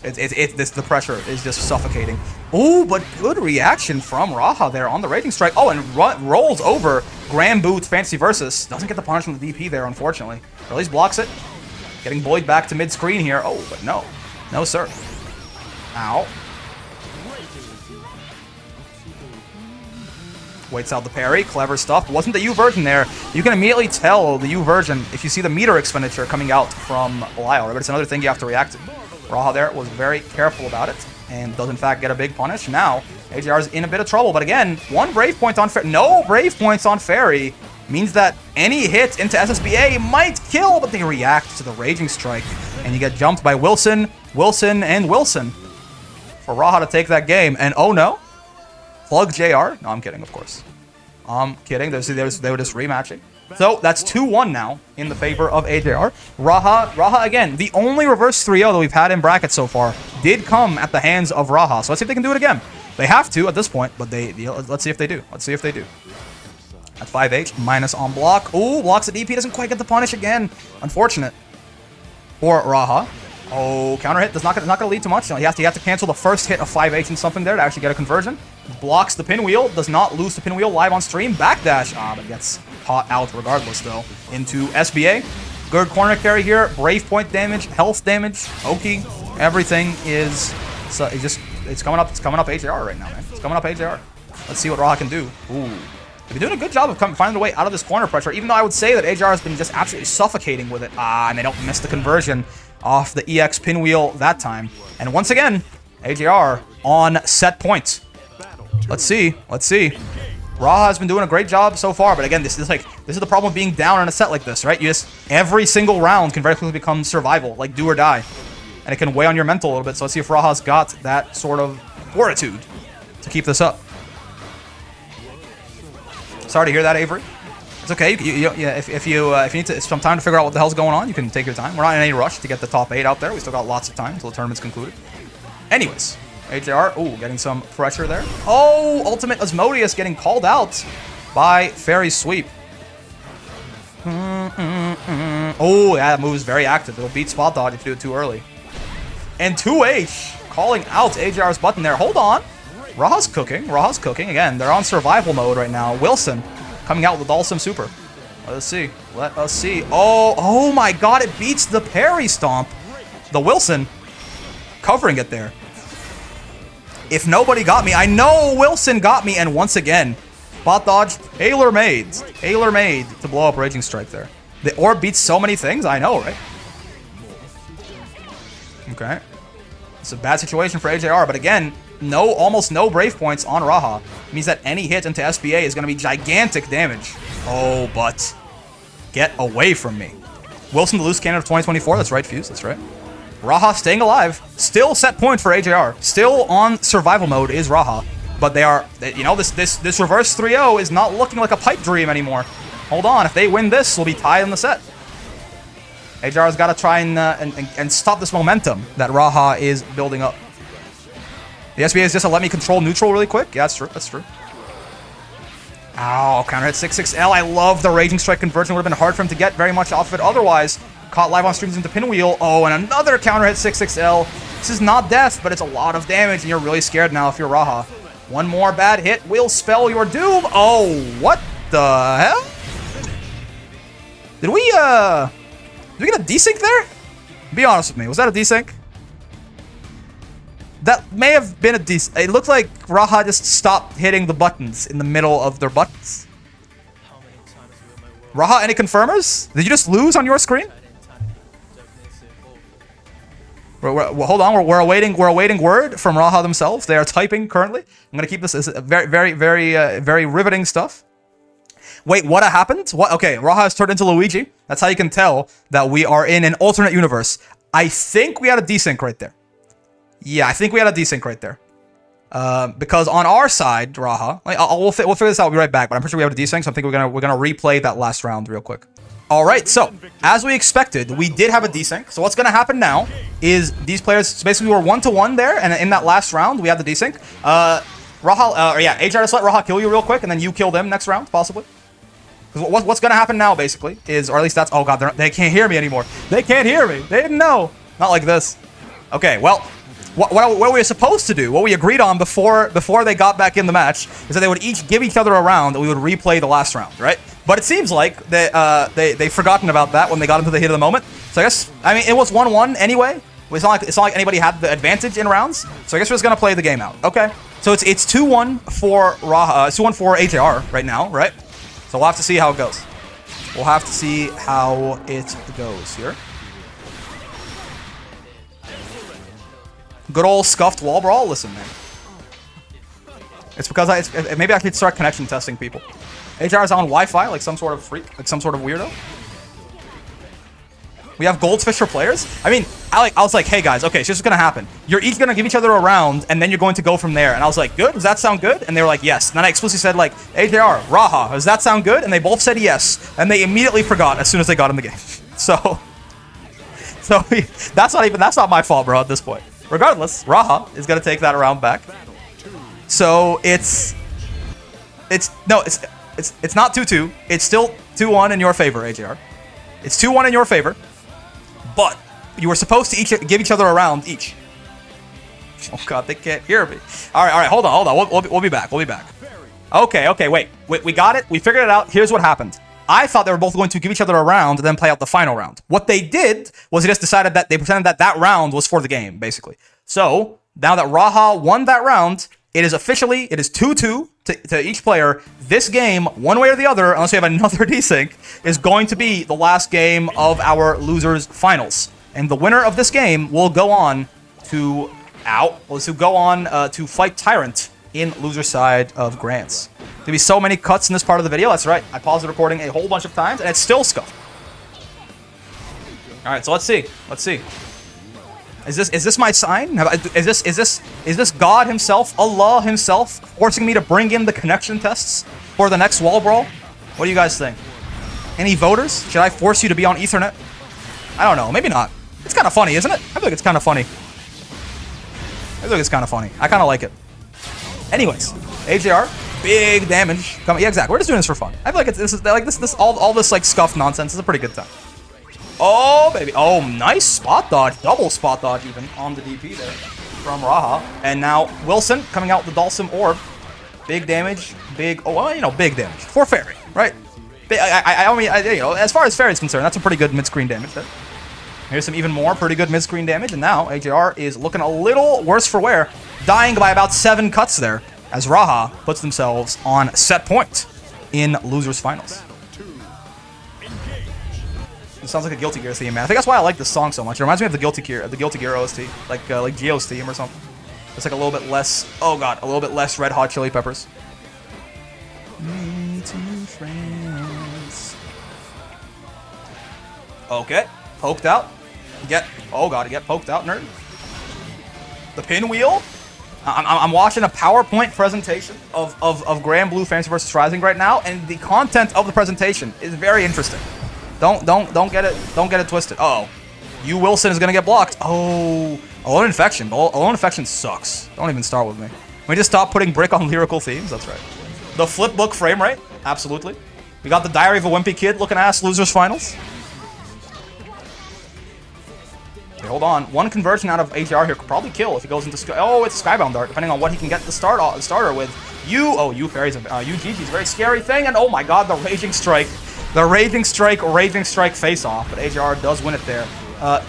A: The pressure is just suffocating. Ooh, but good reaction from Raha there on the Raging Strike. Oh, and rolls over Granblue Fantasy Versus. Doesn't get the punish from the DP there, unfortunately. Or at least blocks it. Getting bullied back to mid-screen here. Oh, but no. No, sir. Ow. Waits out the parry. Clever stuff. Wasn't the U version there. You can immediately tell the U version if you see the meter expenditure coming out from Belial. But it's another thing you have to react to. Raha there was very careful about it and does in fact get a big punish. Now, AJR is in a bit of trouble. But again, one Brave point on Fairy. No Brave points on Fairy means that any hit into SSBA might kill, but they react to the Raging Strike. And you get jumped by Wilson, Wilson, and Wilson for Raha to take that game. And oh no. Plug JR? No, I'm kidding, of course. I'm kidding. They were just rematching. So that's 2-1 now in the favor of AJR. Raha again, the only reverse 3-0 that we've had in brackets so far did come at the hands of Raha. So let's see if they can do it again. They have to at this point, but let's see if they do. Let's see if they do. At 5H, minus on block. Ooh, blocks the DP, doesn't quite get the punish again. Unfortunate for Raha. Oh, counter hit, not gonna lead to much. You have to cancel the first hit of 5H and something there to actually get a conversion. Blocks the pinwheel, does not lose the pinwheel live on stream. Backdash, but gets caught out regardless though. Into SBA. Good corner carry here. Brave point damage, health damage. Oki, everything is it's coming up. It's coming up AJR right now, man. It's coming up AJR. Let's see what Raha can do. Ooh, they've been doing a good job of finding a way out of this corner pressure. Even though I would say that AJR has been just absolutely suffocating with it. And they don't miss the conversion off the EX pinwheel that time. And once again, AJR on set point. Let's see. Let's see. Raha has been doing a great job so far, but again, this is the problem of being down in a set like this, right? You just every single round can very quickly become survival, like do or die, and it can weigh on your mental a little bit. So let's see if Raha's got that sort of fortitude to keep this up. Sorry to hear that, Avery. It's okay. Yeah, if you need some time to figure out what the hell's going on, you can take your time. We're not in any rush to get the top 8 out there. We still got lots of time until the tournament's concluded. Anyways. AJR, ooh, getting some pressure there. Oh, Ultimate Asmodeus getting called out by Fairy Sweep. Oh, yeah, that move is very active. It'll beat Spot Dodge if you do it too early. And 2H calling out AJR's button there. Hold on. Raha's cooking. Raha's cooking. Again, they're on survival mode right now. Wilson coming out with Dalsum Super. Let us see. Let us see. Oh my god, it beats the parry stomp. The Wilson covering it there. If nobody got me, I know Wilson got me, and once again, Spot Dodge, tailor-made to blow up Raging Strike there. The orb beats so many things, I know, right? Okay. It's a bad situation for AJR, but again, almost no Brave points on Raha. It means that any hit into SBA is going to be gigantic damage. Oh, but get away from me. Wilson, the loose cannon of 2024, that's right, Fuse, that's right. Raha staying alive. Still set point for AJR. Still on survival mode is Raha. But they are, you know, this reverse 3-0 is not looking like a pipe dream anymore. Hold on, if they win this, we'll be tied in the set. AJR's got to try and stop this momentum that Raha is building up. The SBA is just to let me control neutral really quick. Yeah, that's true, that's true. Ow, counter hit 6-6L. I love the Raging Strike conversion. Would have been hard for him to get very much off of it otherwise. Caught live on streams into Pinwheel. Oh, and another counter hit 6-6L. This is not death, but it's a lot of damage, and you're really scared now if you're Raha. One more bad hit will spell your doom. Oh, what the hell? Did we get a desync there? Be honest with me. Was that a desync? That may have been a desync. It looked like Raha just stopped hitting the buttons in the middle of their buttons. Raha, any confirmers? Did you just lose on your screen? Hold on, we're awaiting word from Raha themselves. They are typing currently. I'm gonna keep this as very riveting stuff. Wait, what happened? What? Okay, Raha has turned into Luigi. That's how you can tell that we are in an alternate universe. I think we had a desync right there. Yeah, I think we had a desync right there. Because on our side, Raha, we'll figure this out. We'll be right back. But I'm pretty sure we have a desync, so I think we're gonna replay that last round real quick. All right, so as we expected, we did have a desync. So what's going to happen now is these players, so basically we were 1-1 there, and in that last round, we had the desync. Raha, yeah, HR just let Raha kill you real quick, and then you kill them next round, possibly. Because what's going to happen now, basically, is, or at least that's, oh god, they can't hear me anymore. They can't hear me. They didn't know. Not like this. Okay, well, what we were supposed to do, what we agreed on before they got back in the match, is that they would each give each other a round, and we would replay the last round, right? But it seems like they've forgotten about that when they got into the heat of the moment. So I guess, I mean, it was 1-1 anyway. It's not like anybody had the advantage in rounds. So I guess we're just gonna play the game out. Okay. So it's 2-1 for Raha, 2-1 for AJR right now, right? So we'll have to see how it goes. We'll have to see how it goes here. Good old scuffed wall brawl. Listen, man. It's because maybe I could start connection testing people. HR is on Wi-Fi, like some sort of freak, like some sort of weirdo. We have goldfish for players. I mean, I was like, hey guys, okay, so this is gonna happen. You're each gonna give each other a round, and then you're going to go from there. And I was like, good, does that sound good? And they were like, yes. And then I explicitly said, like, AJR, Raha, does that sound good? And they both said yes. And they immediately forgot as soon as they got in the game. So that's not my fault, bro, at this point. Regardless, Raha is gonna take that round back. So it's not 2-2. It's still 2-1 in your favor, AJR. It's 2-1 in your favor. But you were supposed to give each other a round each. Oh god, they can't hear me. All right, hold on. We'll be back. Okay, wait. We got it. We figured it out. Here's what happened. I thought they were both going to give each other a round and then play out the final round. What they did was they just decided that they pretended that round was for the game, basically. So now that Raha won that round, it is 2-2 to each player. This game, one way or the other, unless we have another desync, is going to be the last game of our losers finals. And the winner of this game will go on to to fight Tyrant in loser side of Grants. There'll be so many cuts in this part of the video. That's right. I paused the recording a whole bunch of times, and it's still scuffed. All right, so let's see. Let's see. Is this my sign? Is this God himself, Allah himself, forcing me to bring in the connection tests for the next wall brawl? What do you guys think? Any voters? Should I force you to be on Ethernet? I don't know. Maybe not. It's kind of funny, isn't it? I feel like it's kind of funny. I feel like it's kind of funny. I kind of like it. Anyways, AJR, big damage. Yeah, exactly. We're just doing this for fun. I feel like all this like scuffed nonsense is a pretty good time. Oh, baby. Oh, nice spot dodge. Double spot dodge even on the DP there from Raha. And now Wilson coming out with the Dulcim Orb. Big damage. Big, oh, well, you know, big damage. For Fairy, right? I mean, you know, as far as Fairy's concerned, that's a pretty good mid-screen damage there. Here's some even more pretty good mid-screen damage. And now AJR is looking a little worse for wear. Dying by about 7 cuts there as Raha puts themselves on set point in losers finals. It sounds like a Guilty Gear theme, man. I think that's why I like this song so much. It reminds me of the Guilty Gear OST, like Geo's theme or something. It's like a little bit less. Oh god, a little bit less Red Hot Chili Peppers. Me too, friends. Okay, poked out. Oh god, get poked out, nerd. The pinwheel. I'm watching a PowerPoint presentation of Granblue Fantasy vs Rising right now, and the content of the presentation is very interesting. Don't get it twisted. Uh oh, you Wilson is gonna get blocked. Oh, Alone Infection. Alone Infection sucks. Don't even start with me. We just stop putting brick on lyrical themes. That's right. The flip book frame rate. Absolutely. We got the Diary of a Wimpy Kid looking ass losers finals. Okay, hold on. One conversion out of AJR here could probably kill if he goes into oh, it's Skybound Dart, depending on what he can get the starter with. You Fairy's GG's a very scary thing, and oh my god, the Raging Strike. The Raging Strike face-off, but AJR does win it there.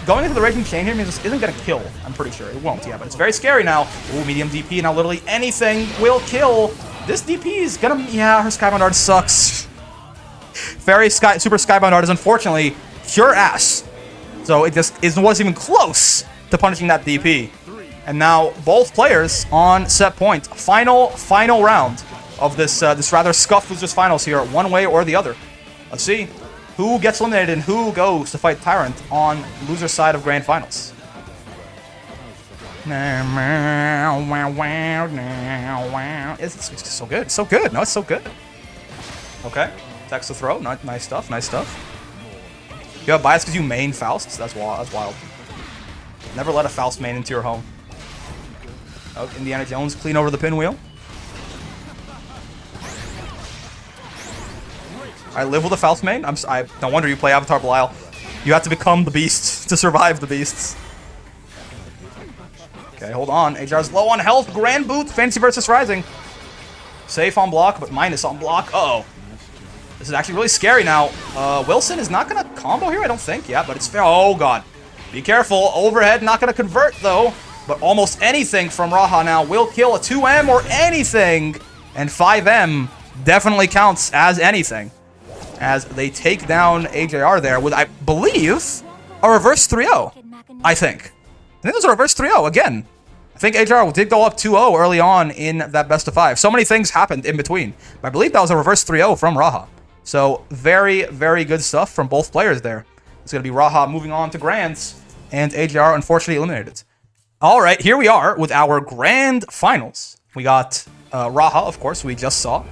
A: Going into the Raging Chain here means this isn't going to kill, I'm pretty sure. It won't, yeah, but it's very scary now. Ooh, medium DP, now literally anything will kill. This DP is gonna, yeah, her Skybound Dart sucks. Super Skybound Dart is unfortunately pure ass. So it just wasn't even close to punishing that DP. And now both players on set point. Final round of this rather scuffed losers finals here, one way or the other. Let's see who gets eliminated and who goes to fight Tyrant on loser side of grand finals. It's so good. It's so good. No, it's so good. Okay. Text to throw. Nice stuff. Nice stuff. You have bias because you main Fausts? That's wild. Never let a Faust main into your home. Oh, Indiana Jones clean over the pinwheel. I live with a Faust main. No wonder you play Avatar Belial. You have to become the beast to survive the beasts. Okay, hold on. AJR's low on health. Grand Boot. Fantasy vs Rising. Safe on block, but minus on block. Uh-oh. This is actually really scary now. Wilson is not going to combo here, I don't think. Yeah, but it's fair. Oh, God. Be careful. Overhead not going to convert, though. But almost anything from Raha now will kill a 2M or anything. And 5M definitely counts as anything. As they take down AJR there with, I believe, a reverse 3-0. I think it was a reverse 3-0 again. I think AJR did go up 2-0 early on in that best of 5. So many things happened in between. But I believe that was a reverse 3-0 from Raha. So very, very good stuff from both players there. It's going to be Raha moving on to Grands, and AJR unfortunately eliminated. All right, here we are with our Grand Finals. We got Raha, of course, we just saw,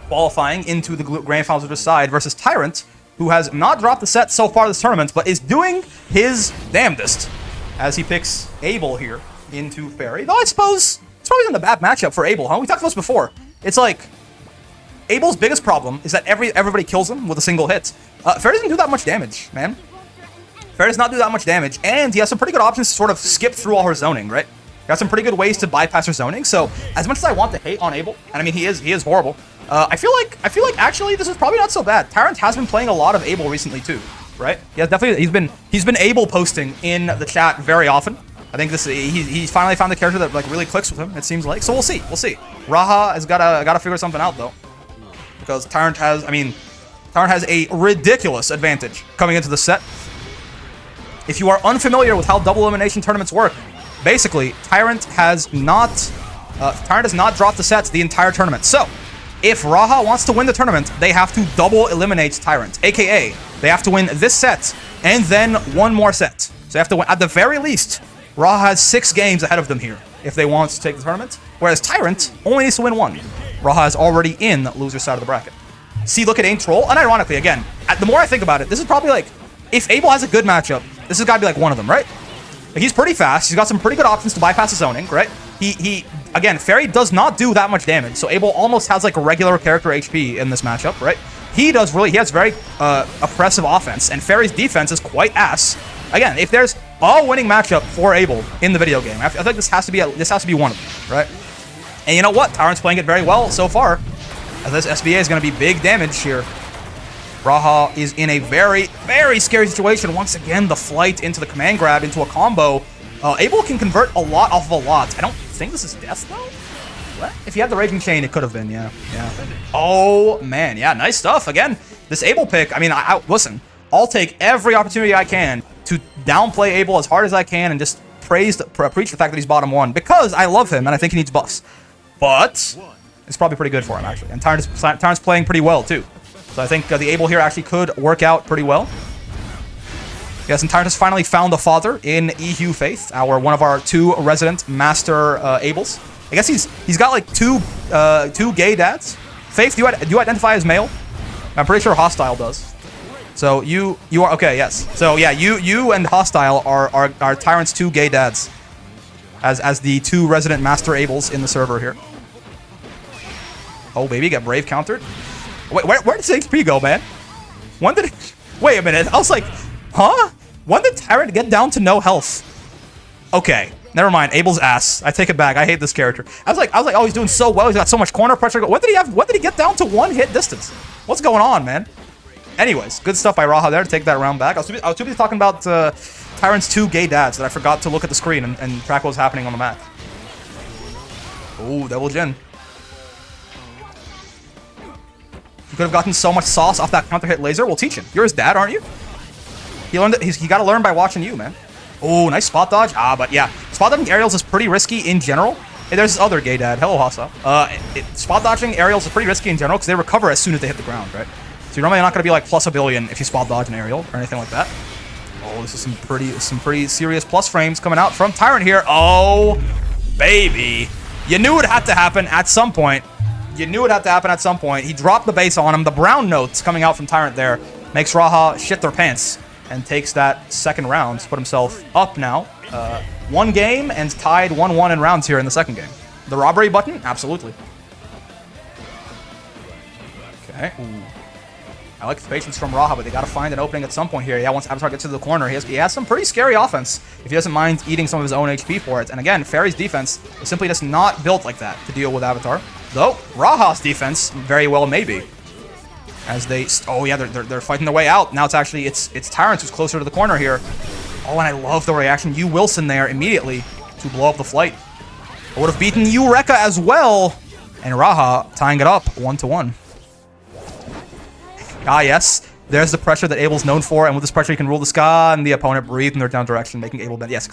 A: qualifying into the Grand Finals of the side versus Tyrant, who has not dropped the set so far this tournament, but is doing his damnedest as he picks Abel here into Fairy. Though I suppose it's probably not a bad matchup for Abel, huh? We talked about this before. It's like Abel's biggest problem is that everybody kills him with a single hit. Fairy doesn't do that much damage, man. Fairy does not do that much damage, and he has some pretty good options to sort of skip through all her zoning, right? Got some pretty good ways to bypass her zoning. So as much as I want to hate on Abel, and I mean he is horrible. I feel like actually this is probably not so bad. Tyrant has been playing a lot of Abel recently too, right? Yeah, definitely he's been Abel posting in the chat very often. I think he's finally found the character that like really clicks with him. It seems like. So we'll see. Raha has gotta figure something out though, because Tyrant has a ridiculous advantage coming into the set. If you are unfamiliar with how double elimination tournaments work, basically Tyrant has not Tyrant has not dropped the sets the entire tournament. So, if Raha wants to win the tournament, they have to double eliminate Tyrant, aka they have to win this set and then one more set. So they have to win, at the very least, Raha has 6 games ahead of them here if they want to take the tournament, whereas Tyrant only needs to win 1. Raha is already in the loser side of the bracket. See, look at Aim Troll, and ironically, again, the more I think about it, this is probably like, if Abel has a good matchup, this has got to be like one of them, right? He's pretty fast, he's got some pretty good options to bypass his zoning, right? Again, Fairy does not do that much damage, so Abel almost has like a regular character HP in this matchup, right? He has very oppressive offense, and Fairy's defense is quite ass. Again, if there's a winning matchup for Abel in the video game, I think this has to be one of them, right? And you know what? Tyrant's playing it very well so far. As this SBA is going to be big damage here. Raha is in a very, very scary situation. Once again, the flight into the command grab into a combo. Abel can convert a lot off of a lot. I don't think this is death, though. What? If he had the Raging Chain, it could have been, yeah. Oh, man. Yeah, nice stuff. Again, this Abel pick, I mean, listen, I'll take every opportunity I can to downplay Abel as hard as I can and just preach the fact that he's bottom 1 because I love him and I think he needs buffs. But it's probably pretty good for him, actually. And Tyrant's playing pretty well, too. So I think the Abel here actually could work out pretty well. Yes, and Tyrant has finally found the father in EU Faith, one of our 2 resident master Abels. I guess he's got like two gay dads. Faith, do you identify as male? I'm pretty sure Hostile does. So you are okay, yes. So yeah, you and Hostile are Tyrant's 2 gay dads. As the 2 resident master Abels in the server here. Oh baby, get Brave countered. Wait, where did XP go, man? Wait a minute. I was like, huh? When did Tyrant get down to no health? Okay, never mind. Abel's ass. I take it back. I hate this character. I was like, oh, he's doing so well. He's got so much corner pressure. When did he get down to 1 hit distance? What's going on, man? Anyways, good stuff by Raha there to take that round back. I was too busy talking about Tyrant's 2 gay dads that I forgot to look at the screen and track what was happening on the map. Ooh, double Jin. You could have gotten so much sauce off that counter hit laser. We'll teach him. You're his dad, aren't you? He learned it. He got to learn by watching you, man. Oh, nice spot dodge. But yeah, spot dodging aerials is pretty risky in general. Hey, there's this other gay dad. Hello, Hasa. Spot dodging aerials is pretty risky in general because they recover as soon as they hit the ground, right? So you're normally not going to be like plus a billion if you spot dodge an aerial or anything like that. Oh, this is some pretty serious plus frames coming out from Tyrant here. Oh, baby. You knew it had to happen at some point. He dropped the base on him. The brown notes coming out from Tyrant there makes Raha shit their pants and takes that second round to put himself up now. 1 game and tied 1-1 in rounds here in the second game. The robbery button? Absolutely. Okay. Ooh. I like the patience from Raha, but they got to find an opening at some point here. Yeah, once Avatar gets to the corner, he has some pretty scary offense if he doesn't mind eating some of his own HP for it. And again, Fairy's defense is simply just not built like that to deal with Avatar. Though, Raha's defense very well may be. As they... Oh, yeah, they're fighting their way out. Now it's Tyrant who's closer to the corner here. Oh, and I love the reaction. You Wilson there immediately to blow up the flight. I would have beaten Eureka as well. And Raha tying it up 1-1. Ah, yes. There's the pressure that Abel's known for, and with this pressure, you can rule the sky, and the opponent breathe in their down direction, making Abel bend. Yes,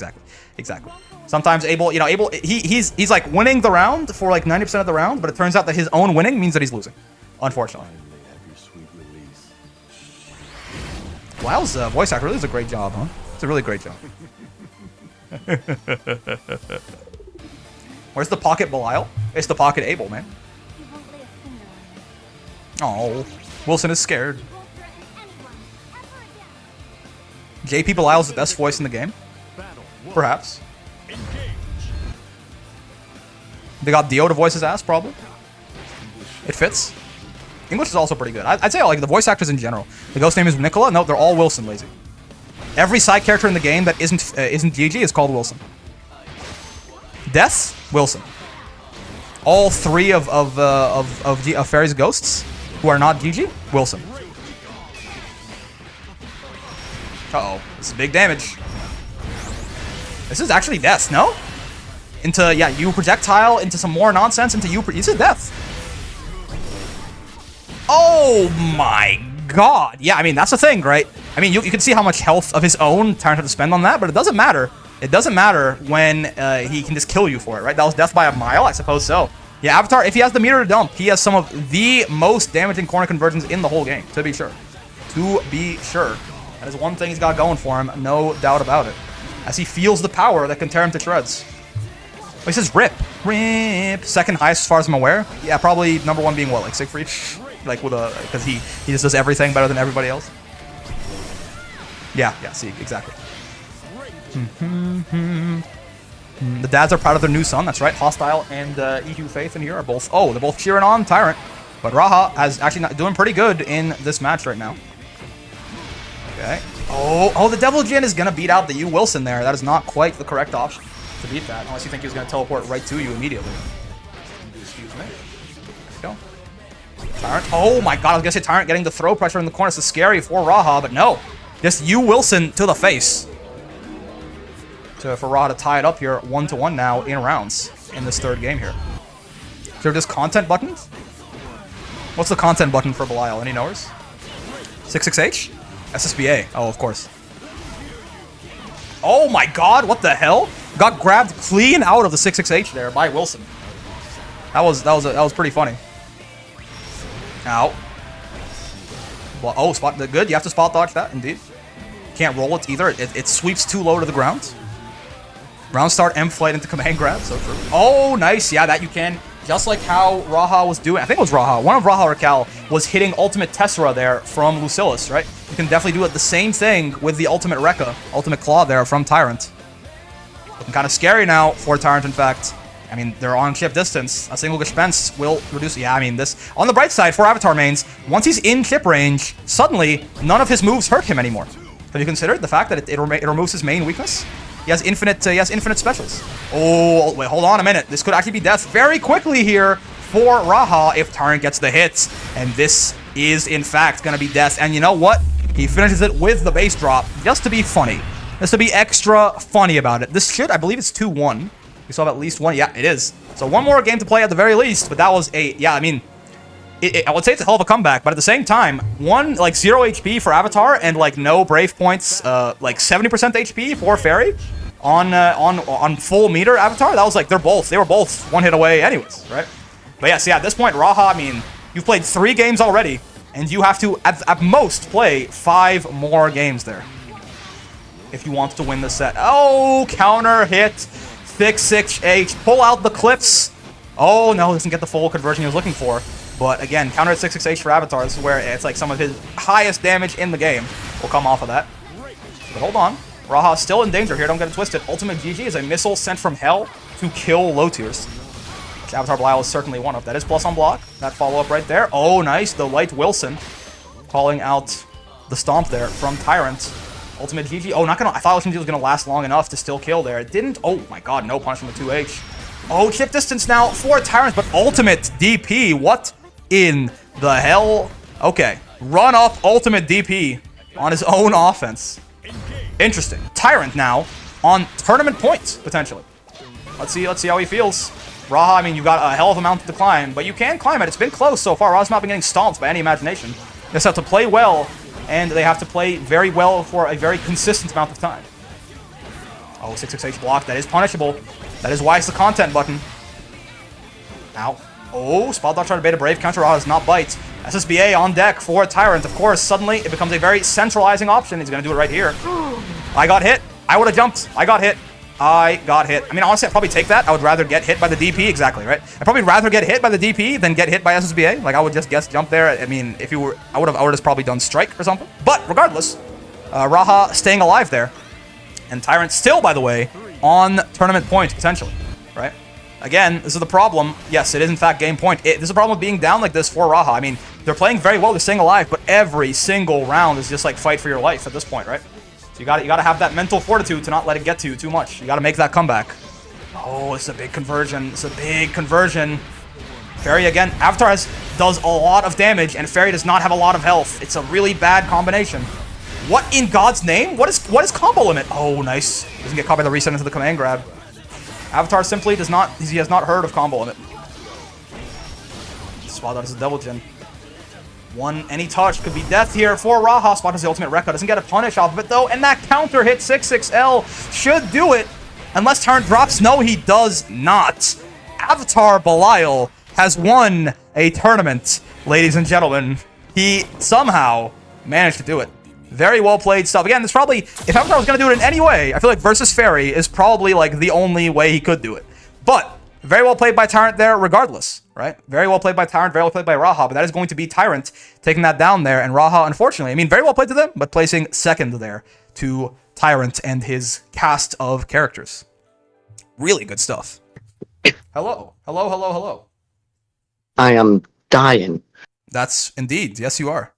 A: exactly. Sometimes Abel, he's like winning the round for like 90% of the round, but it turns out that his own winning means that he's losing, unfortunately. Wow's voice actor really does a great job, huh? It's a really great job. Where's the pocket Belial? It's the pocket Abel, man. Oh. Wilson is scared. JP Belial is the best voice in the game. Perhaps. They got Dio to voice his ass, probably. It fits. English is also pretty good. I'd say like the voice actors in general. The ghost name is Nicola. No, they're all Wilson, lazy. Every side character in the game that isn't GG is called Wilson. Death, Wilson. All 3 of Fairy's ghosts who are not GG, Wilson. Uh-oh. This is big damage. This is actually death, no? Into, yeah, you projectile, into some more nonsense, into you... This is death. Oh my god. Yeah, I mean, that's the thing, right? I mean, you can see how much health of his own Tyrant had to spend on that, but it doesn't matter. It doesn't matter when he can just kill you for it, right? That was death by a mile? I suppose so. Yeah, Avatar, if he has the meter to dump, he has some of the most damaging corner conversions in the whole game, to be sure. To be sure. That is one thing he's got going for him, no doubt about it. As he feels the power that can tear him to shreds. Oh, he says rip. Rip. Second highest as far as I'm aware. Yeah, probably number one being what, like Sigfreed? Like with a, because he just does everything better than everybody else. Yeah, see, exactly. The dads are proud of their new son, that's right. Hostile and EU Faith in here are both, oh, they're both cheering on Tyrant. But Raha is actually not doing pretty good in this match right now. Okay. Oh, the Devil Jin is going to beat out the U Wilson there. That is not quite the correct option to beat that, unless you think he was going to teleport right to you immediately. Excuse me. There we go. Tyrant. Oh my god, I was going to say Tyrant getting the throw pressure in the corner. This is scary for Raha, but no. Just U Wilson to the face. For Raha to tie it up here 1-1 now in rounds in this third game here. Is there just content buttons? What's the content button for Belial? Any knowers? 66H? SSBA. Oh, of course. Oh my god, what the hell? Got grabbed clean out of the 66H there by Wilson. That was pretty funny. Ow. Well, oh, spot good. You have to spot dodge that, indeed. Can't roll it either. It sweeps too low to the ground. Round start, M flight into command grab, so true. Oh, nice. Yeah, that you can. Just like how Raha was doing. I think it was Raha. One of Raha or Cal was hitting ultimate Tessera there from Lucillus, right? You can definitely do it the same thing with the ultimate Rekka, ultimate Claw there from Tyrant. Looking kind of scary now for Tyrant, in fact. I mean, they're on chip distance. A single Gespenst will reduce... Yeah, I mean, this... On the bright side, for Avatar mains, once he's in chip range, suddenly, none of his moves hurt him anymore. Have you considered the fact that it removes his main weakness? He has infinite specials. Oh, wait, hold on a minute. This could actually be death very quickly here for Raha if Tyrant gets the hits. And this is, in fact, going to be death. And you know what? He finishes it with the base drop just to be funny. Just to be extra funny about it. This should, I believe it's 2-1. We still have at least one. Yeah, it is. So one more game to play at the very least. But that was a, yeah, I mean... I would say it's a hell of a comeback, but at the same time, like 0 HP for Avatar and like no Brave points, like 70% HP for Fairy on full meter Avatar. That was like they were both one hit away anyways, right? But yeah, see, at this point, Raha, I mean, you've played 3 games already, and you have to at most play 5 more games there if you want to win the set. Oh, counter hit, thick 6H, pull out the clips. Oh no, doesn't get the full conversion he was looking for. But again, counter at 668 for Avatar. This is where it's like some of his highest damage in the game will come off of that. But hold on. Raha's still in danger here. Don't get it twisted. Ultimate GG is a missile sent from hell to kill low tiers. Which Avatar Belial is certainly one of. That is plus on block. That follow-up right there. Oh, nice. The light Wilson calling out the stomp there from Tyrant. Ultimate GG. Oh, not gonna... I thought Ultimate GG was gonna last long enough to still kill there. It didn't. Oh my god, no punish from the 2H. Oh, chip distance now for Tyrant, but ultimate DP. What in the hell? Okay. Run up ultimate DP on his own offense. Interesting. Tyrant now on tournament points, potentially. Let's see how he feels. Raha, I mean, you've got a hell of a mountain to climb, but you can climb it. It's been close so far. Raha's not been getting stomped by any imagination. They just have to play well, and they have to play very well for a very consistent amount of time. Oh, 668 block. That is punishable. That is why it's the content button. Ow. Oh, spot dodge trying to bait a brave counter. Raha does not bite. SSBA on deck for Tyrant. Of course, suddenly it becomes a very centralizing option. He's going to do it right here. I got hit. I would have jumped. I got hit. I mean, honestly, I'd probably take that. I would rather get hit by the DP. Exactly, right? I'd probably rather get hit by the DP than get hit by SSBA. Like, I would just guess jump there. I mean, if you were... I would have just probably done strike or something. But, regardless, Raha staying alive there. And Tyrant still, by the way, on tournament points, potentially, right? Again, this is the problem. Yes, it is in fact game point. This is a problem with being down like this for Raha. I mean, they're playing very well, they're staying alive, but every single round is just like fight for your life at this point, right? So you gotta have that mental fortitude to not let it get to you too much. You gotta make that comeback. Oh, it's a big conversion. It's a big conversion. Fairy again. Avatar does a lot of damage, and Fairy does not have a lot of health. It's a really bad combination. What in God's name? What is combo limit? Oh, nice. Doesn't get caught by the reset into the command grab. Avatar simply does not, he has not heard of combo limit. Spot out as a double gen. Any touch could be death here for Raha. Spot as the ultimate Hecko. Doesn't get a punish off of it, though. And that counter hit 6-6L should do it. Unless Tyrant drops. No, he does not. Avatar Belial has won a tournament, ladies and gentlemen. He somehow managed to do it. Very well played stuff. Again, this probably, if Avatar was going to do it in any way, I feel like versus Fairy is probably like the only way he could do it. But very well played by Tyrant there regardless, right? Very well played by Tyrant, very well played by Raha, but that is going to be Tyrant taking that down there. And Raha, unfortunately, I mean, very well played to them, but placing second there to Tyrant and his cast of characters. Really good stuff. Hello. Hello, hello, hello.
B: I am dying.
A: That's indeed. Yes, you are.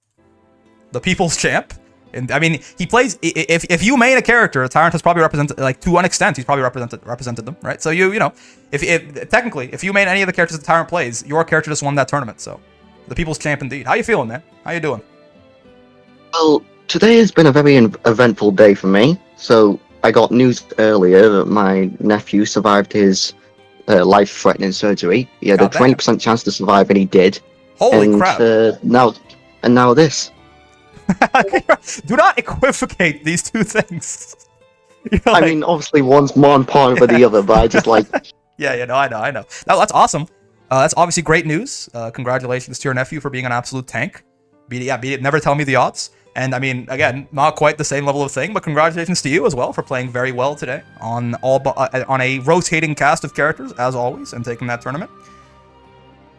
A: The people's champ. And I mean, he plays. If you main a character, Tyrant has probably represented, like to an extent, he's probably represented them, right? So you know, if technically, if you main any of the characters that Tyrant plays, your character just won that tournament. So, the people's champ indeed. How you feeling, man? How you doing?
B: Well, today has been a very eventful day for me. So I got news earlier that my nephew survived his life-threatening surgery. He had a 20% chance to survive, and he did.
A: Holy crap!
B: Now this.
A: Do not equivocate these two things. Like,
B: I mean, obviously one's more important than the other, but I just like...
A: Yeah, no, I know. That's awesome. That's obviously great news. Congratulations to your nephew for being an absolute tank. Beat it, never tell me the odds. And I mean, again, not quite the same level of thing, but congratulations to you as well for playing very well today on a rotating cast of characters, as always, and taking that tournament.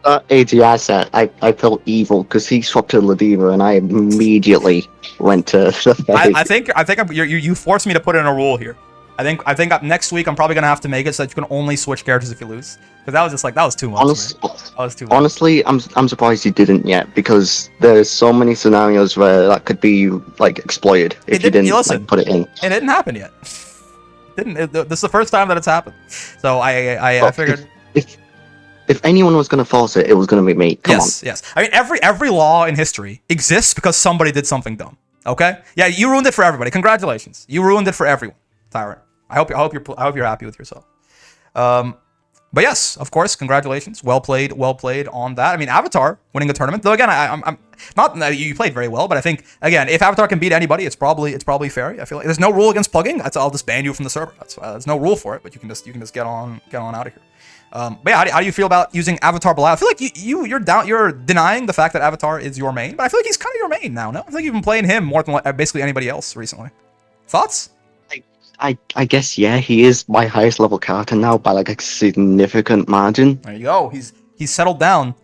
B: AGI set, I felt evil because he swapped to Ladima and I immediately went to the
A: I think you forced me to put in a rule here. I think next week I'm probably gonna have to make it so that you can only switch characters if you lose, because that was too much.
B: Honestly, I'm surprised you didn't yet, because there's so many scenarios where that could be like exploited if you didn't like, put it in.
A: It didn't happen yet. This is the first time that it's happened. So I figured.
B: If anyone was going to force it, it was going to be me. Come on.
A: Yes. I mean, every law in history exists because somebody did something dumb. Okay? Yeah, you ruined it for everybody. Congratulations. You ruined it for everyone, Tyrant. I hope you're happy with yourself. But yes, of course, congratulations. Well played on that. I mean, Avatar winning a tournament. Though again, I'm not that you played very well, but I think again, if Avatar can beat anybody, it's probably Fairy. I feel like there's no rule against plugging. I'll just ban you from the server. There's no rule for it, but you can just get on out of here. But yeah, how do you feel about using Avatar Belial? I feel like you're denying the fact that Avatar is your main, but I feel like he's kind of your main now. No, I feel like you've been playing him more than basically anybody else recently. Thoughts?
B: I guess yeah, he is my highest level character now by like a significant margin.
A: There you go. He's settled down.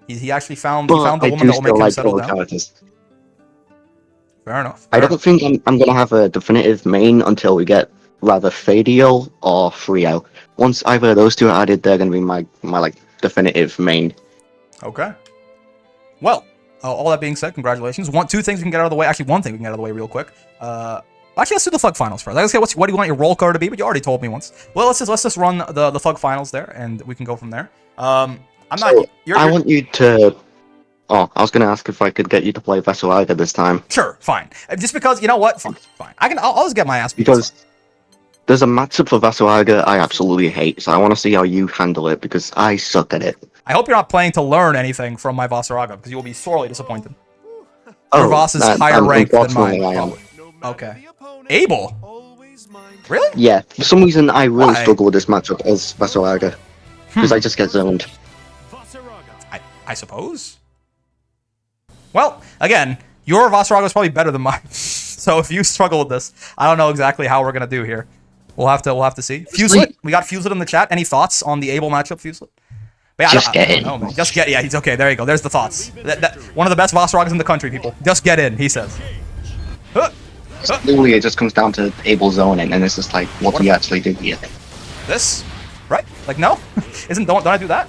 A: He actually found the woman that will make him settle down. Characters. Fair enough.
B: I don't think I'm gonna have a definitive main until we get rather Vidil or Frio. Once either of those two are added, they're gonna be my like definitive main.
A: Okay. Well, all that being said, congratulations. Two things we can get out of the way. Actually, one thing we can get out of the way real quick. Actually, let's do the Thug Finals first. Let's get what do you want your role card to be? But you already told me once. Well, let's just run the Thug Finals there, and we can go from there. I
B: want you to. Oh, I was gonna ask if I could get you to play Veselaga this time.
A: Sure, fine. Just because you know what? Fine. I'll just get my ass beat.
B: Because there's a matchup for Veselaga I absolutely hate, so I want to see how you handle it because I suck at it.
A: I hope you're not playing to learn anything from my Vasaraga, because you will be sorely disappointed. Your Voss is higher ranked than mine.
B: I am.
A: Okay. Abel? Really?
B: Yeah, for some reason I really struggle with this matchup as Vasaraga, because I just get zoned.
A: I suppose. Well, again, your Vasaraga is probably better than mine. So if you struggle with this, I don't know exactly how we're gonna do here. We'll have to see. Fuselet, we got Fuselet in the chat. Any thoughts on the Abel matchup, Fuselet? Yeah,
B: just get in.
A: Yeah, he's okay. There you go. There's the thoughts. One of the best Vasaragas in the country, people. Just get in, he says.
B: Literally, it just comes down to Abel zoning, and it's just like, what do you actually do here?
A: This, right? Like, no, don't I do that?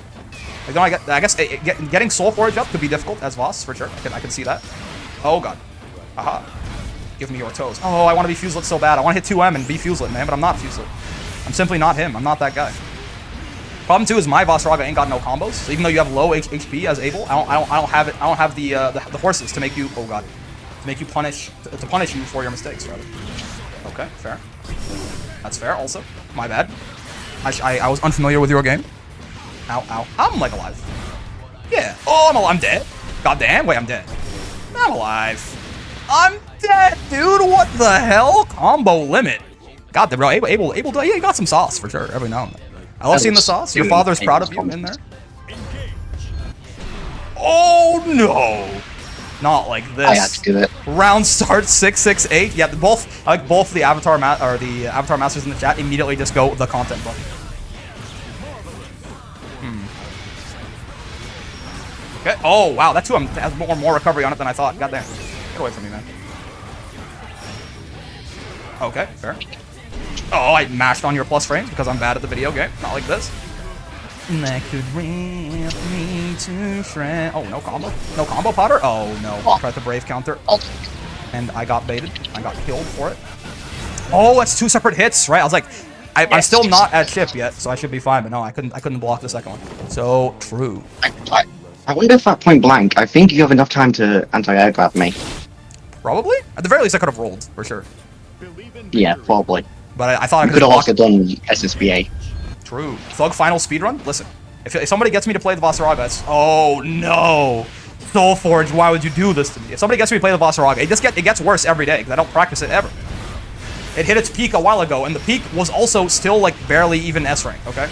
A: Like, I guess getting Soul Forge up could be difficult as Voss for sure. I can see that. Oh god. Aha. Give me your toes. Oh, I want to be Fuselet so bad. I want to hit 2M and be Fuselet, man, but I'm not Fuselet. I'm simply not him. I'm not that guy. Problem 2 is my Vasaraga ain't got no combos. So even though you have low HP as Abel, I don't have it. I don't have the horses to make you. Oh god. To make you punish you for your mistakes, rather. Okay, fair. That's fair. Also, my bad. I was unfamiliar with your game. Ow, ow. I'm like alive. Yeah. Oh, I'm dead. God damn. Wait, I'm dead. I'm alive. I'm dead, dude. What the hell? Combo limit. God, bro, able to, yeah, you got some sauce for sure. Every now and then. I love seeing the sauce. Your father's proud of you in there. Oh no! Not like this.
B: I had to do it.
A: Round start 668. Yeah, both the avatar masters in the chat immediately just go the content button. Okay. Oh wow, that 2M has more recovery on it than I thought. God damn. Get away from me, man. Okay, fair. Oh, I mashed on your plus frames because I'm bad at the video game. Not like this. That could rip me to shred. Oh, no combo? No combo, Potter? Oh, no.
B: Oh.
A: Tried the Brave counter. And I got baited. I got killed for it. Oh, that's 2 separate hits, right? I was like, I'm still not at ship yet, so I should be fine. But no, I couldn't block the second one. So true.
B: I wonder if at point blank, I think you have enough time to anti-air grab me.
A: Probably? At the very least, I could have rolled, for sure.
B: Yeah, probably.
A: But I thought I
B: You
A: could
B: could have
A: have
B: also done SSBA.
A: True. Thug final speedrun? Listen, if somebody gets me to play the Vasaraga, it's... Oh, no. Soulforge, why would you do this to me? If somebody gets me to play the Vasaraga, it gets worse every day, because I don't practice it ever. It hit its peak a while ago, and the peak was also still, like, barely even S rank, okay?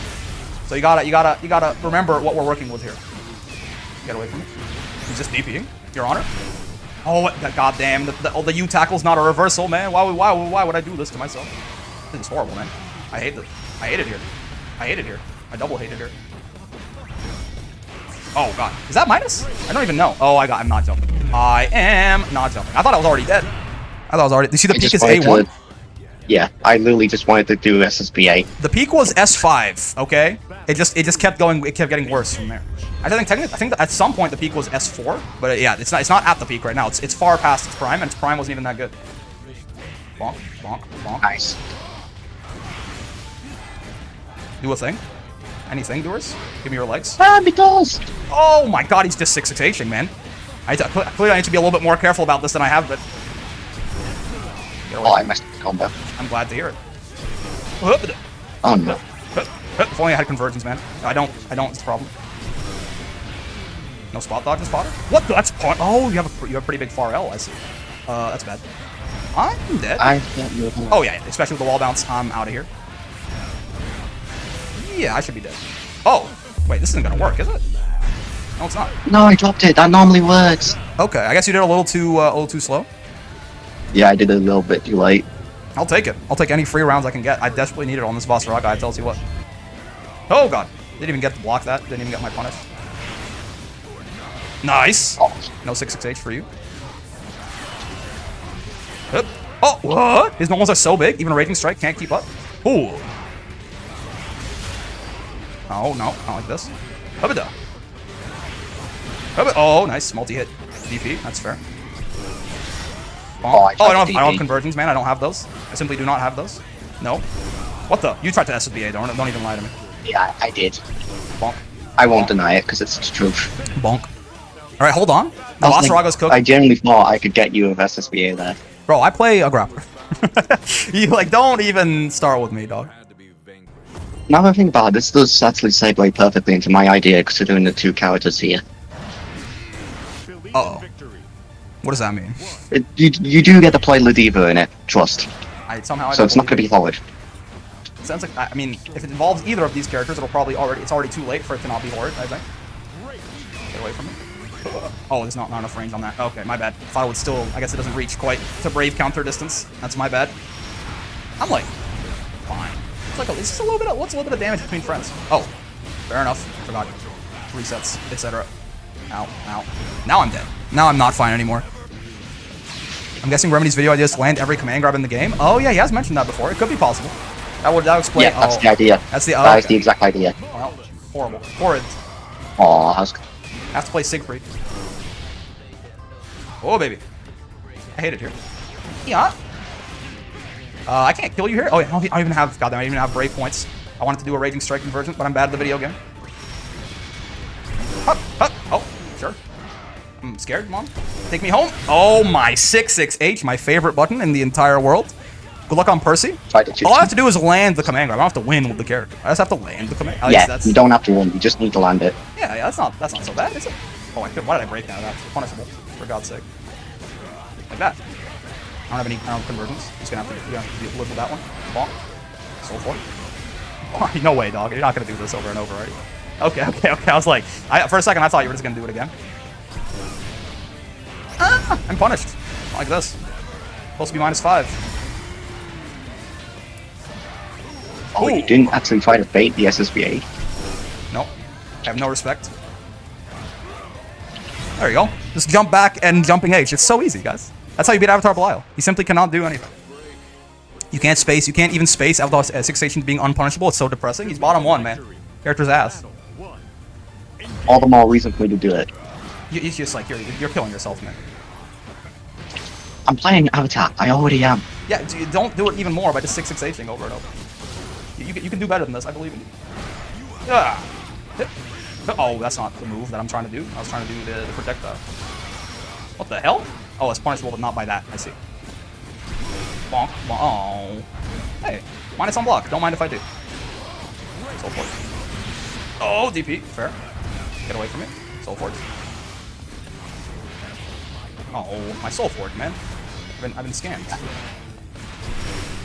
A: So you gotta remember what we're working with here. Get away from me. He's just DPing, Your Honor. Oh, goddamn, the U tackle's not a reversal, man. Why would I do this to myself? This is horrible, man. I hate this. I hate it here. I hate it here. I double hate it here. Oh, God. Is that minus? I don't even know. Oh, I'm not jumping. I am not jumping. I thought I was already dead. I thought I was already... You see the peak is A1?
B: Yeah, I literally just wanted to do SSBA.
A: The peak was S5, okay? It just kept going. It kept getting worse from there. I think at some point the peak was S4, but yeah, it's not at the peak right now. It's far past its prime, and its prime wasn't even that good. Bonk, bonk, bonk.
B: Nice.
A: Do a thing. Anything, doers? Give me your legs.
B: Because.
A: Oh my God, he's just 6-6-Hing, man. Clearly I need to be a little bit more careful about this than I have been.
B: Oh, I messed up the combo.
A: I'm glad to hear it.
B: Oh no.
A: If only I had convergence, man. I don't. It's the problem. No spot dodge and spotter? What? That's part. Oh, you have a pretty big far L. I see. That's bad. I'm dead. Oh yeah, especially with the wall bounce. I'm out of here. Yeah, I should be dead. Oh, wait, this isn't gonna work, is it? No, it's not.
B: No, I dropped it. That normally works.
A: Okay, I guess you did a little too slow.
B: Yeah, I did it a little bit too late.
A: I'll take it. I'll take any free rounds I can get. I desperately need it on this Vasaraga, I tells you what. Oh god. Didn't even get to block that. Didn't even get my punish. Nice.
B: Oh.
A: No 6-6-H for you. Hup. Oh, what? His normals are so big, even a Raging Strike can't keep up. Ooh. Oh, no. Not like this. Hubba-da. Oh, nice. Multi-hit. DP. That's fair. Oh, I don't have conversions, man. I don't have those. I simply do not have those. No. What the? You tried to SSBA, don't even lie to me.
B: Yeah, I did.
A: Bonk.
B: I won't deny it, because it's the truth.
A: Bonk. Alright, hold on. The Vasaraga's cooked.
B: I genuinely thought I could get you with SSBA there.
A: Bro, I play a grappler. You, like, don't even start with me, dog.
B: Now that I think about it, this does actually segue perfectly into my idea, considering the 2 characters here.
A: Uh-oh. What does that mean?
B: You do get to play Ladiva in it, trust. So it's not going to be horrid.
A: It sounds like, I mean, if it involves either of these characters, it's already too late for it to not be horrid, I think. Get away from me. Oh, there's not enough range on that. Okay, my bad. Thought it would still, I guess it doesn't reach quite to Brave counter distance. That's my bad. I'm like, fine. It's like, it's just a little bit of, what's a little bit of damage between friends? Oh, fair enough. Forgot. Resets, etc. Ow, ow. Now I'm dead. Now I'm not fine anymore. I'm guessing Remedy's video ideas land every command grab in the game. Oh yeah, he has mentioned that before. It could be possible. That would explain.
B: Yeah, that's the idea.
A: That's the.
B: That is the exact idea.
A: Well, horrible, horrid.
B: Aw, how's...
A: Have to play Sigfreed. Oh baby, I hate it here. Yeah. I can't kill you here. Oh yeah, I don't even have. Goddamn, I don't even have brave points. I wanted to do a Raging Strike conversion, but I'm bad at the video game. Hup, hup. Oh, sure. I'm scared, Mom. Take me home. Oh, my 6-6-H, my favorite button in the entire world. Good luck on Percy. All I have to do is land the command grab. I don't have to win with the character. I just have to land the command.
B: Yeah, you don't have to win. You just need to land it.
A: Yeah, that's not so bad, is it? Oh, why did I break that? That's punishable, for God's sake. Like that. I don't have conversions. Just gonna have to live with that one. Bonk. Soul Fork. Oh, no way, dog. You're not gonna do this over and over, right? Okay. I was like, for a second, I thought you were just gonna do it again. Ah, I'm punished. Like this. Supposed to be -5.
B: Oh, you didn't actually try to bait the SSBA?
A: Nope. I have no respect. There you go. Just jump back and jumping H. It's so easy, guys. That's how you beat Avatar Belial. He simply cannot do anything. You can't space. You can't even space Avatar 6 station being unpunishable. It's so depressing. He's bottom 1, man. Character's ass.
B: All the more reason for me to do it.
A: It's just like, you're killing yourself, man.
B: I'm playing Avatar. I already am.
A: Yeah, don't do it even more by just 6-6-Hing over and over. You can do better than this. I believe in you. Ah. Oh, that's not the move that I'm trying to do. I was trying to do the projectile. What the hell? Oh, it's punishable, but not by that. I see. Bonk. Oh. Hey, minus on block. Don't mind if I do. Soul Forge. Oh, DP. Fair. Get away from me. Soul Forge. Oh, my Soul Forge, man. I've been scammed.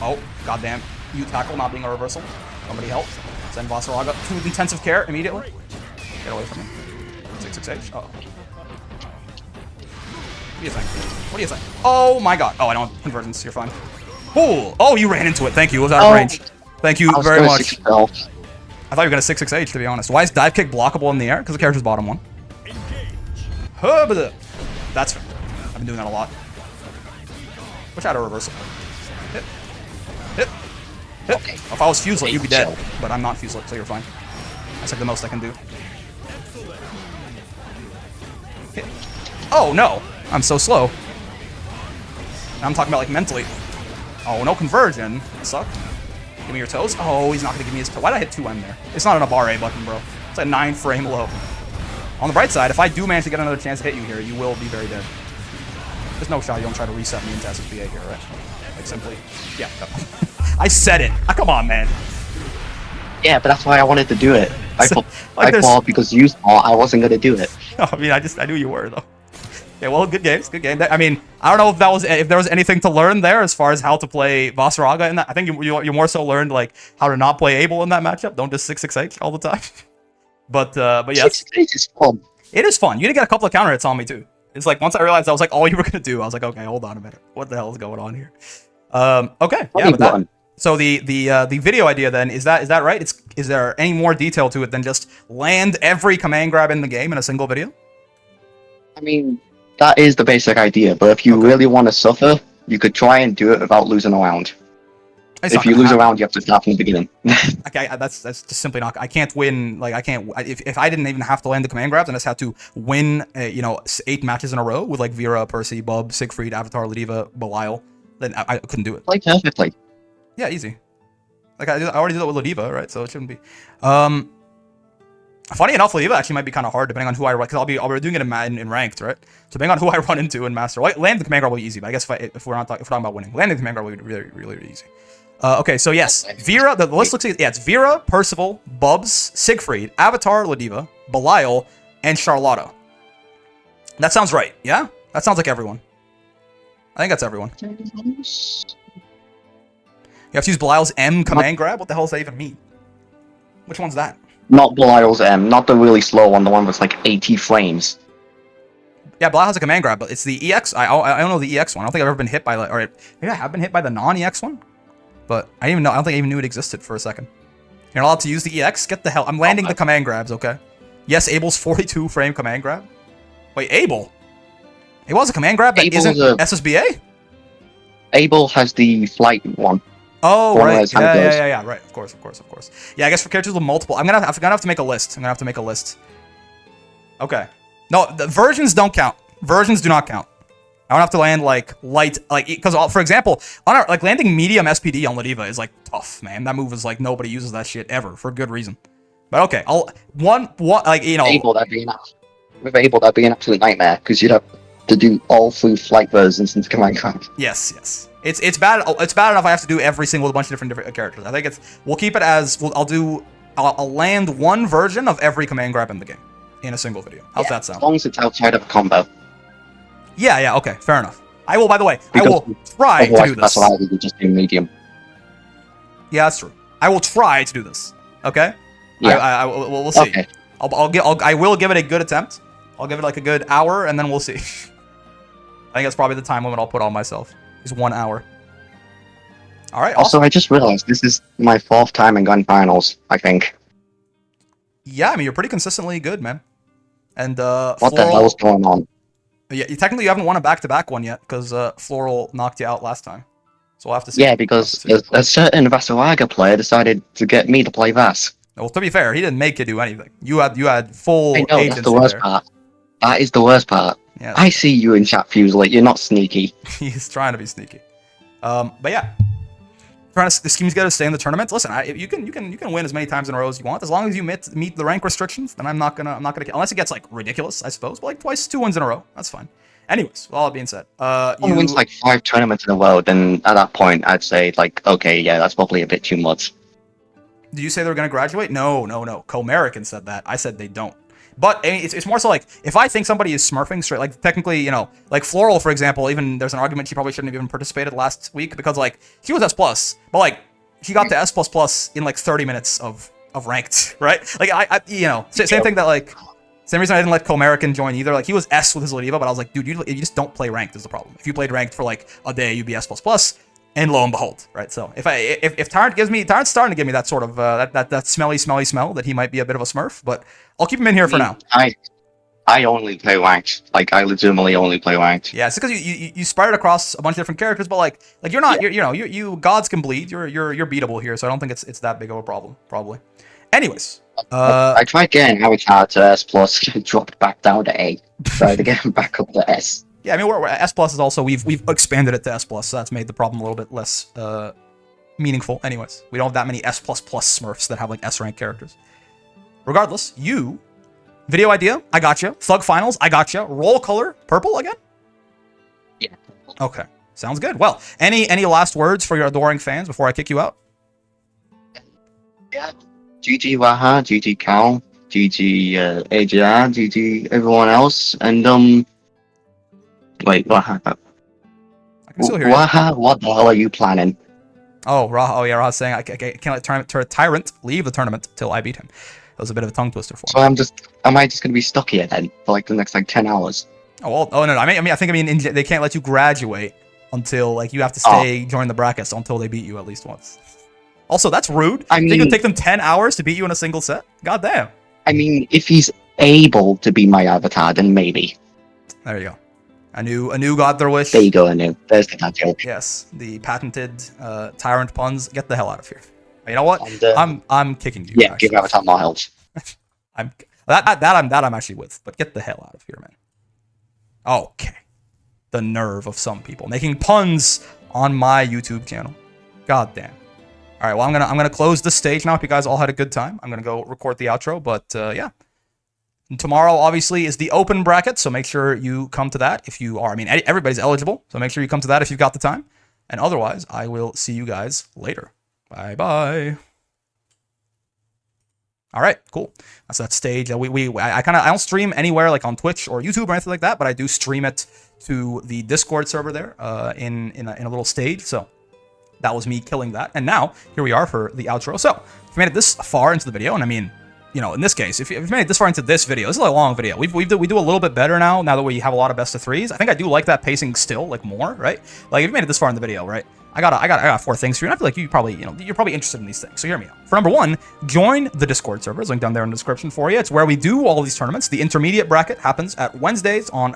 A: Oh, goddamn. You tackle not being a reversal. Somebody help. Send Vasaraga to intensive care immediately. Get away from me. 6-6-H. Uh oh. What do you think? What do you think? Oh my god. Oh, I don't have convergence. You're fine. Cool. Oh, you ran into it. Thank you. It was out of range. Thank you very much. I thought you were going to 6-6-H, to be honest. Why is dive kick blockable in the air? Because the character's bottom 1. That's fair. I've been doing that a lot. Wish I had a reversal. Hit. Hit. Hit. Okay. If I was Fuselight, you'd be dead. But I'm not Fuselight, so you're fine. That's like the most I can do. Hit. Oh, no. I'm so slow. I'm talking about, like, mentally. Oh, no conversion. That sucked. Give me your toes. Oh, he's not going to give me his toe. Why did I hit 2M there? It's not an RA button, bro. It's a 9-frame low. On the bright side, if I do manage to get another chance to hit you here, you will be very dead. There's no shot you don't try to reset me into SSBA here, right? Like, simply... Yeah. I said it. Ah, come on, man.
B: Yeah, but that's why I wanted to do it. I thought because you thought I wasn't going to do it.
A: No, I mean, I knew you were, though. Yeah, well, good games, good game. I mean, I don't know if there was anything to learn there as far as how to play Vasaraga in that. I think you more so learned like how to not play Abel in that matchup. Don't just 6-6-H all the time. But yes,
B: 6-6-H is fun.
A: It is fun. You did get a couple of counter hits on me too. It's like once I realized that was like all you were gonna do, I was like, okay, hold on a minute, what the hell is going on here? Okay, yeah, but that. So the video idea then is that right? Is there any more detail to it than just land every command grab in the game in a single video?
B: I mean, that is the basic idea, but if you really want to suffer, you could try and do it without losing a round. If you lose a round, you have to start from the beginning.
A: Okay, that's just simply not. I can't win. Like I can't. If I didn't even have to land the command grabs and I just had to win, 8 matches in a row with like Vera, Percy, Bub, Sigfreed, Avatar, Lediva, Belial, then I couldn't do it.
B: Like perfectly.
A: Yeah, easy. Like I already did it with Lediva, right? So it shouldn't be. Funny enough, Leia actually might be kind of hard depending on who I run, because I'll be doing it in ranked, right? So depending on who I run into in Master, like, land the command grab will be easy. But I guess if we're talking about winning, landing the command grab will be really, really, really easy. Okay, so yes, Vera. The list looks like it's Vera, Percival, Bubs, Sigfreed, Avatar, Lediva, Belial, and Charlotta. That sounds right. Yeah, that sounds like everyone. I think that's everyone. You have to use Belial's M command grab. What the hell does that even mean? Which one's that?
B: Not Belial's M, not the really slow one, the one that's like 80 frames.
A: Yeah, Belial has a command grab, but it's the EX. I don't know the EX one. I don't think I've ever been hit by, or maybe I have been hit by the non-EX one, but I don't think I even knew it existed for a second. You're not allowed to use the EX? Get the hell. I'm landing the command grabs, okay? Yes, Abel's 42 frame command grab. Wait, Abel? Abel has a command grab that isn't SSBA?
B: Abel has the flight one.
A: Oh, right. Yeah. Right. Of course. Yeah, I guess for characters with multiple, I'm gonna have to make a list. Okay. No, the versions don't count. Versions do not count. I don't have to land like light, like, because for example, on like landing medium SPD on Lediva is like tough, man. That move is like nobody uses that shit ever for good reason. But okay, with Abel that'd be an absolute nightmare because you'd have to do all 3 flight versions into command grab. Yes. It's bad. It's bad enough I have to do every single bunch of different characters. I think we'll keep it as I'll land 1 version of every command grab in the game in a single video. How's that sound?
B: As long as it's outside of a combo.
A: Yeah. Okay, fair enough. I will, by the way, I
B: Because
A: will try to
B: otherwise,
A: do
B: that's
A: this.
B: why I would just do medium.
A: Yeah, that's true. I will try to do this. Okay?
B: Yeah.
A: We'll see.
B: Okay.
A: I will give it a good attempt. I'll give it like a good hour, and then we'll see. I think that's probably the time limit I'll put on myself. Is 1 hour. All right.
B: Also,
A: Awesome.
B: I just realized this is my 4th time in Gun Finals, I think.
A: Yeah, I mean, you're pretty consistently good, man. And
B: What the hell's going on?
A: Yeah, technically you haven't won a back-to-back one yet, because Floral knocked you out last time. So we'll have to see.
B: Yeah, because a certain Vasaraga player decided to get me to play Vas.
A: Well, to be fair, he didn't make you do anything. You had full
B: I know,
A: agency
B: that's the worst
A: there.
B: part. That is the worst part.
A: Yeah,
B: I see you in chat, Fusely. You're not sneaky.
A: he's trying to be sneaky. But yeah, the scheme's got to stay in the tournament. Listen, you can win as many times in a row as you want, as long as you meet the rank restrictions. Then I'm not gonna unless it gets like ridiculous, I suppose. But like 2 wins in a row, that's fine. Anyways, all that being said,
B: Someone wins like 5 tournaments in a row, then at that point I'd say like, okay, yeah, that's probably a bit too much.
A: Do you say they're gonna graduate? No. Co-American said that. I said they don't. But I mean, it's more so like, if I think somebody is smurfing straight, like technically, you know, like Floral, for example, even there's an argument she probably shouldn't have even participated last week, because like, she was S+, but like, she got to S++ in like 30 minutes of ranked, right? Like, I you know, same thing that like, same reason I didn't let Co-American join either. Like, he was S with his Lodiva, but I was like, dude, you just don't play ranked is the problem. If you played ranked for like a day, you'd be S++. And lo and behold, right? So if Tyrant's starting to give me that sort of that smelly smell that he might be a bit of a smurf, but I'll keep him in here for now.
B: I only play ranked. Like, I legitimately only play ranked.
A: Yeah, it's because you spread it across a bunch of different characters, but like you're not, you gods can bleed. You're beatable here, so I don't think it's that big of a problem, probably. Anyways,
B: I tried getting Avatar to S+, dropped back down to A. Tried to get him back up to S.
A: Yeah, I mean, we're S+ is also, we've expanded it to S+, so that's made the problem a little bit less meaningful. Anyways, we don't have that many S++ Smurfs that have like S rank characters. Regardless, video idea, I got you. Thug finals, I got you. Roll color, purple again?
B: Yeah.
A: Okay, sounds good. Well, any last words for your adoring fans before I kick you out?
B: Yeah. GG Raha, GG Cal, GG AJR, GG everyone else, and wait, Raha.
A: I can still hear you.
B: Raha, what the hell are you planning?
A: Oh, Raha. Oh, yeah, Raha's saying I can't let Tyrant leave the tournament till I beat him. That was a bit of a tongue twister for me.
B: So am I just gonna be stuck here then for like the next like 10 hours?
A: Oh, well, no. I think they can't let you graduate until like you have to stay join the brackets until they beat you at least once. Also, that's rude. I mean, it could take them 10 hours to beat you in a single set. God damn.
B: I mean, if he's able to be my avatar, then maybe.
A: There you go. Anu got their wish.
B: There you go, Anu. There's the joke.
A: Yes, the patented Tyrant puns. Get the hell out of here. You know what? And, I'm kicking you.
B: Yeah, give Avatar more help.
A: I'm actually with, but get the hell out of here, man. Okay. The nerve of some people making puns on my YouTube channel. God damn. All right, well, I'm gonna close this stage now. Hope you guys all had a good time. I'm gonna go record the outro, but yeah. And tomorrow, obviously, is the open bracket, so make sure you come to that if you are. I mean, everybody's eligible, so make sure you come to that if you've got the time. And otherwise, I will see you guys later. Bye-bye. All right, cool. That's that stage. I don't stream anywhere like on Twitch or YouTube or anything like that, but I do stream it to the Discord server there in a little stage. So that was me killing that. And now here we are for the outro. So if you made it this far into the video, and I mean, you know, in this case, if you've made it this far into this video, this is a long video. We do a little bit better now that we have a lot of best of threes. I think I do like that pacing still, like more, right? Like if you made it this far in the video, right? I got 4 things for you, and I feel like you're probably interested in these things. So hear me out. For number 1, join the Discord server. It's linked down there in the description for you. It's where we do all these tournaments. The intermediate bracket happens at Wednesdays on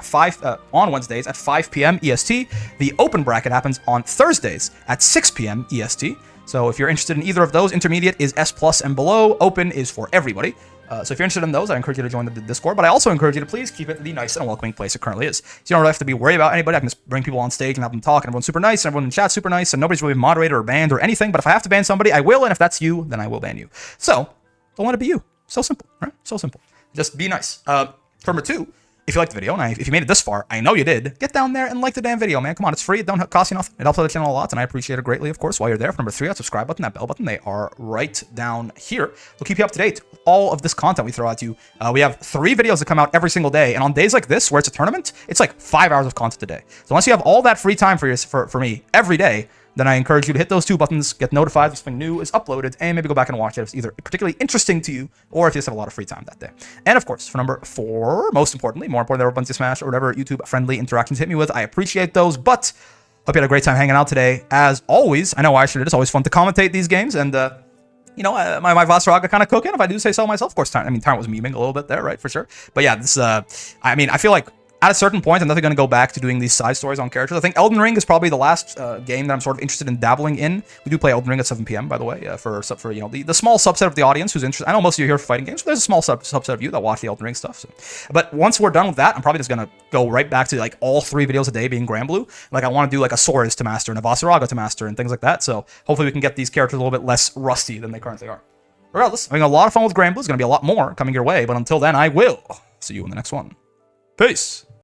A: Wednesdays at 5 p.m. EST. The open bracket happens on Thursdays at 6 p.m. EST. So if you're interested in either of those, intermediate is S+ and below. Open is for everybody. So if you're interested in those, I encourage you to join the Discord, but I also encourage you to please keep it the nice and welcoming place it currently is. So you don't really have to be worried about anybody. I can just bring people on stage and have them talk, and everyone's super nice, and everyone in chat's super nice, and nobody's really moderated or banned or anything, but if I have to ban somebody, I will, and if that's you, then I will ban you. So, don't let it be you. So simple, right? So simple. Just be nice. Number 2, if you liked the video, and if you made it this far, I know you did, get down there and like the damn video, man. Come on, it's free. It don't cost you nothing. It helps out the channel a lot, and I appreciate it greatly, of course. While you're there, for number 3, that subscribe button, that bell button, they are right down here. We'll keep you up to date with all of this content we throw at you. We have 3 videos that come out every single day, and on days like this, where it's a tournament, it's like 5 hours of content a day. So once you have all that free time for me every day, then I encourage you to hit those 2 buttons, get notified when something new is uploaded, and maybe go back and watch it if it's either particularly interesting to you or if you just have a lot of free time that day. And of course, for number 4, more important than whatever buttons you smash or whatever YouTube-friendly interactions hit me with, I appreciate those, but hope you had a great time hanging out today. As always, I know I should. It's always fun to commentate these games, and you know, my Vasaraga kind of cooking, if I do say so myself. Of course, Tyrant was memeing a little bit there, right, for sure. But yeah, this, I mean, I feel like at a certain point, I'm definitely going to go back to doing these side stories on characters. I think Elden Ring is probably the last game that I'm sort of interested in dabbling in. We do play Elden Ring at 7 p.m., by the way, for you know, the small subset of the audience who's interested. I know most of you are here for fighting games, but there's a small subset of you that watch the Elden Ring stuff. So. But once we're done with that, I'm probably just going to go right back to like all 3 videos a day being Granblue. Like I want to do like a Saurus to master and a Vasaraga to master and things like that. So hopefully we can get these characters a little bit less rusty than they currently are. Regardless, having a lot of fun with Granblue. There's going to be a lot more coming your way, but until then, I will see you in the next one. Peace.